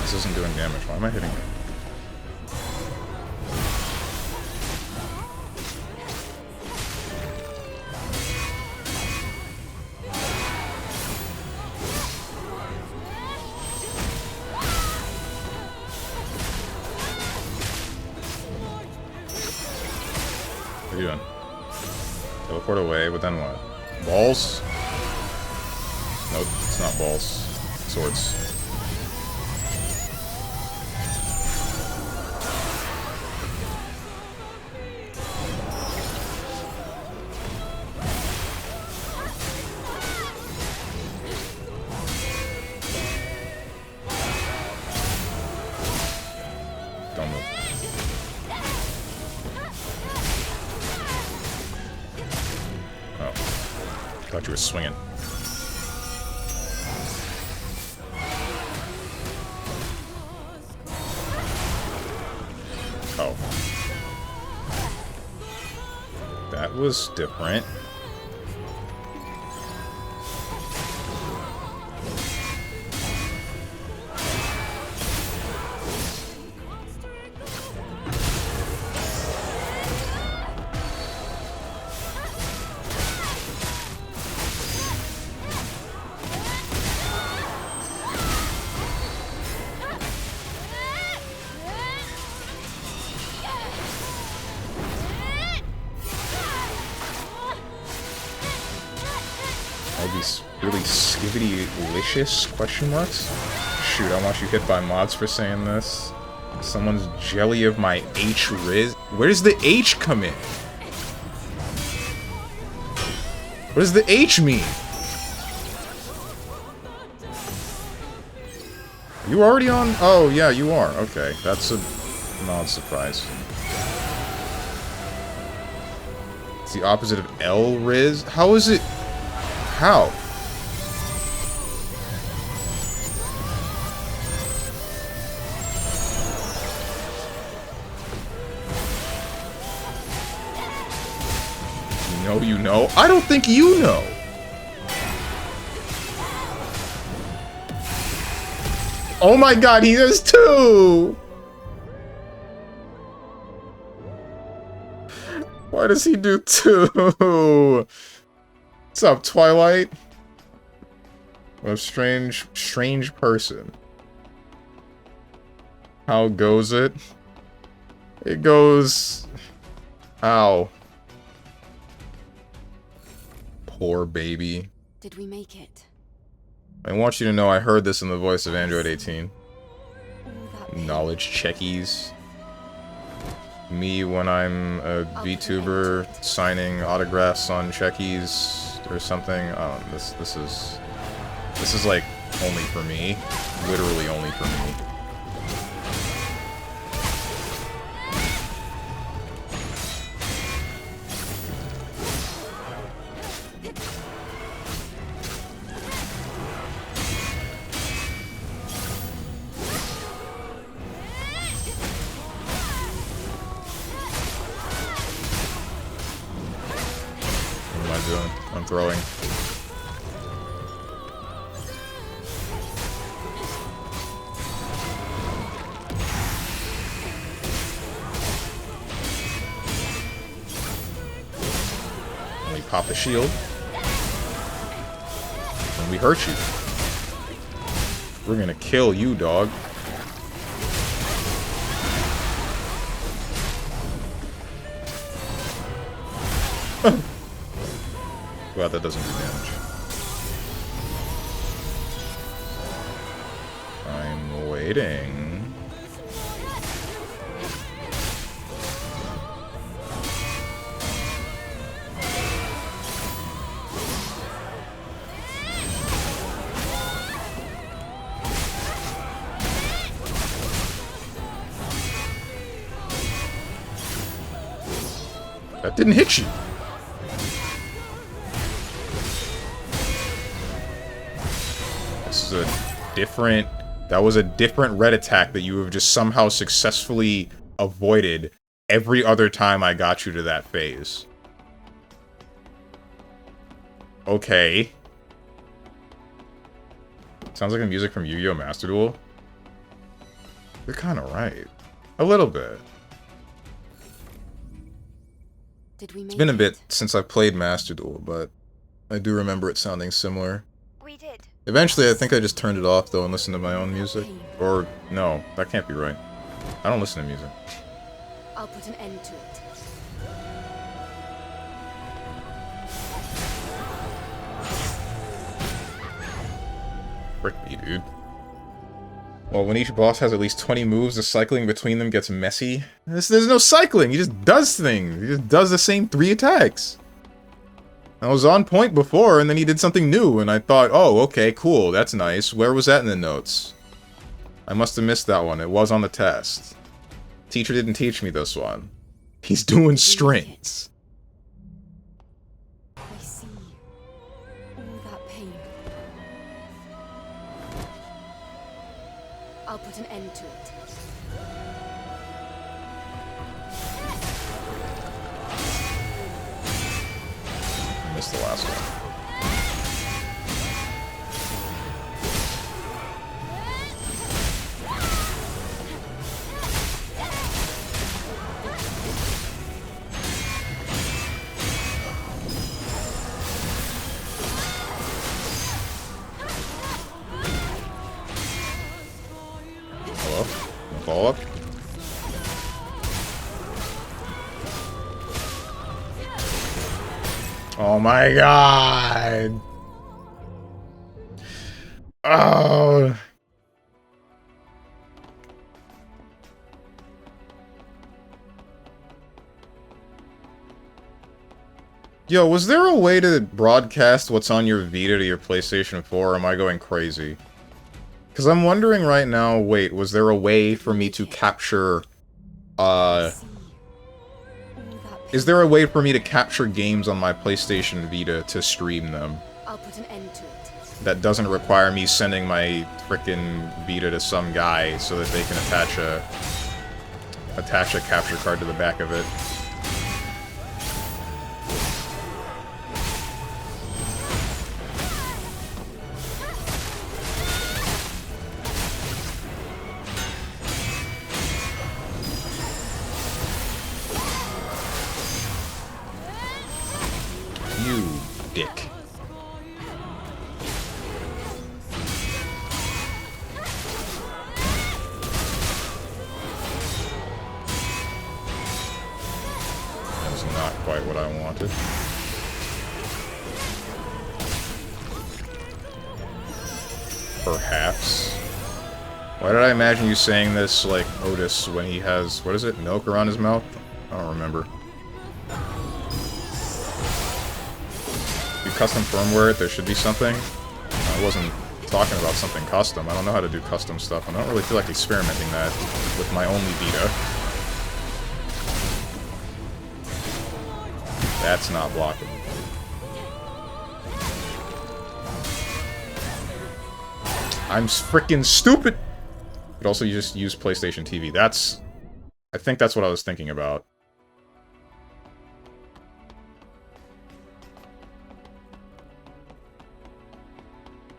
This isn't doing damage. Why am I hitting it? What are you doing? Teleport away, but then what? Balls? Nope, it's not balls. Swords. Don't move. Oh. Thought you were swinging. Oh. That was different. All these really skibbity-licious question marks? Shoot, I want you hit by mods for saying this. Someone's jelly of my H Riz. Where does the H come in? What does the H mean? You already on? Oh, yeah, you are. Okay, that's a non surprise. It's the opposite of L Riz? How is it? How? You know, you know? I don't think you know! Oh my god, he has two! Why does he do two? What's up, Twilight? What a strange person. How goes it? It goes... Ow. poor baby. Did we make it? I want you to know I heard this in the voice of Android 18. All that pain. Knowledge checkies. Me when I'm a VTuber signing autographs on checkies or something. This is like only for me. Literally only for me. What am I doing? I'm throwing. And we pop the shield. And we hurt you. We're gonna kill you, dog. Well, that doesn't do damage. I'm waiting. That didn't hit you. This is a different... That was a different red attack that you have just somehow successfully avoided every other time I got you to that phase. Okay. Sounds like the music from Yu-Gi-Oh! Master Duel. You're kind of right. A little bit. Did we make It's been a it? bit since I played Master Duel, but I do remember it sounding similar. We did. Eventually, I think I just turned it off, though, and listened to my own music. Or, no, that can't be right. I don't listen to music. I'll put an end to it. Frick me, dude. Well, when each boss has at least 20 moves, the cycling between them gets messy. There's no cycling, he just does things. He just does the same 3 attacks. I was on point before, and then he did something new, and I thought, oh, okay, cool, that's nice. Where was that in the notes? I must have missed that one. It was on the test. Teacher didn't teach me this one. He's doing strings. I see. All that pain. I'll put an end to it. I missed the last one. Hello? Follow up? Oh my god! Oh! Yo, was there a way to broadcast what's on your Vita to your PlayStation 4, or am I going crazy? Because I'm wondering right now, wait, was there a way for me to capture, is there a way for me to capture games on my PlayStation Vita to stream them? I'll put an end to it. That doesn't require me sending my frickin' Vita to some guy so that they can attach a capture card to the back of it. You dick. That was not quite what I wanted. Perhaps. Why did I imagine you saying this like Otis when he has, what is it, milk around his mouth? I don't remember. You custom firmware it, there should be something. I wasn't talking about something custom. I don't know how to do custom stuff, and I don't really feel like experimenting that with my only Vita. That's not blockable. I'm freaking stupid! But also, you just use PlayStation TV. That's... I think that's what I was thinking about.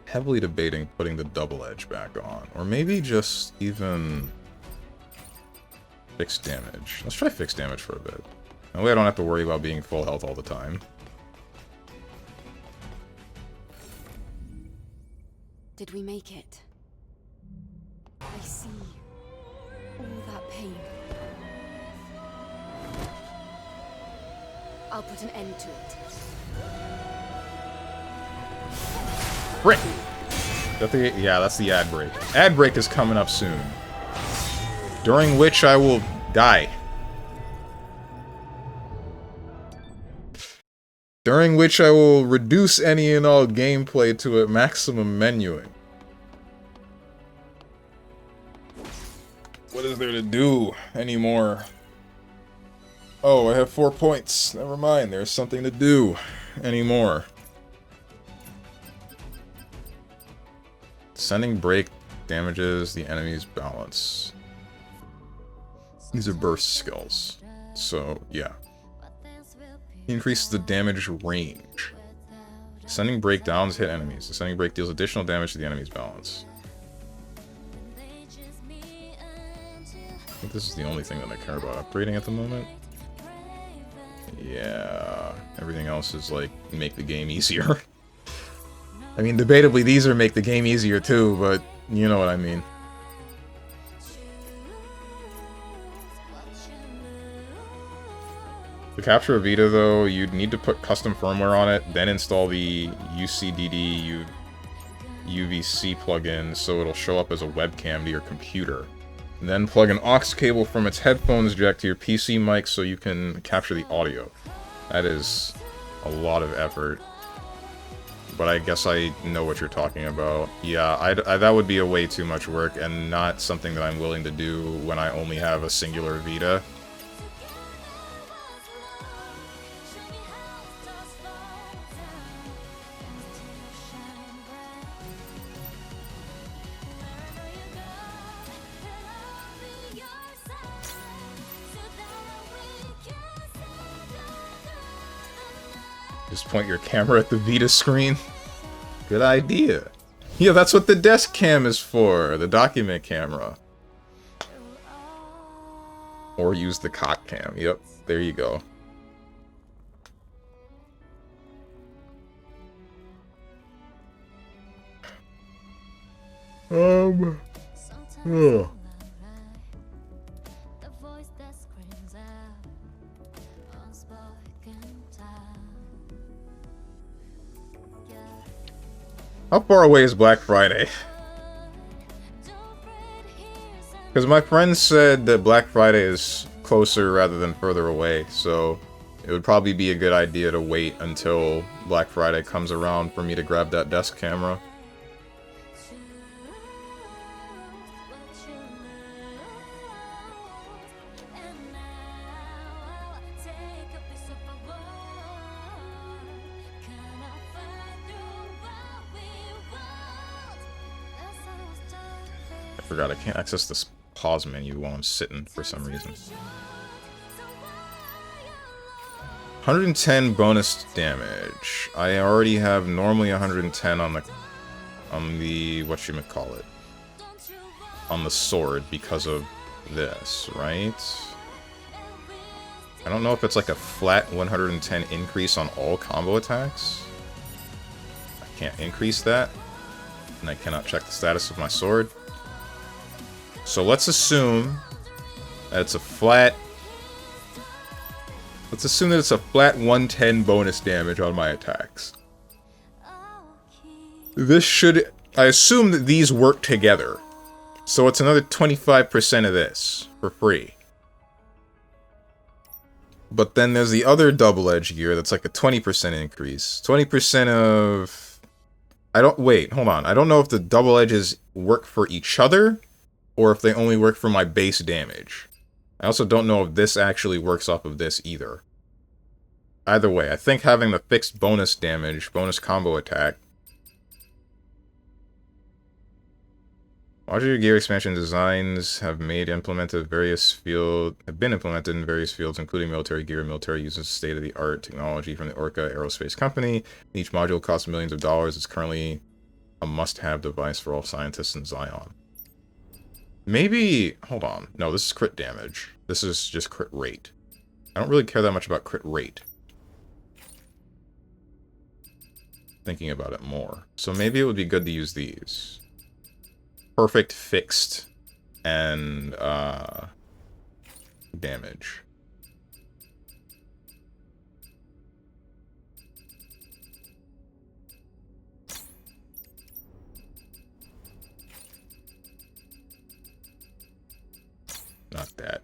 Heavily debating putting the double edge back on. Or maybe just even... fixed damage. Let's try fixed damage for a bit. That way I don't have to worry about being full health all the time. Did we make it? I see all that pain. I'll put an end to it. Frick! Yeah, that's the ad break. Ad break is coming up soon. During which I will die. During which I will reduce any and all gameplay to a maximum menuing. What is there to do anymore? Oh, I have 4 points. Never mind, there's something to do anymore. Sending break damages the enemy's balance. These are burst skills. So, yeah. Increases the damage range. Sending break downs hit enemies. The sending break deals additional damage to the enemy's balance. I think this is the only thing that I care about upgrading at the moment. Yeah, everything else is like make the game easier. I mean, debatably these are make the game easier too, but you know what I mean. To capture a Vita though, you'd need to put custom firmware on it, then install the UCDD UVC plugin so it'll show up as a webcam to your computer. Then plug an aux cable from its headphones jack to your PC mic so you can capture the audio. That is a lot of effort. But I guess I know what you're talking about. Yeah, that would be a way too much work and not something that I'm willing to do when I only have a singular Vita. Just point your camera at the Vita screen. Good idea. Yeah, that's what the desk cam is for. The document camera. Or use the cock cam. Yep, there you go. Oh. How far away is Black Friday? Because my friends said that Black Friday is closer rather than further away, so it would probably be a good idea to wait until Black Friday comes around for me to grab that desk camera. I forgot I can't access this pause menu while I'm sitting for some reason. 110 bonus damage. I already have normally 110 on the whatchamacallit, on the sword because of this, right? I don't know if it's like a flat 110 increase on all combo attacks. I can't increase that, and I cannot check the status of my sword. So let's assume that it's a flat... Let's assume that it's a flat 110 bonus damage on my attacks. This should I assume that these work together. So it's another 25% of this for free. But then there's the other double-edged gear that's like a 20% increase. 20% of... Wait, hold on. I don't know if the double edges work for each other, or if they only work for my base damage. I also don't know if this actually works off of this either. Either way, I think having the fixed bonus damage, bonus combo attack... Modular gear expansion designs have been implemented in various fields, including military gear. Military uses state-of-the-art technology from the Orca Aerospace Company. Each module costs millions of dollars. It's currently a must-have device for all scientists in Zion. Maybe... Hold on. No, this is crit damage. This is just crit rate. I don't really care that much about crit rate. Thinking about it more. So maybe it would be good to use these. Perfect, fixed, and damage. Not that.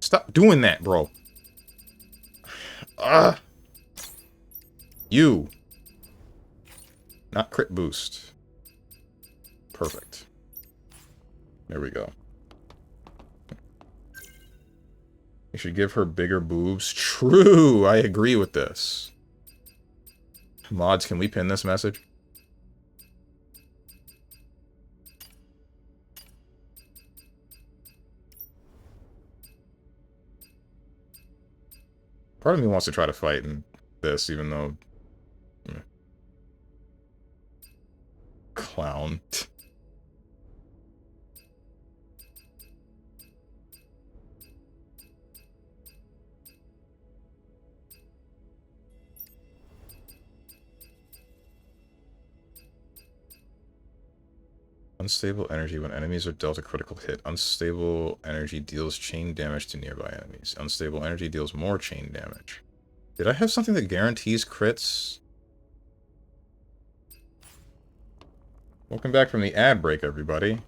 Stop doing that, bro. You. Not crit boost. Perfect. There we go. You should give her bigger boobs. True! I agree with this. Mods, can we pin this message? Part of me wants to try to fight in this, even though... Clown. Unstable energy when enemies are dealt a critical hit. Unstable energy deals chain damage to nearby enemies. Unstable energy deals more chain damage. Did I have something that guarantees crits? Welcome back from the ad break, everybody.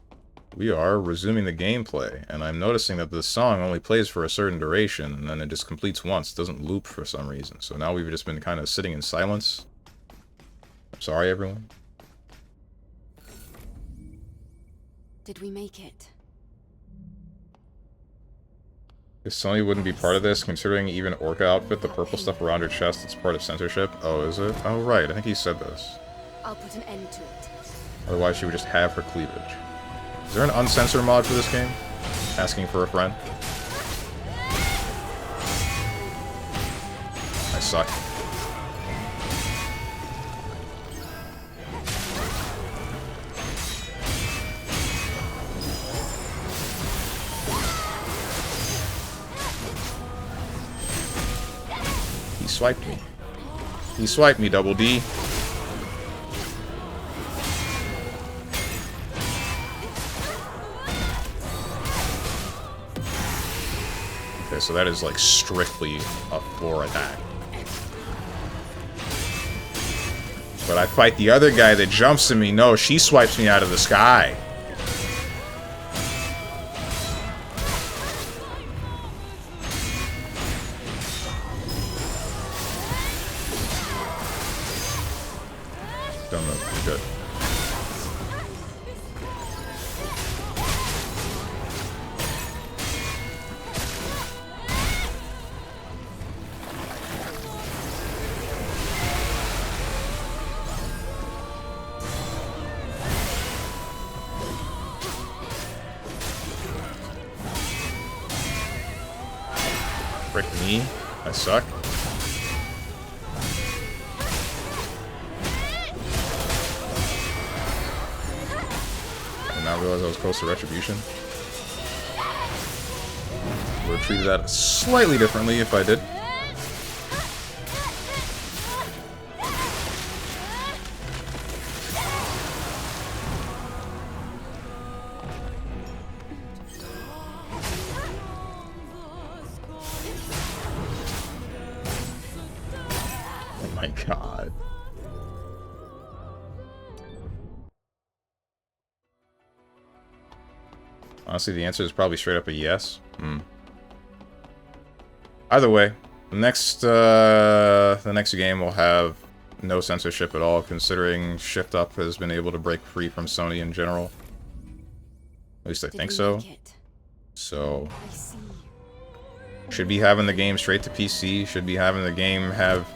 We are resuming the gameplay, and I'm noticing that the song only plays for a certain duration, and then it just completes once. It doesn't loop for some reason. So now we've just been kind of sitting in silence. I'm sorry, everyone. Did we make it? If Sony wouldn't be part of this, considering even Orca outfit, the purple stuff around her chest, it's part of censorship. Oh, is it? Oh, right. I think he said this. I'll put an end to it. Otherwise, she would just have her cleavage. Is there an uncensor mod for this game? Asking for a friend? I suck. He swiped me. He swiped me, Double D. Okay, so that is like strictly a floor attack. But I fight the other guy that jumps at me. No, she swipes me out of the sky. Don't know. Good. Frick me. I suck. I realized I was close to retribution. Would have treated that slightly differently if I did. Oh my god. Honestly, the answer is probably straight up a yes. Either way, the next game will have no censorship at all, considering Shift Up has been able to break free from Sony in general. At least I think so. So, should be having the game straight to PC, should be having the game have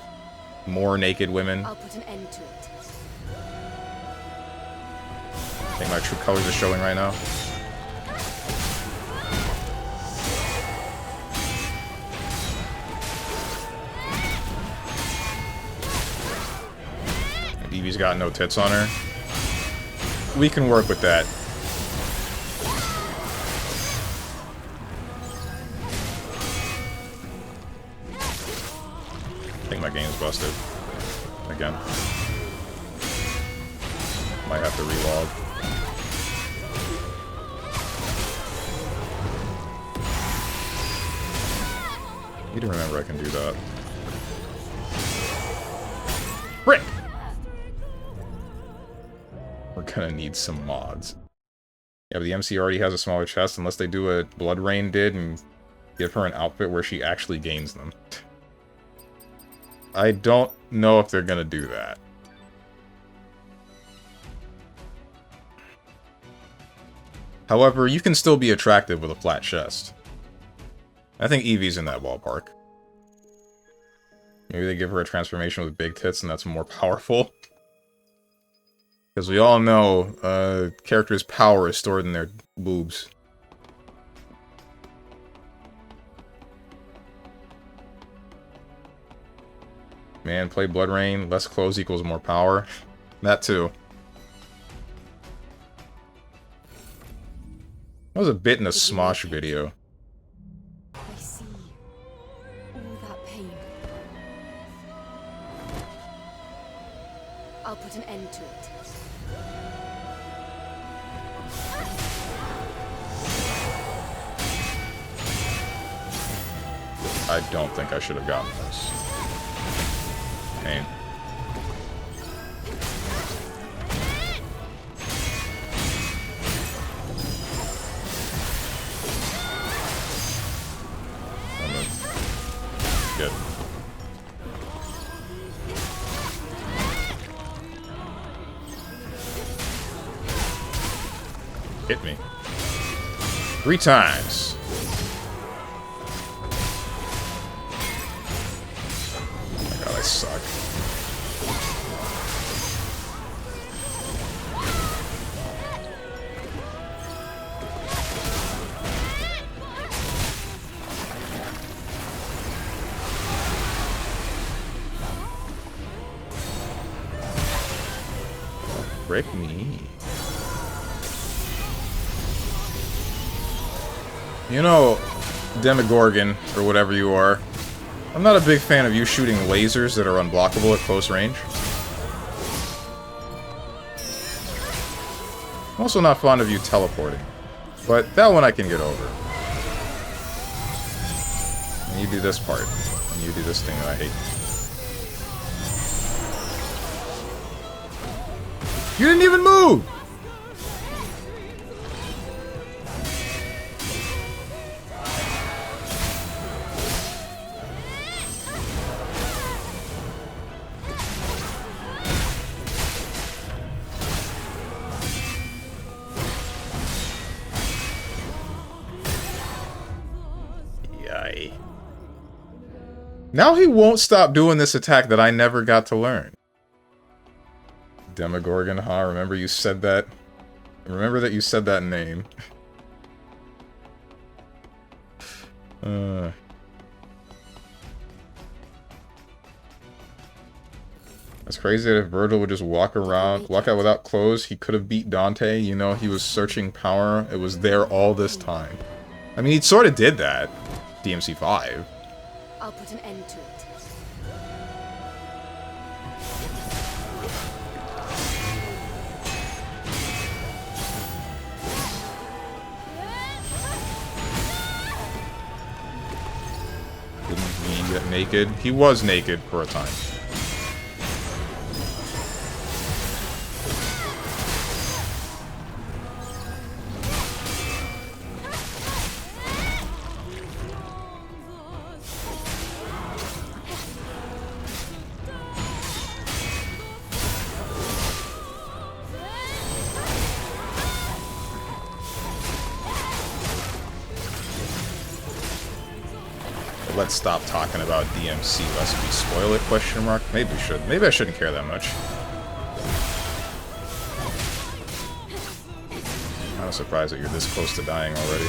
more naked women. I'll put an end to it. I think my true colors are showing right now. Evie's got no tits on her. We can work with that. I think my game's busted. Again. Might have to relog. Need to remember I can do that. Frick! We're gonna need some mods. Yeah, but the MC already has a smaller chest, unless they do what Blood Rain did and give her an outfit where she actually gains them. I don't know if they're gonna do that. However, you can still be attractive with a flat chest. I think Evie's in that ballpark. Maybe they give her a transformation with big tits and that's more powerful. Because we all know, character's power is stored in their boobs. Man, play Blood Rain, less clothes equals more power. That too. That was a bit in a Smosh video. I see. All that pain. I'll put an end to it. I don't think I should have gotten this. Pain. Good. Hit me. 3 times. Oh my god, I suck. Frick me. You know, Demogorgon, or whatever you are, I'm not a big fan of you shooting lasers that are unblockable at close range. I'm also not fond of you teleporting, but that one I can get over. And you do this part, and you do this thing that I hate. You didn't even move! Yay. Now he won't stop doing this attack that I never got to learn. Demogorgon, huh? Remember you said that? Remember that you said that name. It's crazy that if Virgil would just walk out without clothes, he could have beat Dante. You know, he was searching power. It was there all this time. I mean, he sort of did that. DMC5. I'll put an end to it. Didn't he get naked? He was naked for a time. let's stop talking about DMC lest we spoil it, question mark? Maybe we should. Maybe I shouldn't care that much. I'm surprised that you're this close to dying already.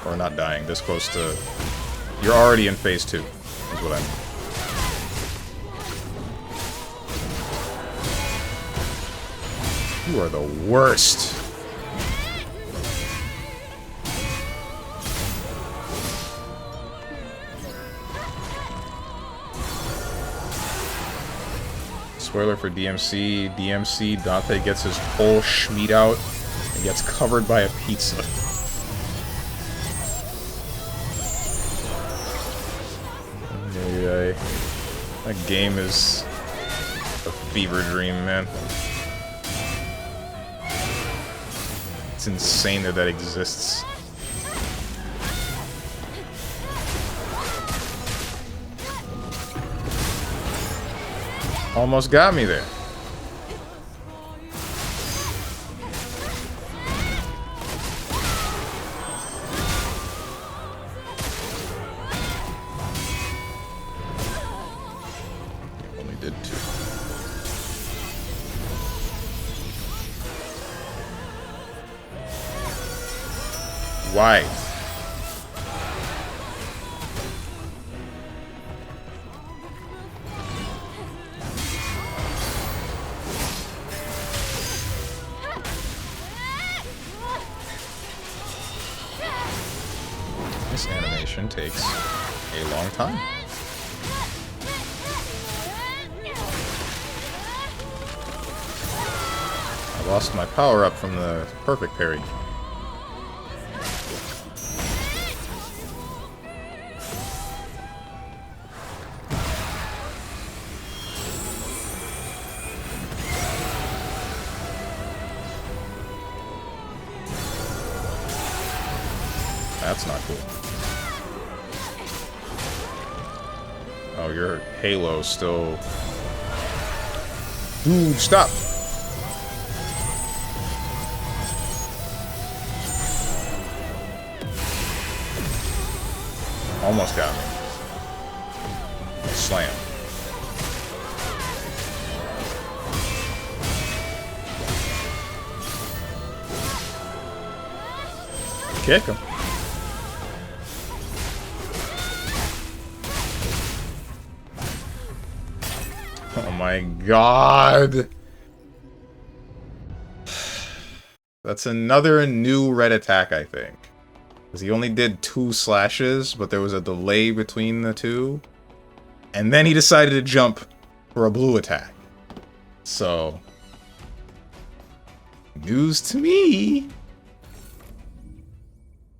Or not dying, this close to... You're already in phase 2, is what I mean. You are the worst. Spoiler for DMC. DMC, Dante gets his whole schmeat out and gets covered by a pizza. Yeah, that game is a fever dream, man. It's insane that that exists. Almost got me there. Only did 2. Why? This animation takes a long time. I lost my power up from the perfect parry. That's not cool. Oh, your halo still... Dude, stop! Almost got me. Slam. Kick him. Oh my god. That's another new red attack, I think. Because he only did 2 slashes, but there was a delay between the 2. And then he decided to jump for a blue attack. So... news to me!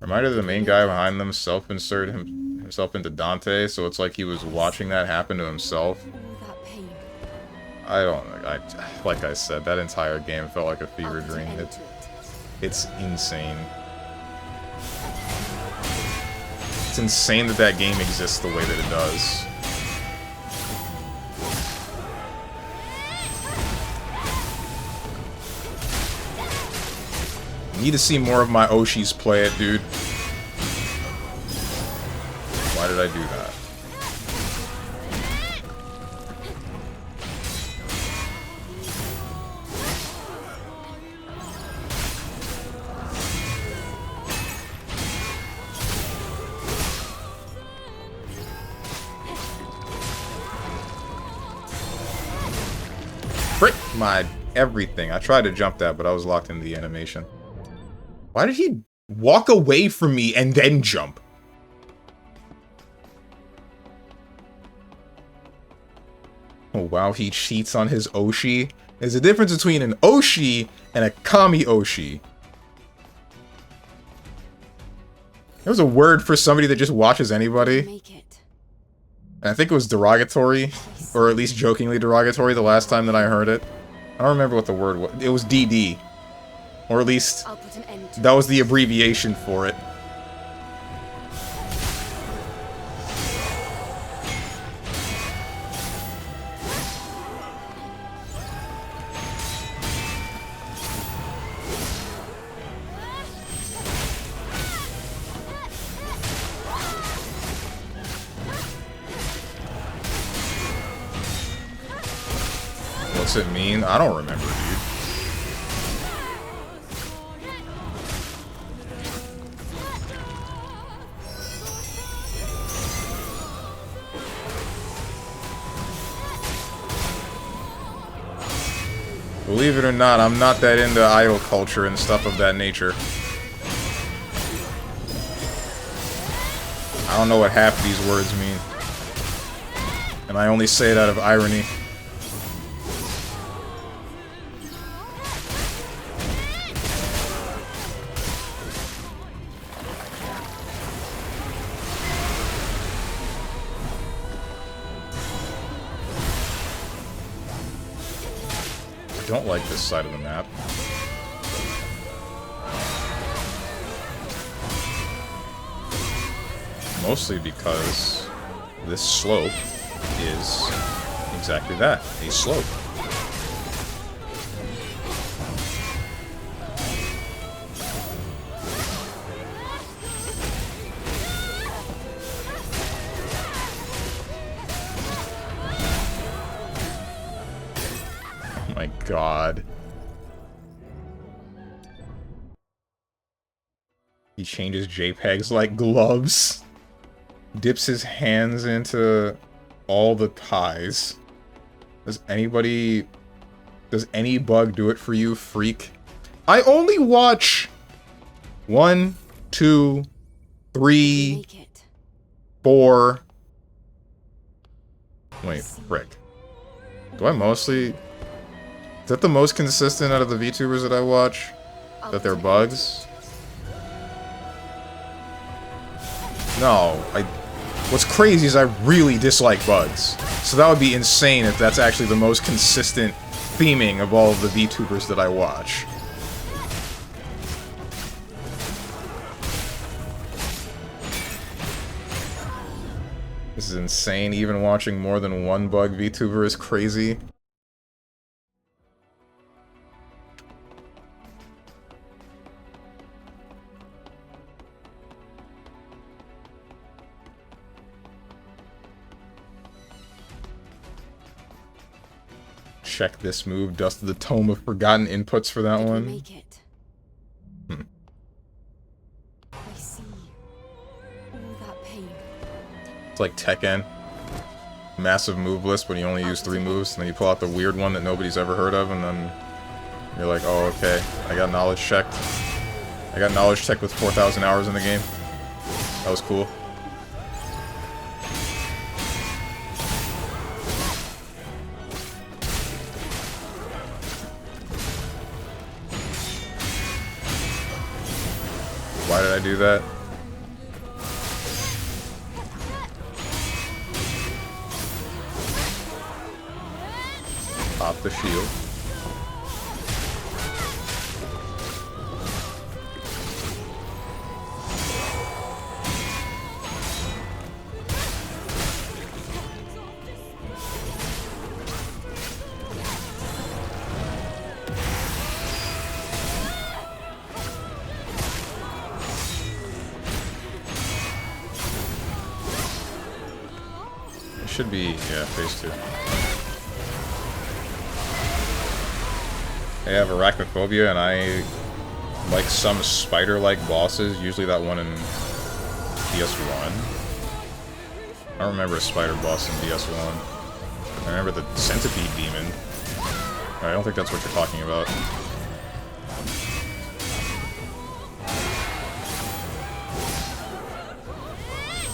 Reminder that the main guy behind them self-inserted himself into Dante, so it's like he was watching that happen to himself. Like I said, that entire game felt like a fever dream. It's insane. It's insane that that game exists the way that it does. Need to see more of my Oshis play it, dude. Why did I do that? Frick my everything. I tried to jump that, but I was locked into the animation. Why did he walk away from me and then jump? Oh wow, he cheats on his Oshi. There's a difference between an Oshi and a Kami Oshi. There's a word for somebody that just watches anybody. And I think it was derogatory, or at least jokingly derogatory the last time that I heard it. I don't remember what the word was. It was DD. Or at least, that was the abbreviation for it. What's it mean? I don't remember, dude. Believe it or not, I'm not that into idol culture and stuff of that nature. I don't know what half these words mean. And I only say it out of irony. I don't like this side of the map. Mostly because this slope is exactly that, a slope. Oh my god. He changes JPEGs like gloves. Dips his hands into all the ties. Does any bug do it for you, freak? I only watch 1, 2, 3, 4. Wait, frick. Do I mostly... Is that the most consistent out of the VTubers that I watch? That they're bugs? No, what's crazy is I really dislike bugs. So that would be insane if that's actually the most consistent theming of all of the VTubers that I watch. This is insane. Even watching more than one bug VTuber is crazy. Check this move. Dusted the tome of forgotten inputs for that one. Make it. I see. All that pain. It's like Tekken. Massive move list, but you only use 3 moves, and then you pull out the weird one that nobody's ever heard of, and then you're like, oh, okay, I got knowledge checked. I got knowledge checked with 4,000 hours in the game. That was cool. Why did I do that? Pop the shield. Should be, yeah, phase 2. I have arachnophobia, and I like some spider-like bosses, usually that one in DS1. I don't remember a spider boss in DS1. I remember the centipede demon. I don't think that's what you're talking about.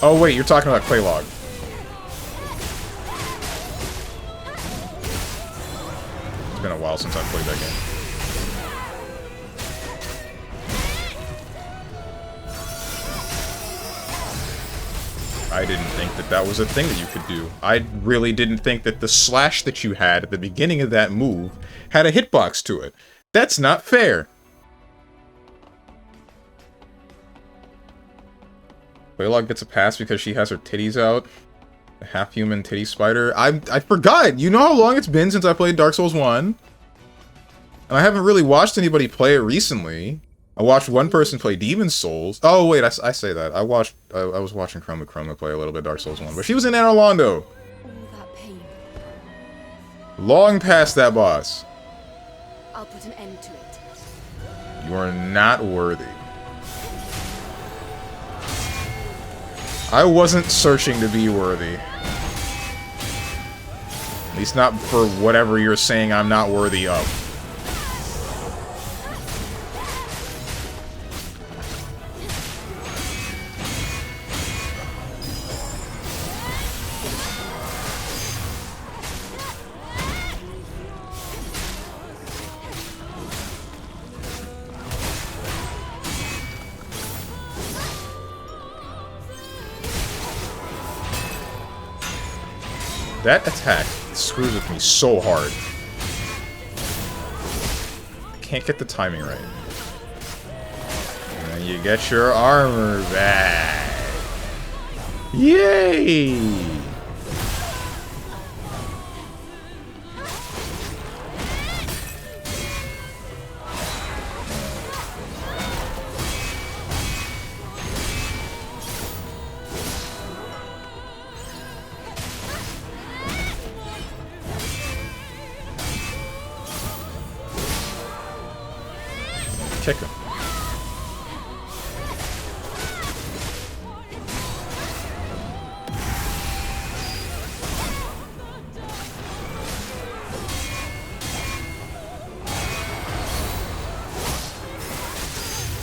Oh wait, you're talking about Claylog. It's been a while since I've played that game. I didn't think that that was a thing that you could do. I really didn't think that the slash that you had at the beginning of that move had a hitbox to it. That's not fair. Claylog gets a pass because she has her titties out. A half-human titty spider. I forgot! You know how long it's been since I played Dark Souls 1? And I haven't really watched anybody play it recently. I watched one person play Demon's Souls. Oh, wait, I say that. I was watching Chroma play a little bit Dark Souls 1, but she was in Anor Londo. All that pain. Long past that boss. I'll put an end to it. You are not worthy. I wasn't searching to be worthy. At least not for whatever you're saying I'm not worthy of. That attack screws with me so hard. I can't get the timing right. And then you get your armor back. Yay! Kick him.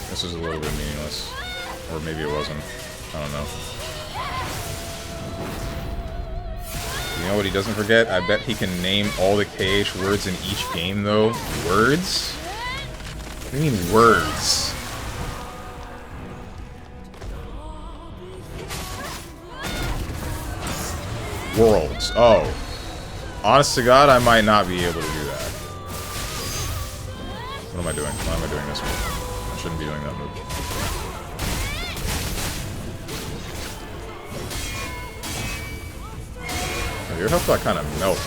This is a little bit meaningless. Or maybe it wasn't. I don't know. You know what he doesn't forget? I bet he can name all the KH words in each game, though. Words? What do you mean, words? Worlds. Oh. Honest to God, I might not be able to do that. What am I doing? Why am I doing this move? I shouldn't be doing that move. Oh, your health got kind of melt.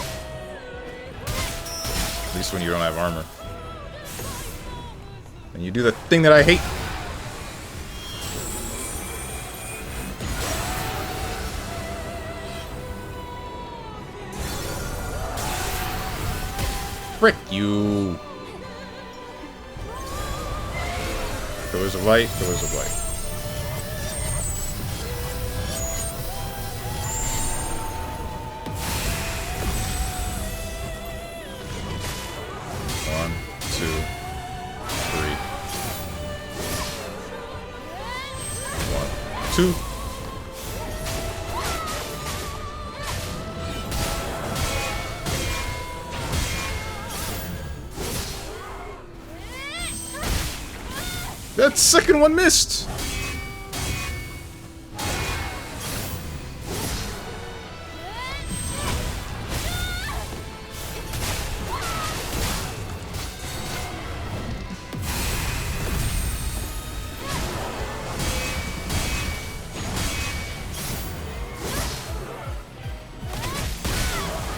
At least when you don't have armor. And you do the thing that I hate. Frick you. Pillars of light, pillars of light. One, two, three. One, two. That second one missed!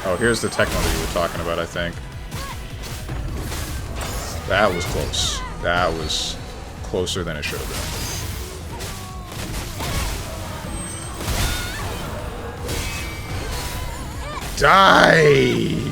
Oh, here's the techno that you were talking about, I think. That was close. That was closer than it should have been. Die!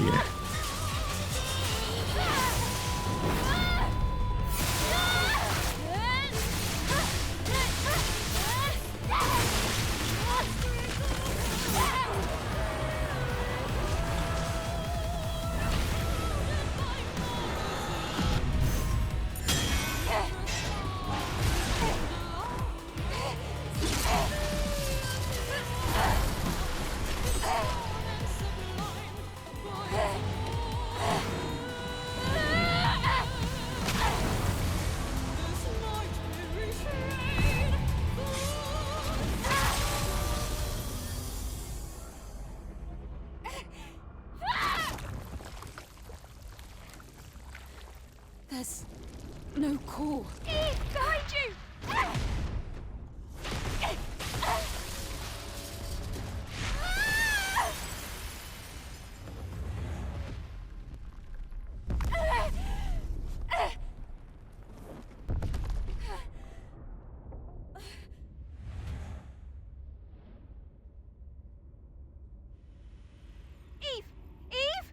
There's no core. Eve, behind you! Eve! Eve!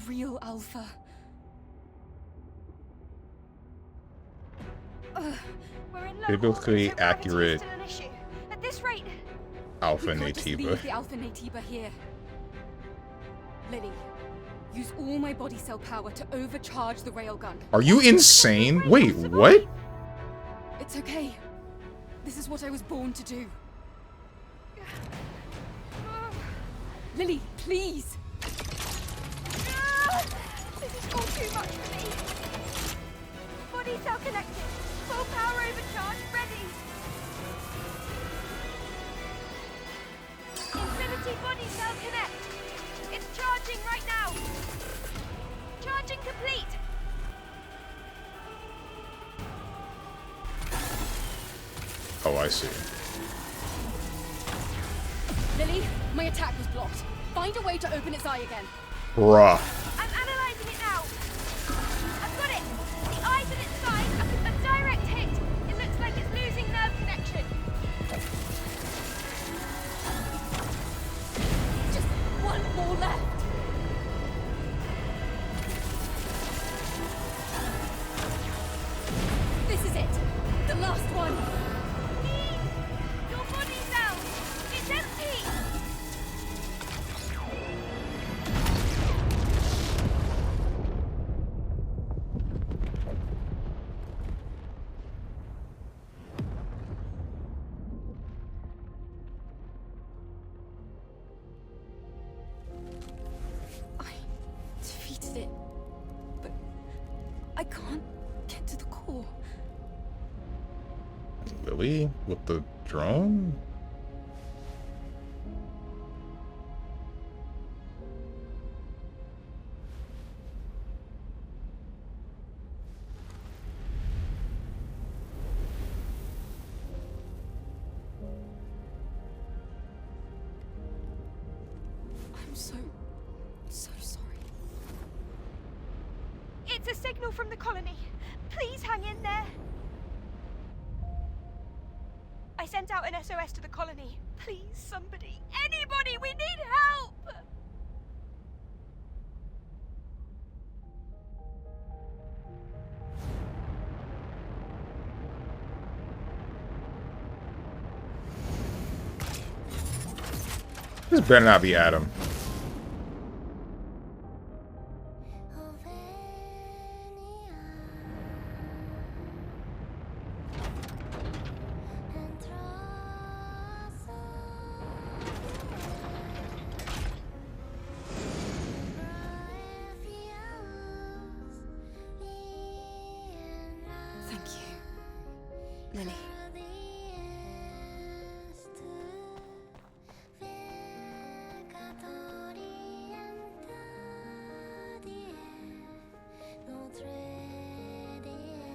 real Alpha. We're in low Biblically orbit, so gravity is accurate still an issue. At this rate, Alpha We can't just NAYTIBA. leave the Alpha NAYTIBA here. Lily, use all my body cell power to overcharge the railgun. Are you insane? Wait, what? It's okay. This is what I was born to do. Lily, please! this is all too much for me. Body cell connected. Full power overcharge ready. Infinity body cell connect. It's charging right now. Charging complete. Oh, I see. Lily, my attack was blocked. Find a way to open its eye again. Bruh. I'm analyzing it now. I've got it. The eyes at its side, a direct hit. It looks like it's losing nerve connection. Just one more left. This is it. The last one. Your body cell. It's empty. I defeated it, but I can't get to the core. Lily? With the drone? I'm so sorry. It's a signal from the colony. Please hang in there. I sent out an SOS to the colony. Please, somebody, anybody, we need help! This better not be Adam. Thank you, Lily.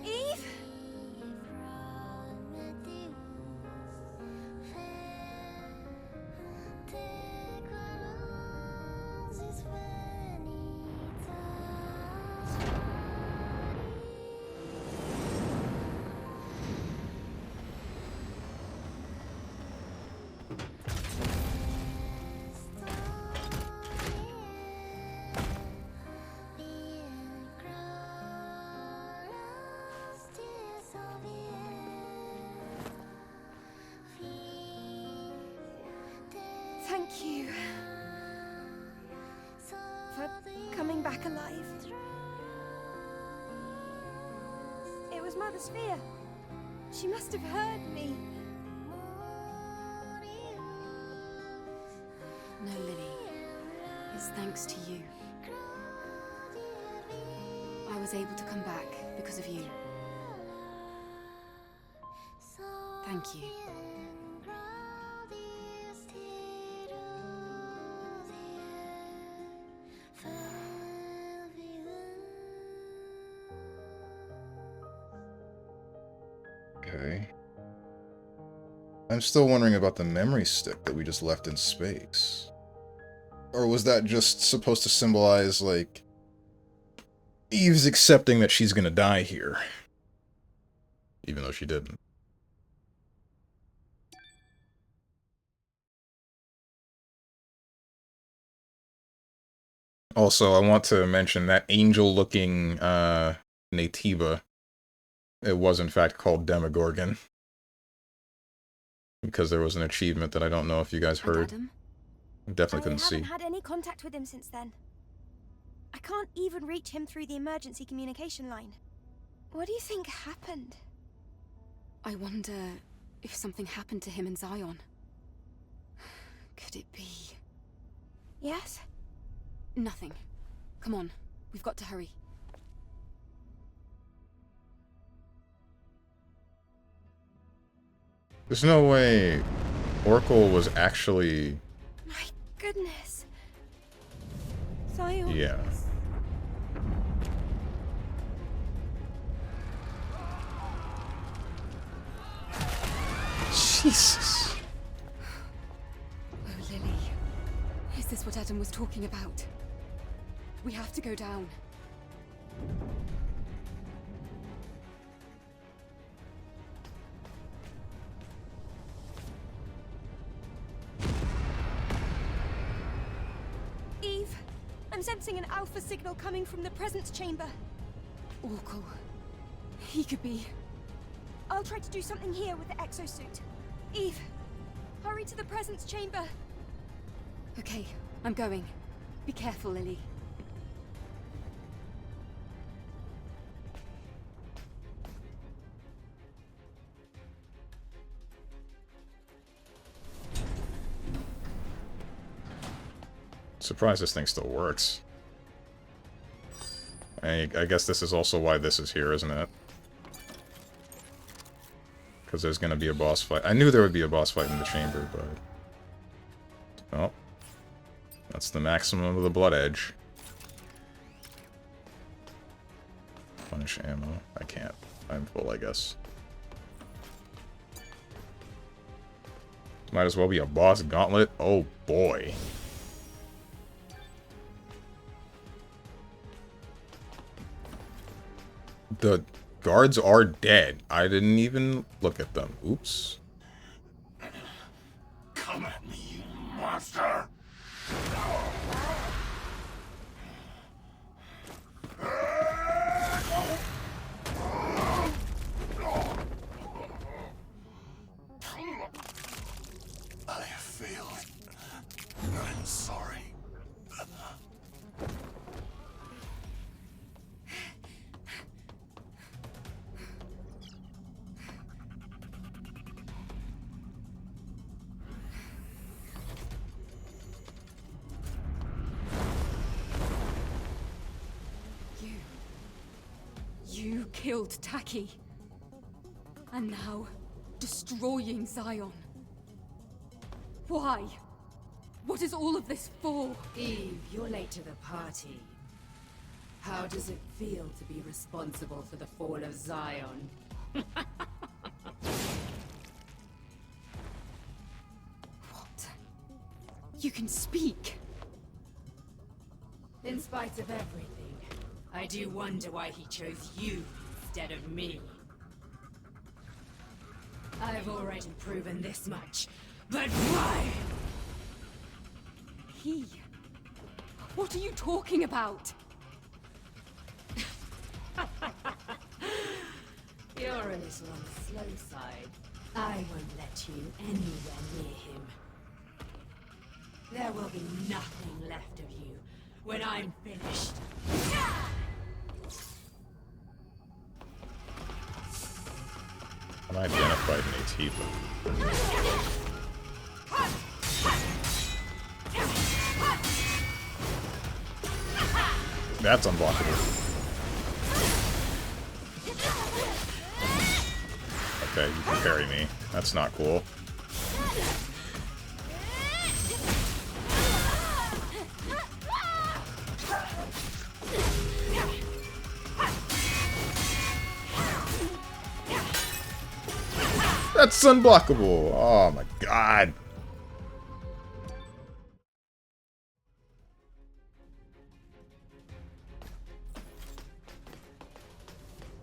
Eve? Thank you for coming back alive. It was Mother's fear. She must have heard me. No, Lily. It's thanks to you. I was able to come back because of you. Thank you. Okay. I'm still wondering about the memory stick that we just left in space. Or was that just supposed to symbolize, like, Eve's accepting that she's gonna die here? Even though she didn't. Also, I want to mention that angel-looking NAYTIBA. It was in fact called Demogorgon. Because there was an achievement that I don't know if you guys heard. Adam? Definitely couldn't I see. haven't had any contact with him since then. I can't even reach him through the emergency communication line. What do you think happened? I wonder if something happened to him in Zion. Could it be? Yes? Nothing. Come on, we've got to hurry. There's no way Oracle was actually... My goodness. Zion. Yeah. Jesus. Oh, Lily. Is this what Adam was talking about? We have to go down. Eve, I'm sensing an alpha signal coming from the presence chamber. Oracle. He could be... I'll try to do something here with the exosuit. Eve, hurry to the presence chamber. Okay, I'm going. Be careful, Lily. Surprised this thing still works. I guess this is also why this is here, isn't it? Because there's going to be a boss fight. I knew there would be a boss fight in the chamber, but... Oh. That's the maximum of the blood edge. Punish ammo. I can't. I'm full, I guess. Might as well be a boss gauntlet. Oh, boy. The guards are dead. I didn't even look at them. Oops. Come at me, you monster! I have failed. I'm sorry. You killed Taki. And now, destroying Zion. Why? What is all of this for? Eve, you're late to the party. How does it feel to be responsible for the fall of Zion? What? You can speak. In spite of everything, I do wonder why he chose you instead of me. I've already proven this much, but why? He? What are you talking about? You're a little on the slow side. I won't let you anywhere near him. There will be nothing left of you when I'm finished. Unidentified NAYTIBA. That's unblockable. Okay, you can carry me. That's not cool. That's unblockable! Oh my god.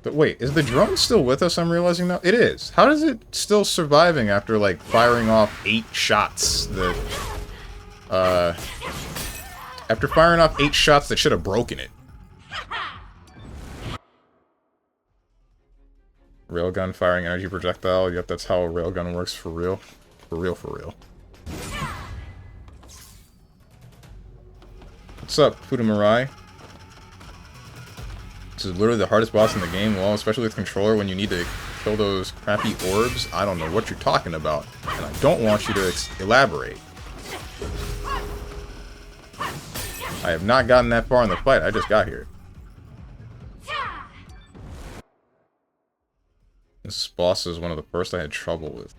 But wait, is the drone still with us, I'm realizing now? It is. How is it still surviving after, like, firing off 8 shots that, After firing off 8 shots that should have broken it. Railgun firing energy projectile. Yep, that's how a railgun works for real. For real, for real. What's up, Fudomarai? This is literally the hardest boss in the game. Well, especially with controller when you need to kill those crappy orbs. I don't know what you're talking about. And I don't want you to elaborate. I have not gotten that far in the fight. I just got here. This boss is one of the first I had trouble with.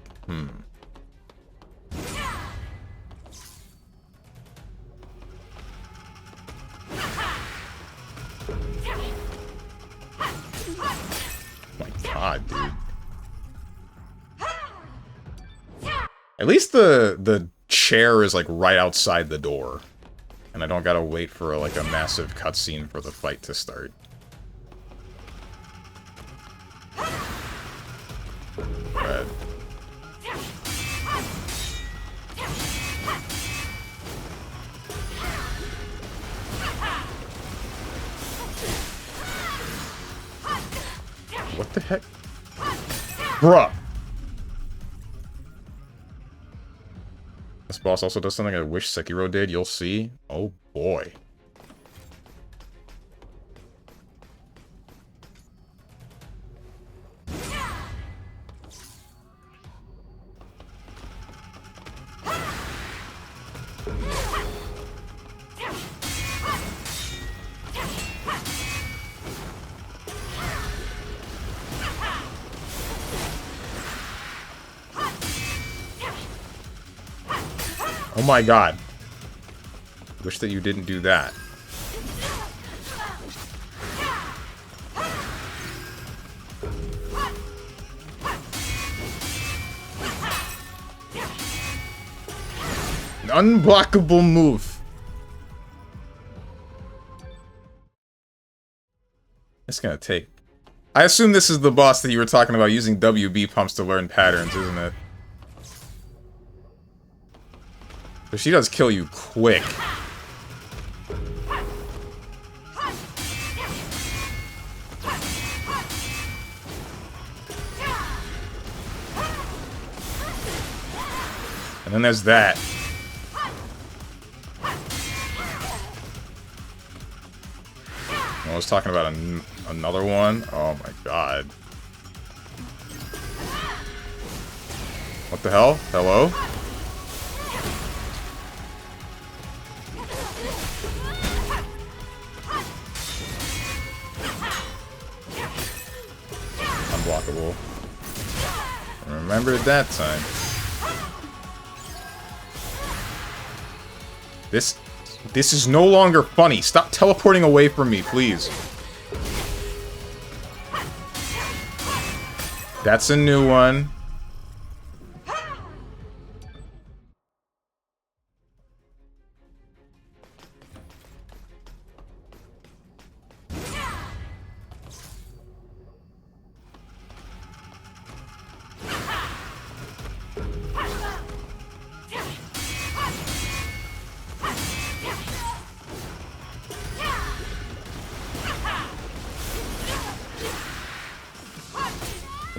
My god, dude. At least the chair is like right outside the door. And I don't gotta wait for like a massive cutscene for the fight to start. Red. What the heck? Bruh! This boss also does something I wish Sekiro did. You'll see. Oh boy. Oh my god. Wish that you didn't do that. An unblockable move. It's gonna take... I assume this is the boss that you were talking about using WB pumps to learn patterns, isn't it? But she does kill you quick. And then there's that. I was talking about another one. Oh my god. What the hell? Hello? Unblockable. Remember that time. This is no longer funny. Stop teleporting away from me, please. That's a new one.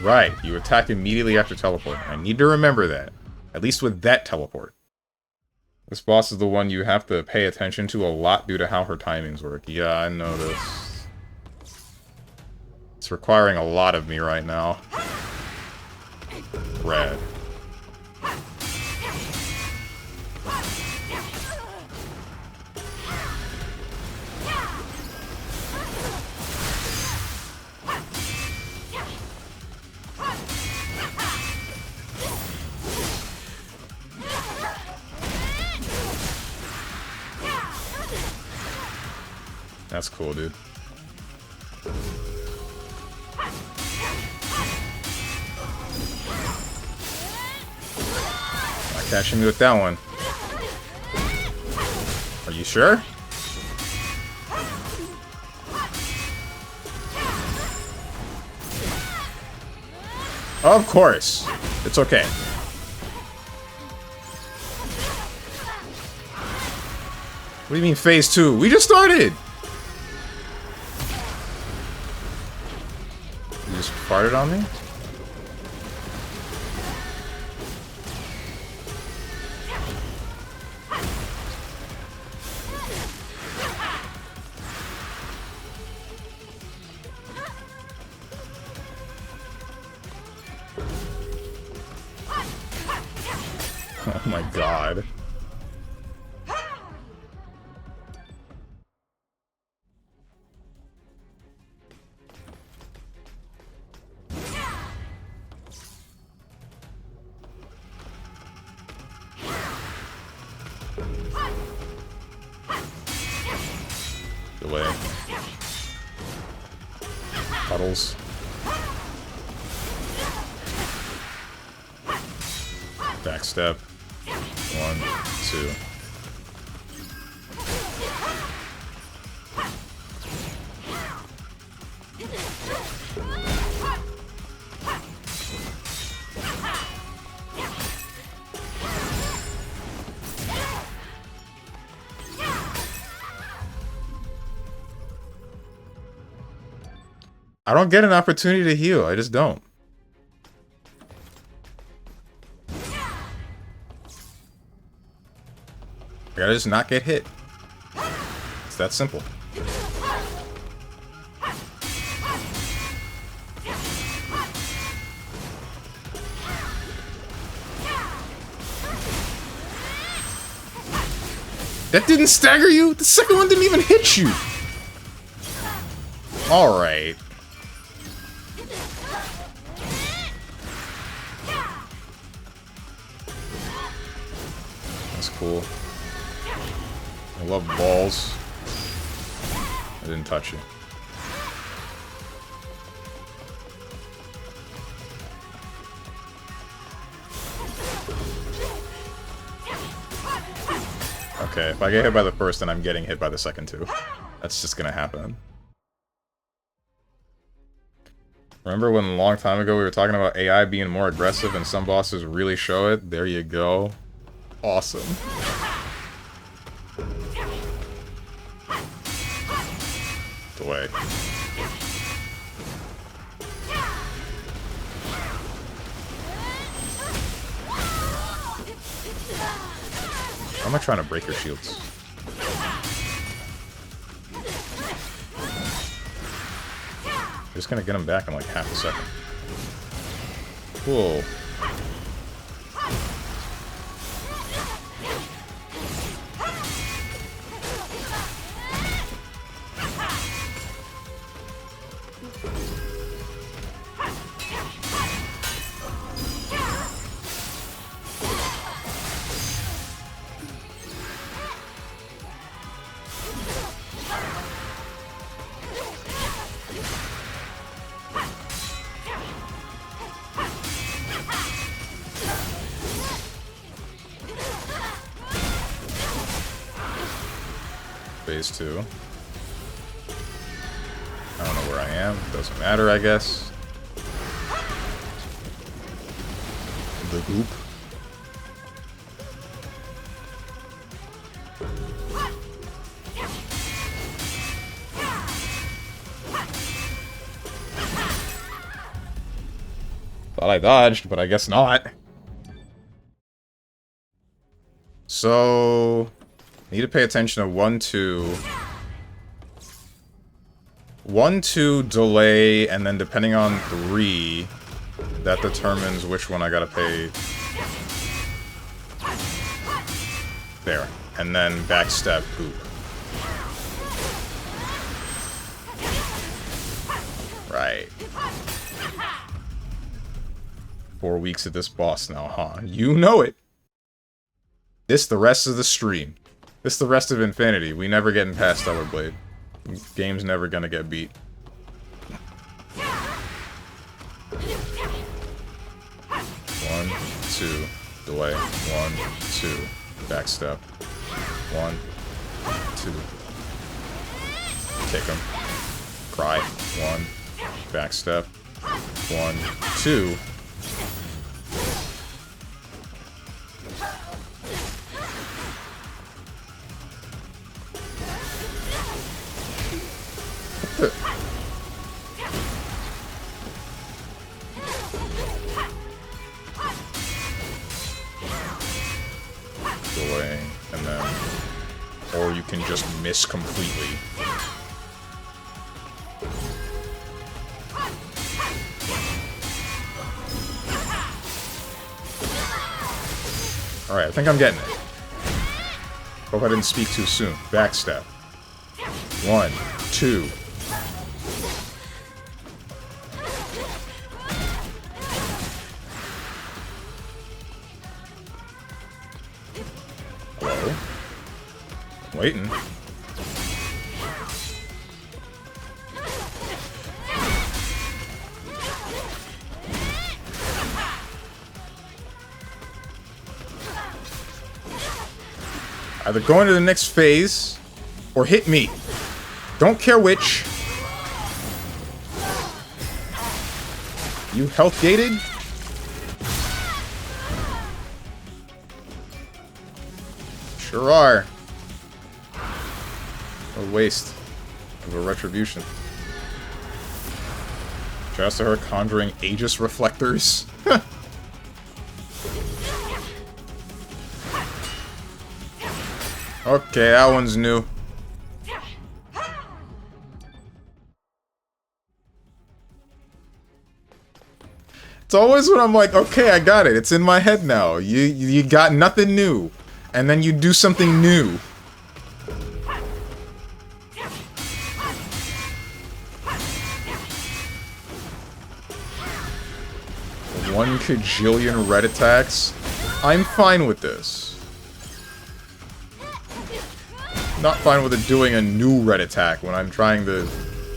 Right, you attack immediately after teleport. I need to remember that. At least with that teleport. This boss is the one you have to pay attention to a lot due to how her timings work. Yeah, I noticed. It's requiring a lot of me right now. Red. That's cool, dude. Not catching me with that one. Are you sure? Of course. It's okay. What do you mean phase 2? We just started! You just farted on me? Oh my god. Delay. Puddles. Backstep. 1, 2. I don't get an opportunity to heal. I just don't. I gotta just not get hit. It's that simple. That didn't stagger you? The second one didn't even hit you! Alright. That's cool. I love balls. I didn't touch you. Okay, if I get hit by the first, then I'm getting hit by the second too. That's just gonna happen. Remember when a long time ago we were talking about AI being more aggressive and some bosses really show it? There you go. Awesome. Delay. How am I trying to break your shields? Just gonna get him back in like half a second. Cool. Phase 2. I don't know where I am. Doesn't matter, I guess. The goop. Thought I dodged, but I guess not. So... need to pay attention to 1, 2. 1, 2, delay, and then depending on 3, that determines which one I gotta pay. There. And then backstep, poop. Right. 4 weeks at this boss now, huh? You know it! This the rest of the stream. This the rest of Infinity. We never getting past Stellar Blade. Game's never gonna get beat. 1, 2, delay. 1, 2, backstep. 1, 2. Kick him. Cry. 1, backstep. 1, 2. Go away, and then... Or you can just miss completely. Alright, I think I'm getting it. Hope I didn't speak too soon. Backstep. 1, 2. Hello? Waiting. Either go into the next phase, or hit me. Don't care which. You health gated? Sure are. A waste of a retribution. Just to her conjuring Aegis reflectors. Okay, that one's new. It's always when I'm like, okay, I got it. It's in my head now. You got nothing new. And then you do something new. One kajillion red attacks. I'm fine with this. Not fine with it doing a new red attack when I'm trying to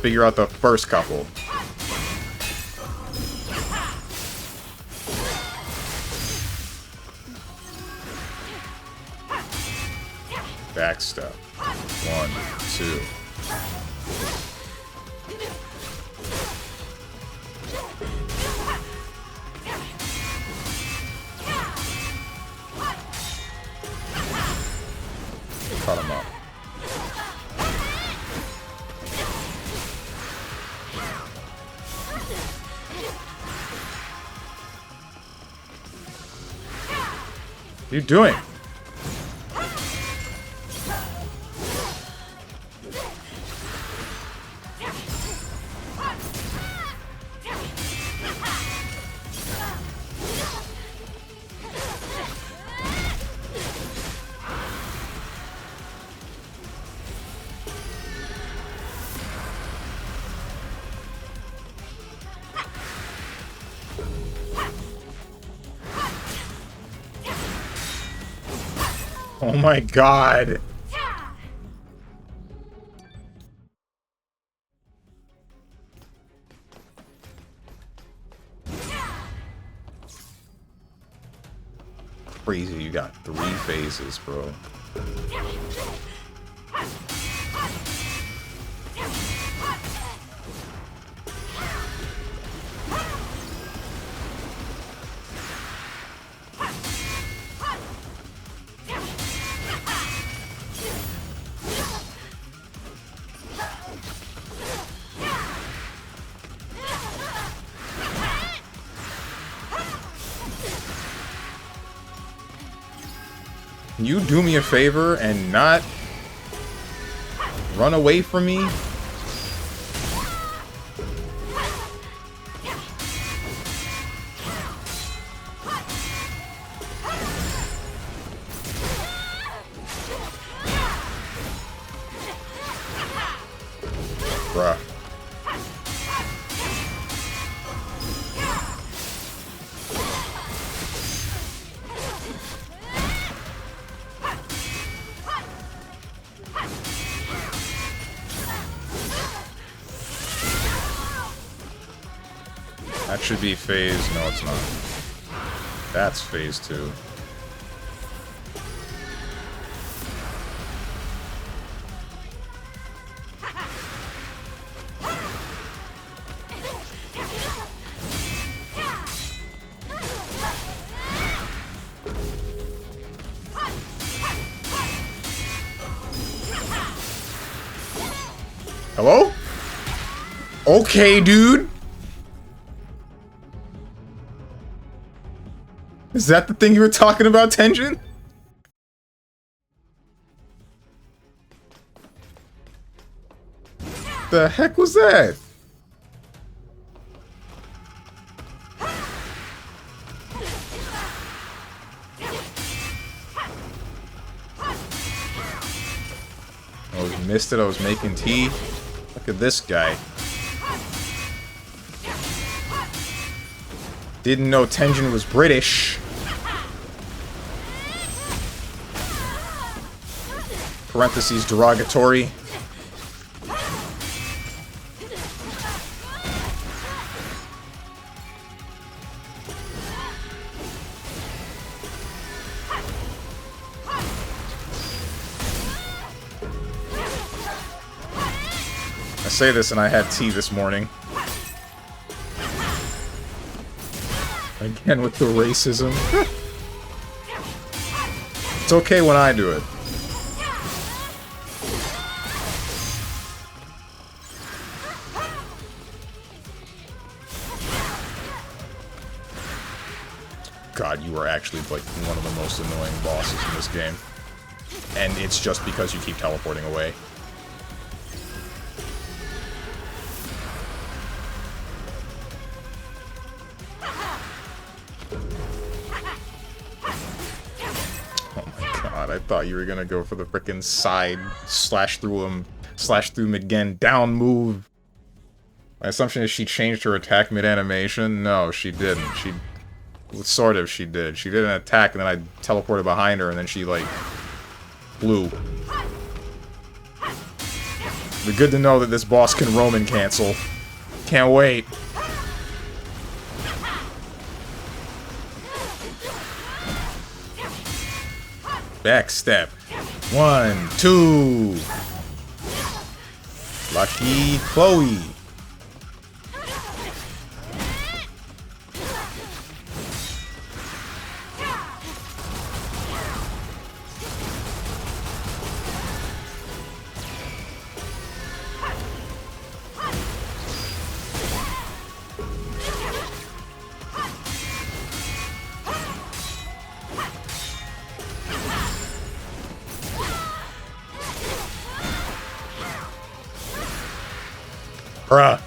figure out the first couple. Backstep. 1, 2. Cut him up. What are you doing? Oh my god. Crazy, you got 3 phases, bro. Can you do me a favor and not run away from me? Bruh. That should be phase... No, it's not. That's phase 2. Hello? Okay, dude. Is that the thing you were talking about, Tenjin? The heck was that? Oh, missed it. I was making tea. Look at this guy. Didn't know Tenjin was British. Parentheses derogatory. I say this and I had tea this morning. Again with the racism. It's okay when I do it. God, you are actually like one of the most annoying bosses in this game. And it's just because you keep teleporting away. I thought you were gonna go for the frickin' side, slash through him again, down move. My assumption is she changed her attack mid-animation. No, she didn't. She did. She did an attack and then I teleported behind her and then she, like, flew. But good to know that this boss can Roman cancel. Can't wait. Backstep. 1, 2. Lucky Chloe. Bruh.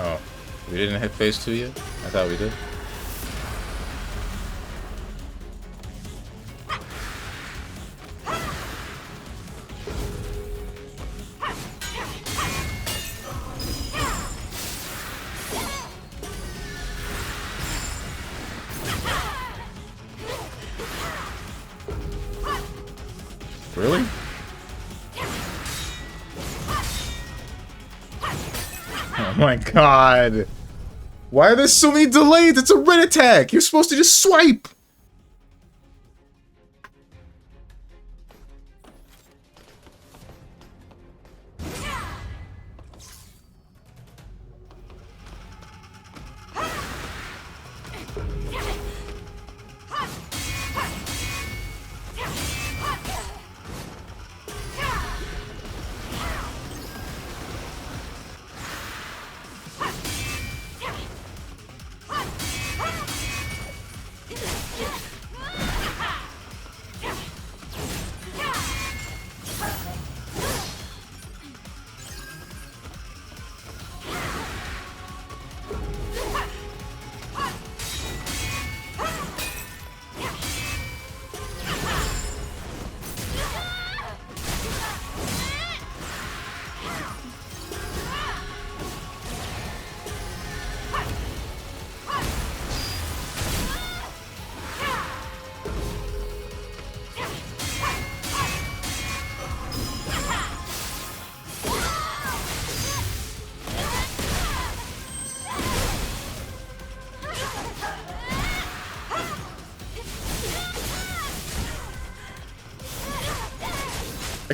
Oh. We didn't hit phase 2 yet? I thought we did. Really? Oh my god. Why are there so many delays? It's a red attack! You're supposed to just swipe!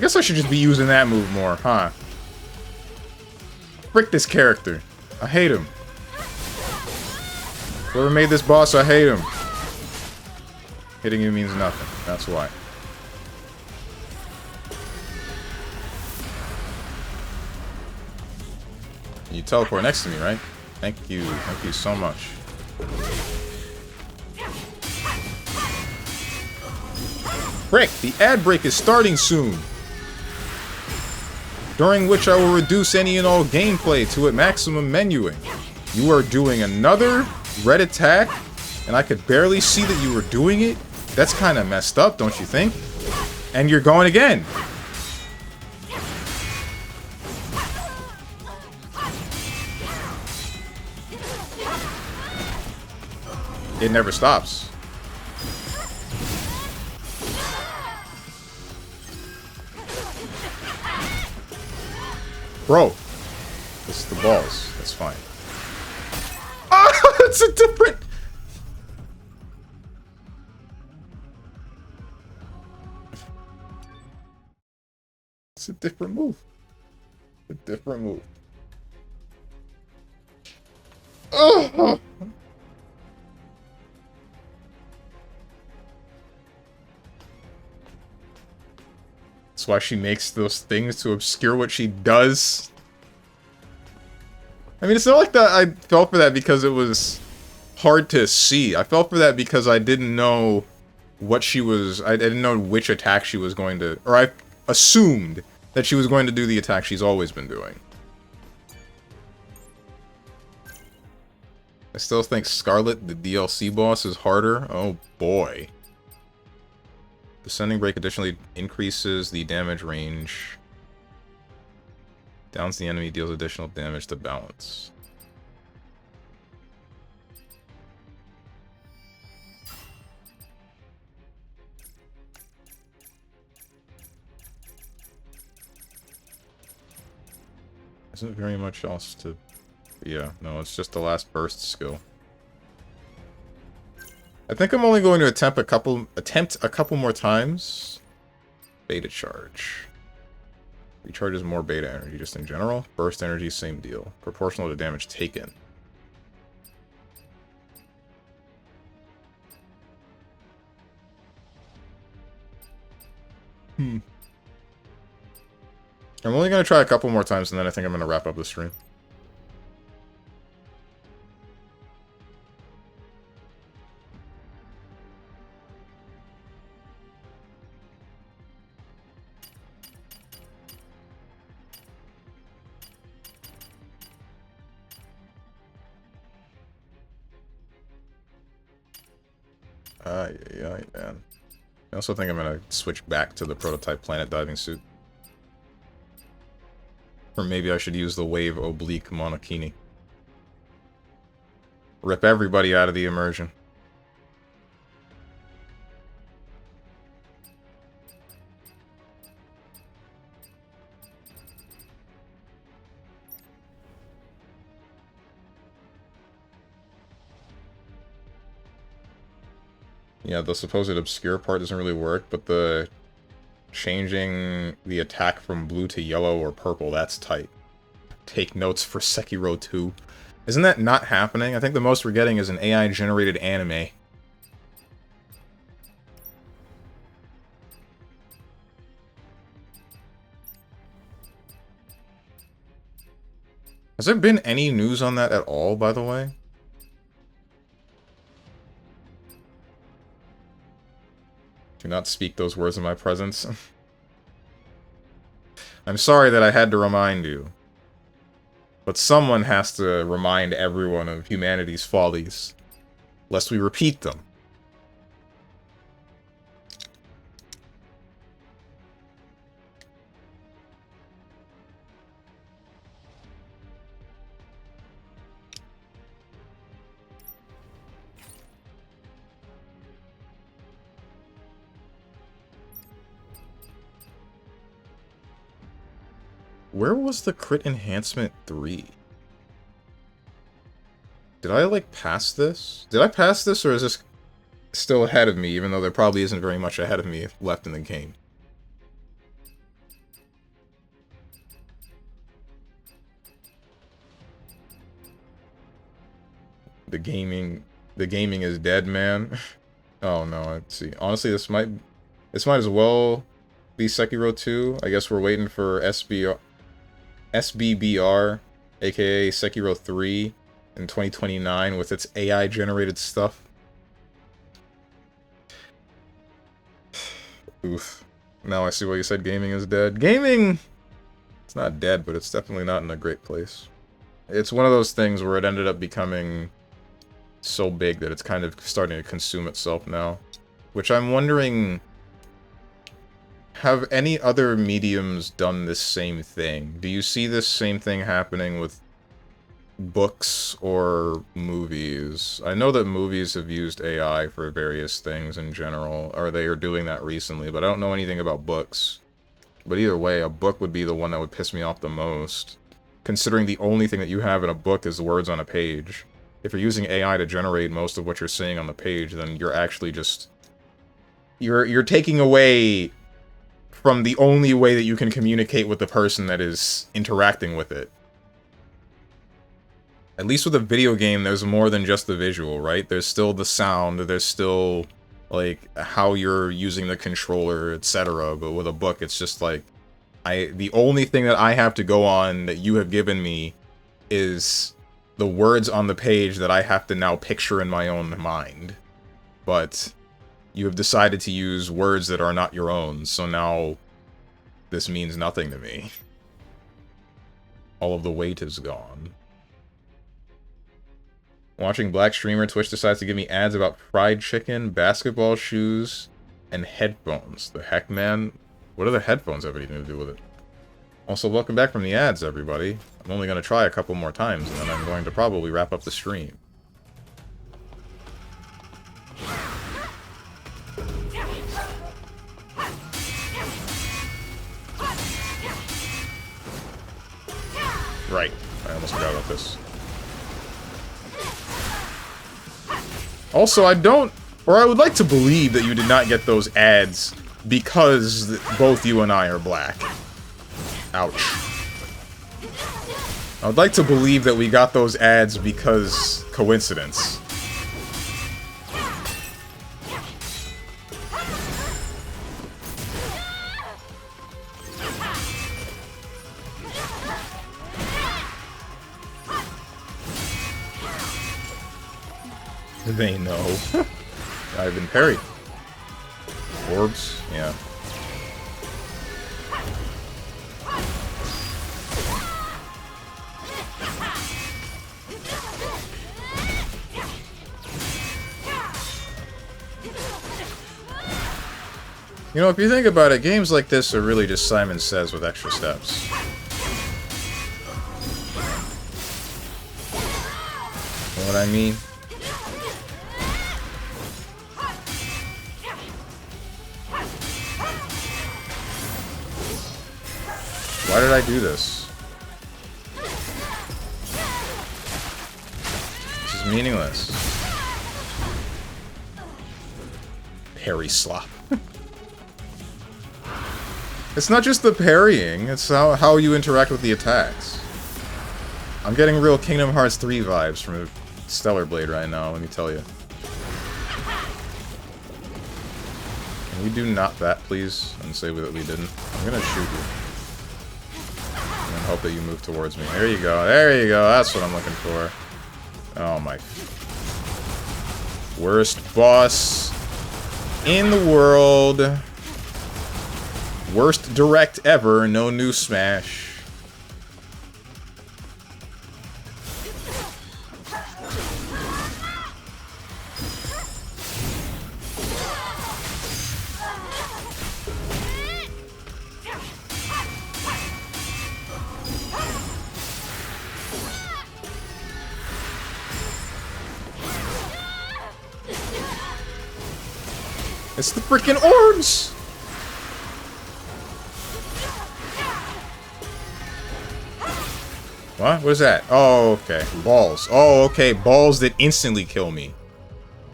I guess I should just be using that move more, huh? Frick this character. I hate him. Whoever made this boss, I hate him. Hitting you means nothing. That's why. You teleport next to me, right? Thank you. Thank you so much. Frick! The ad break is starting soon! During which I will reduce any and all gameplay to a maximum menuing. You are doing another red attack, and I could barely see that you were doing it? That's kind of messed up, don't you think? And you're going again! It never stops. Bro, this is the balls. That's fine. Ah, it's a different... It's a different move. A different move. Oh. That's why she makes those things to obscure what she does. I mean, it's not like that I fell for that because it was hard to see. I fell for that because I didn't know what she was... I didn't know which attack she was going to... Or I assumed that she was going to do the attack she's always been doing. I still think Scarlet, the DLC boss, is harder. Oh boy. Descending Break additionally increases the damage range. Downs the enemy, deals additional damage to balance. Isn't very much else to... Yeah, no, it's just the last burst skill. I think I'm only going to attempt a couple more times. Beta charge. Recharges more beta energy just in general. Burst energy, same deal. Proportional to damage taken. I'm only going to try a couple more times and then I think I'm going to wrap up the stream. Yeah, man. I also think I'm gonna switch back to the prototype planet diving suit. Or maybe I should use the wave oblique monokini. Rip everybody out of the immersion. Yeah, the supposed obscure part doesn't really work, but the changing the attack from blue to yellow or purple, that's tight. Take notes for Sekiro 2. Isn't that not happening? I think the most we're getting is an AI-generated anime. Has there been any news on that at all, by the way? Do not speak those words in my presence. I'm sorry that I had to remind you. But someone has to remind everyone of humanity's follies, lest we repeat them. Where was the crit enhancement 3? Did I, like, pass this? Did I pass this, or is this still ahead of me, even though there probably isn't very much ahead of me left in the game? The gaming is dead, man. Oh no, let's see. Honestly, this might as well be Sekiro 2. I guess we're waiting for SBBR, aka Sekiro 3 in 2029 with its AI generated stuff. Oof. Now I see why you said gaming is dead. Gaming! It's not dead, but it's definitely not in a great place. It's one of those things where it ended up becoming so big that it's kind of starting to consume itself now. Which I'm wondering, have any other mediums done this same thing? Do you see this same thing happening with books or movies? I know that movies have used AI for various things in general, or they are doing that recently, but I don't know anything about books. But either way, a book would be the one that would piss me off the most, considering the only thing that you have in a book is the words on a page. If you're using AI to generate most of what you're seeing on the page, then you're actually just... You're taking away from the only way that you can communicate with the person that is interacting with it. At least with a video game, there's more than just the visual, right? There's still the sound, there's still, like, how you're using the controller, etc. But with a book, it's just like, the only thing that I have to go on that you have given me is the words on the page that I have to now picture in my own mind. But you have decided to use words that are not your own, so now this means nothing to me. All of the weight is gone. Watching Black Streamer, Twitch decides to give me ads about fried chicken, basketball shoes, and headphones. The heck, man? What do the headphones have anything to do with it? Also, welcome back from the ads, everybody. I'm only going to try a couple more times, and then I'm going to probably wrap up the stream. Right. I almost forgot about this. Also, I would like to believe that you did not get those ads because both you and I are black. Ouch. I would like to believe that we got those ads because coincidence. They know. I've been parried. Orbs? Yeah. You know, if you think about it, games like this are really just Simon Says with extra steps. You know what I mean? Why did I do this? This is meaningless. Parry slop. It's not just the parrying, it's how you interact with the attacks. I'm getting real Kingdom Hearts 3 vibes from Stellar Blade right now, let me tell you. Can we do not that, please? And say that we didn't. I'm gonna shoot you. And hope that you move towards me. There you go, there you go, that's what I'm looking for. Oh my... Worst boss in the world. Worst direct ever, no new Smash. It's the freaking orbs! What? What is that? Oh, okay. Balls. Oh, okay. Balls that instantly kill me.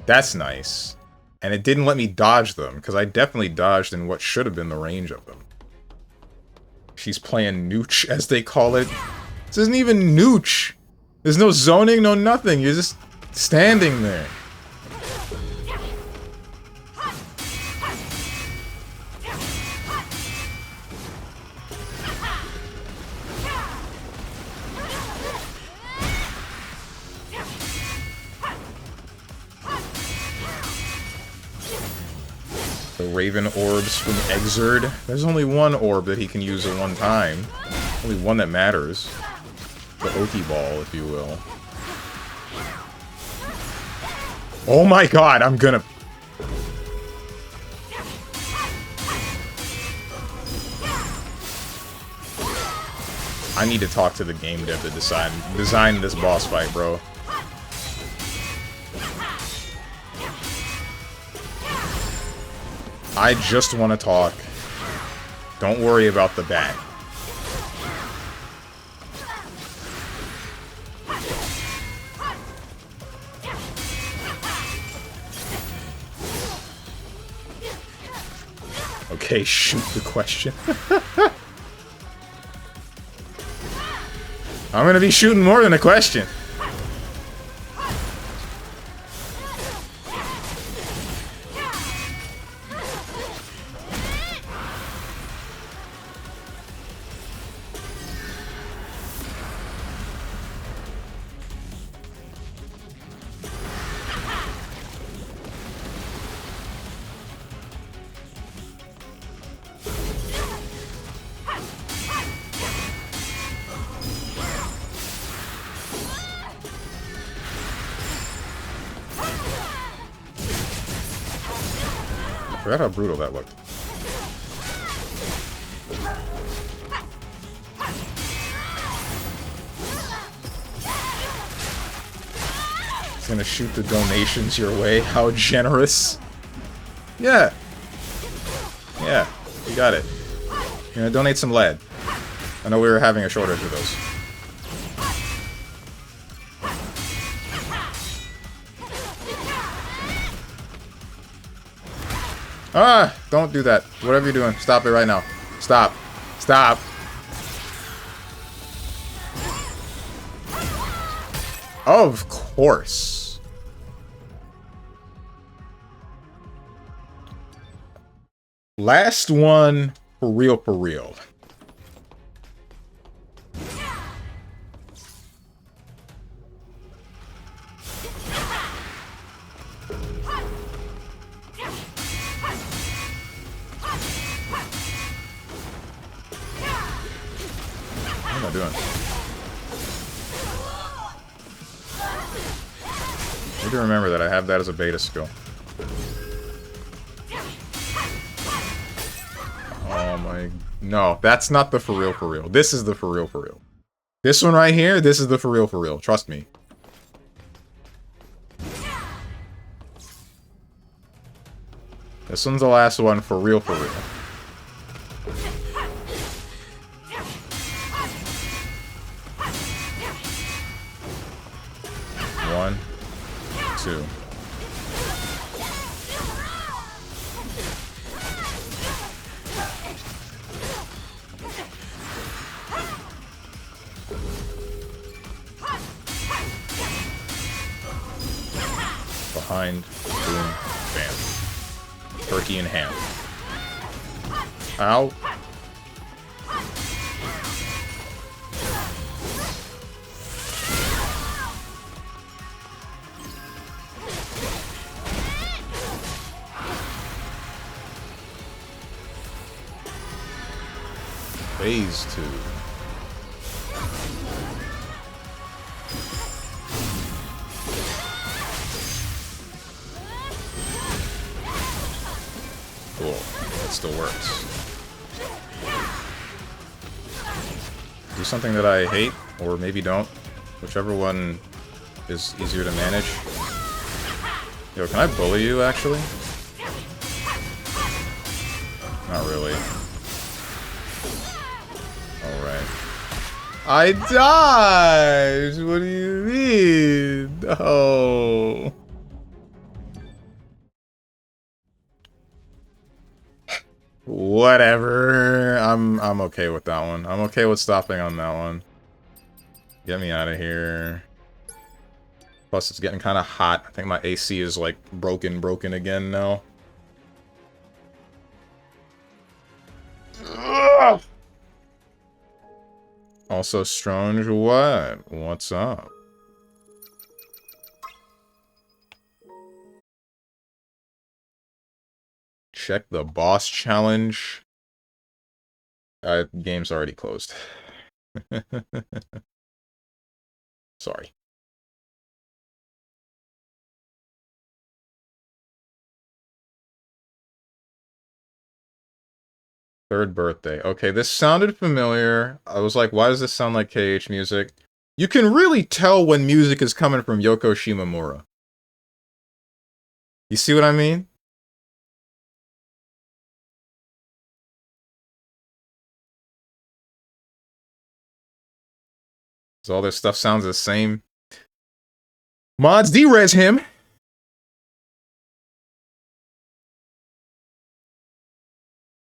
That's nice. And it didn't let me dodge them, because I definitely dodged in what should have been the range of them. She's playing nooch, as they call it. This isn't even nooch. There's no zoning, no nothing. You're just standing there. The Raven orbs from Exerd. There's only one orb that he can use at one time. Only one that matters. The Oki Ball, if you will. Oh my god, I'm gonna... I need to talk to the game dev to design this boss fight, bro. I just want to talk. Don't worry about the bat. Okay, shoot the question. I'm gonna be shooting more than a question. I forgot how brutal that looked. He's gonna shoot the donations your way. How generous. Yeah. Yeah, you got it. You're gonna donate some lead. I know we were having a shortage of those. Ah! Don't do that. Whatever you're doing, stop it right now. Stop. Stop. Of course. Last one, for real, for real. What am I doing? I need to remember that I have that as a beta skill. Oh my... No, that's not the for real for real. This is the for real for real. This one right here, this is the for real for real. Trust me. This one's the last one for real for real. One, two. Behind, boom, bam. Turkey and ham. Ow. Phase 2. Cool. That still works. Do something that I hate, or maybe don't. Whichever one is easier to manage. Yo, can I bully you, actually? Not really. Alright. I died! What do you mean? No. Whatever. I'm okay with that one. I'm okay with stopping on that one. Get me out of here. Plus, it's getting kind of hot. I think my AC is, like, broken again now. Ugh! Also, Strange, what? What's up? Check the boss challenge. Game's already closed. Sorry. Third birthday. Okay, this sounded familiar. I was like, why does this sound like KH music? You can really tell when music is coming from Yoko Shimomura. You see what I mean? So all this stuff sounds the same. Mods, derez him!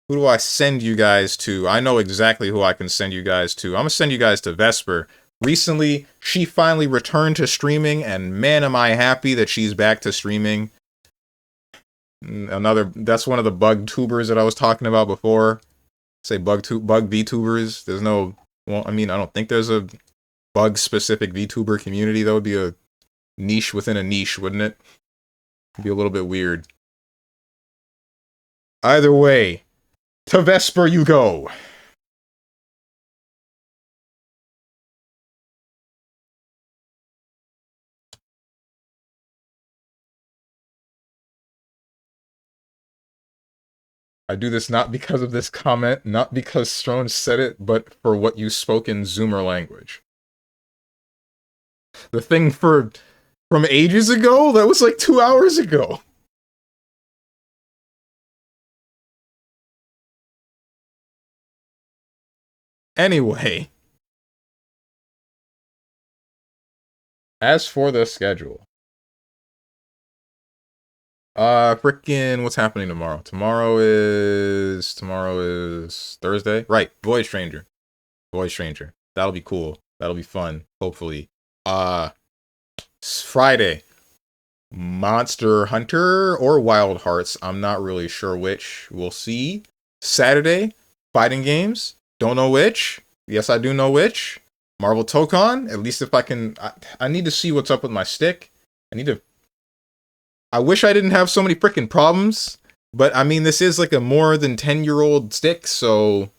Who do I send you guys to? I know exactly who I can send you guys to. I'm gonna send you guys to Vesper. Recently, she finally returned to streaming, and man, am I happy that she's back to streaming. That's one of the bug tubers that I was talking about before. Say bug VTubers. There's no, well, I mean, I don't think there's a bug-specific VTuber community. That would be a niche within a niche, wouldn't it? It'd be a little bit weird. Either way, to Vesper you go! I do this not because of this comment, not because Strone said it, but for what you spoke in Zoomer language. The thing from ages ago? That was like 2 hours ago. Anyway. As for the schedule. Frickin', what's happening tomorrow? Tomorrow is Thursday? Right, Void Stranger. Void Stranger. That'll be cool. That'll be fun, hopefully. Friday. Monster Hunter or Wild Hearts. I'm not really sure which. We'll see. Saturday, fighting games. Don't know which. Yes, I do know which. Marvel Tokon. At least if I can... I need to see what's up with my stick. I wish I didn't have so many freaking problems. But, I mean, this is like a more than 10-year-old stick, so...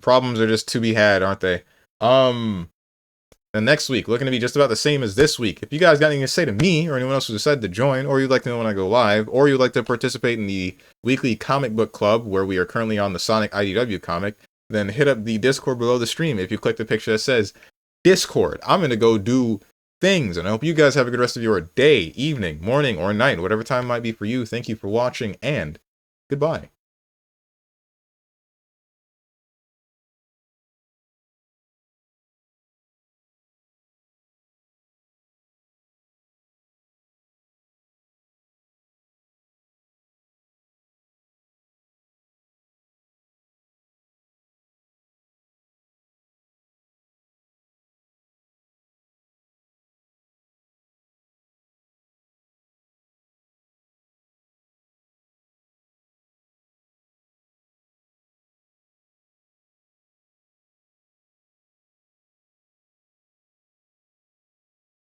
problems are just to be had, aren't they? And next week, looking to be just about the same as this week. If you guys got anything to say to me, or anyone else who decided to join, or you'd like to know when I go live, or you'd like to participate in the weekly comic book club, where we are currently on the Sonic IDW comic, then hit up the Discord below the stream if you click the picture that says Discord. I'm going to go do things, and I hope you guys have a good rest of your day, evening, morning, or night, whatever time it might be for you. Thank you for watching, and goodbye.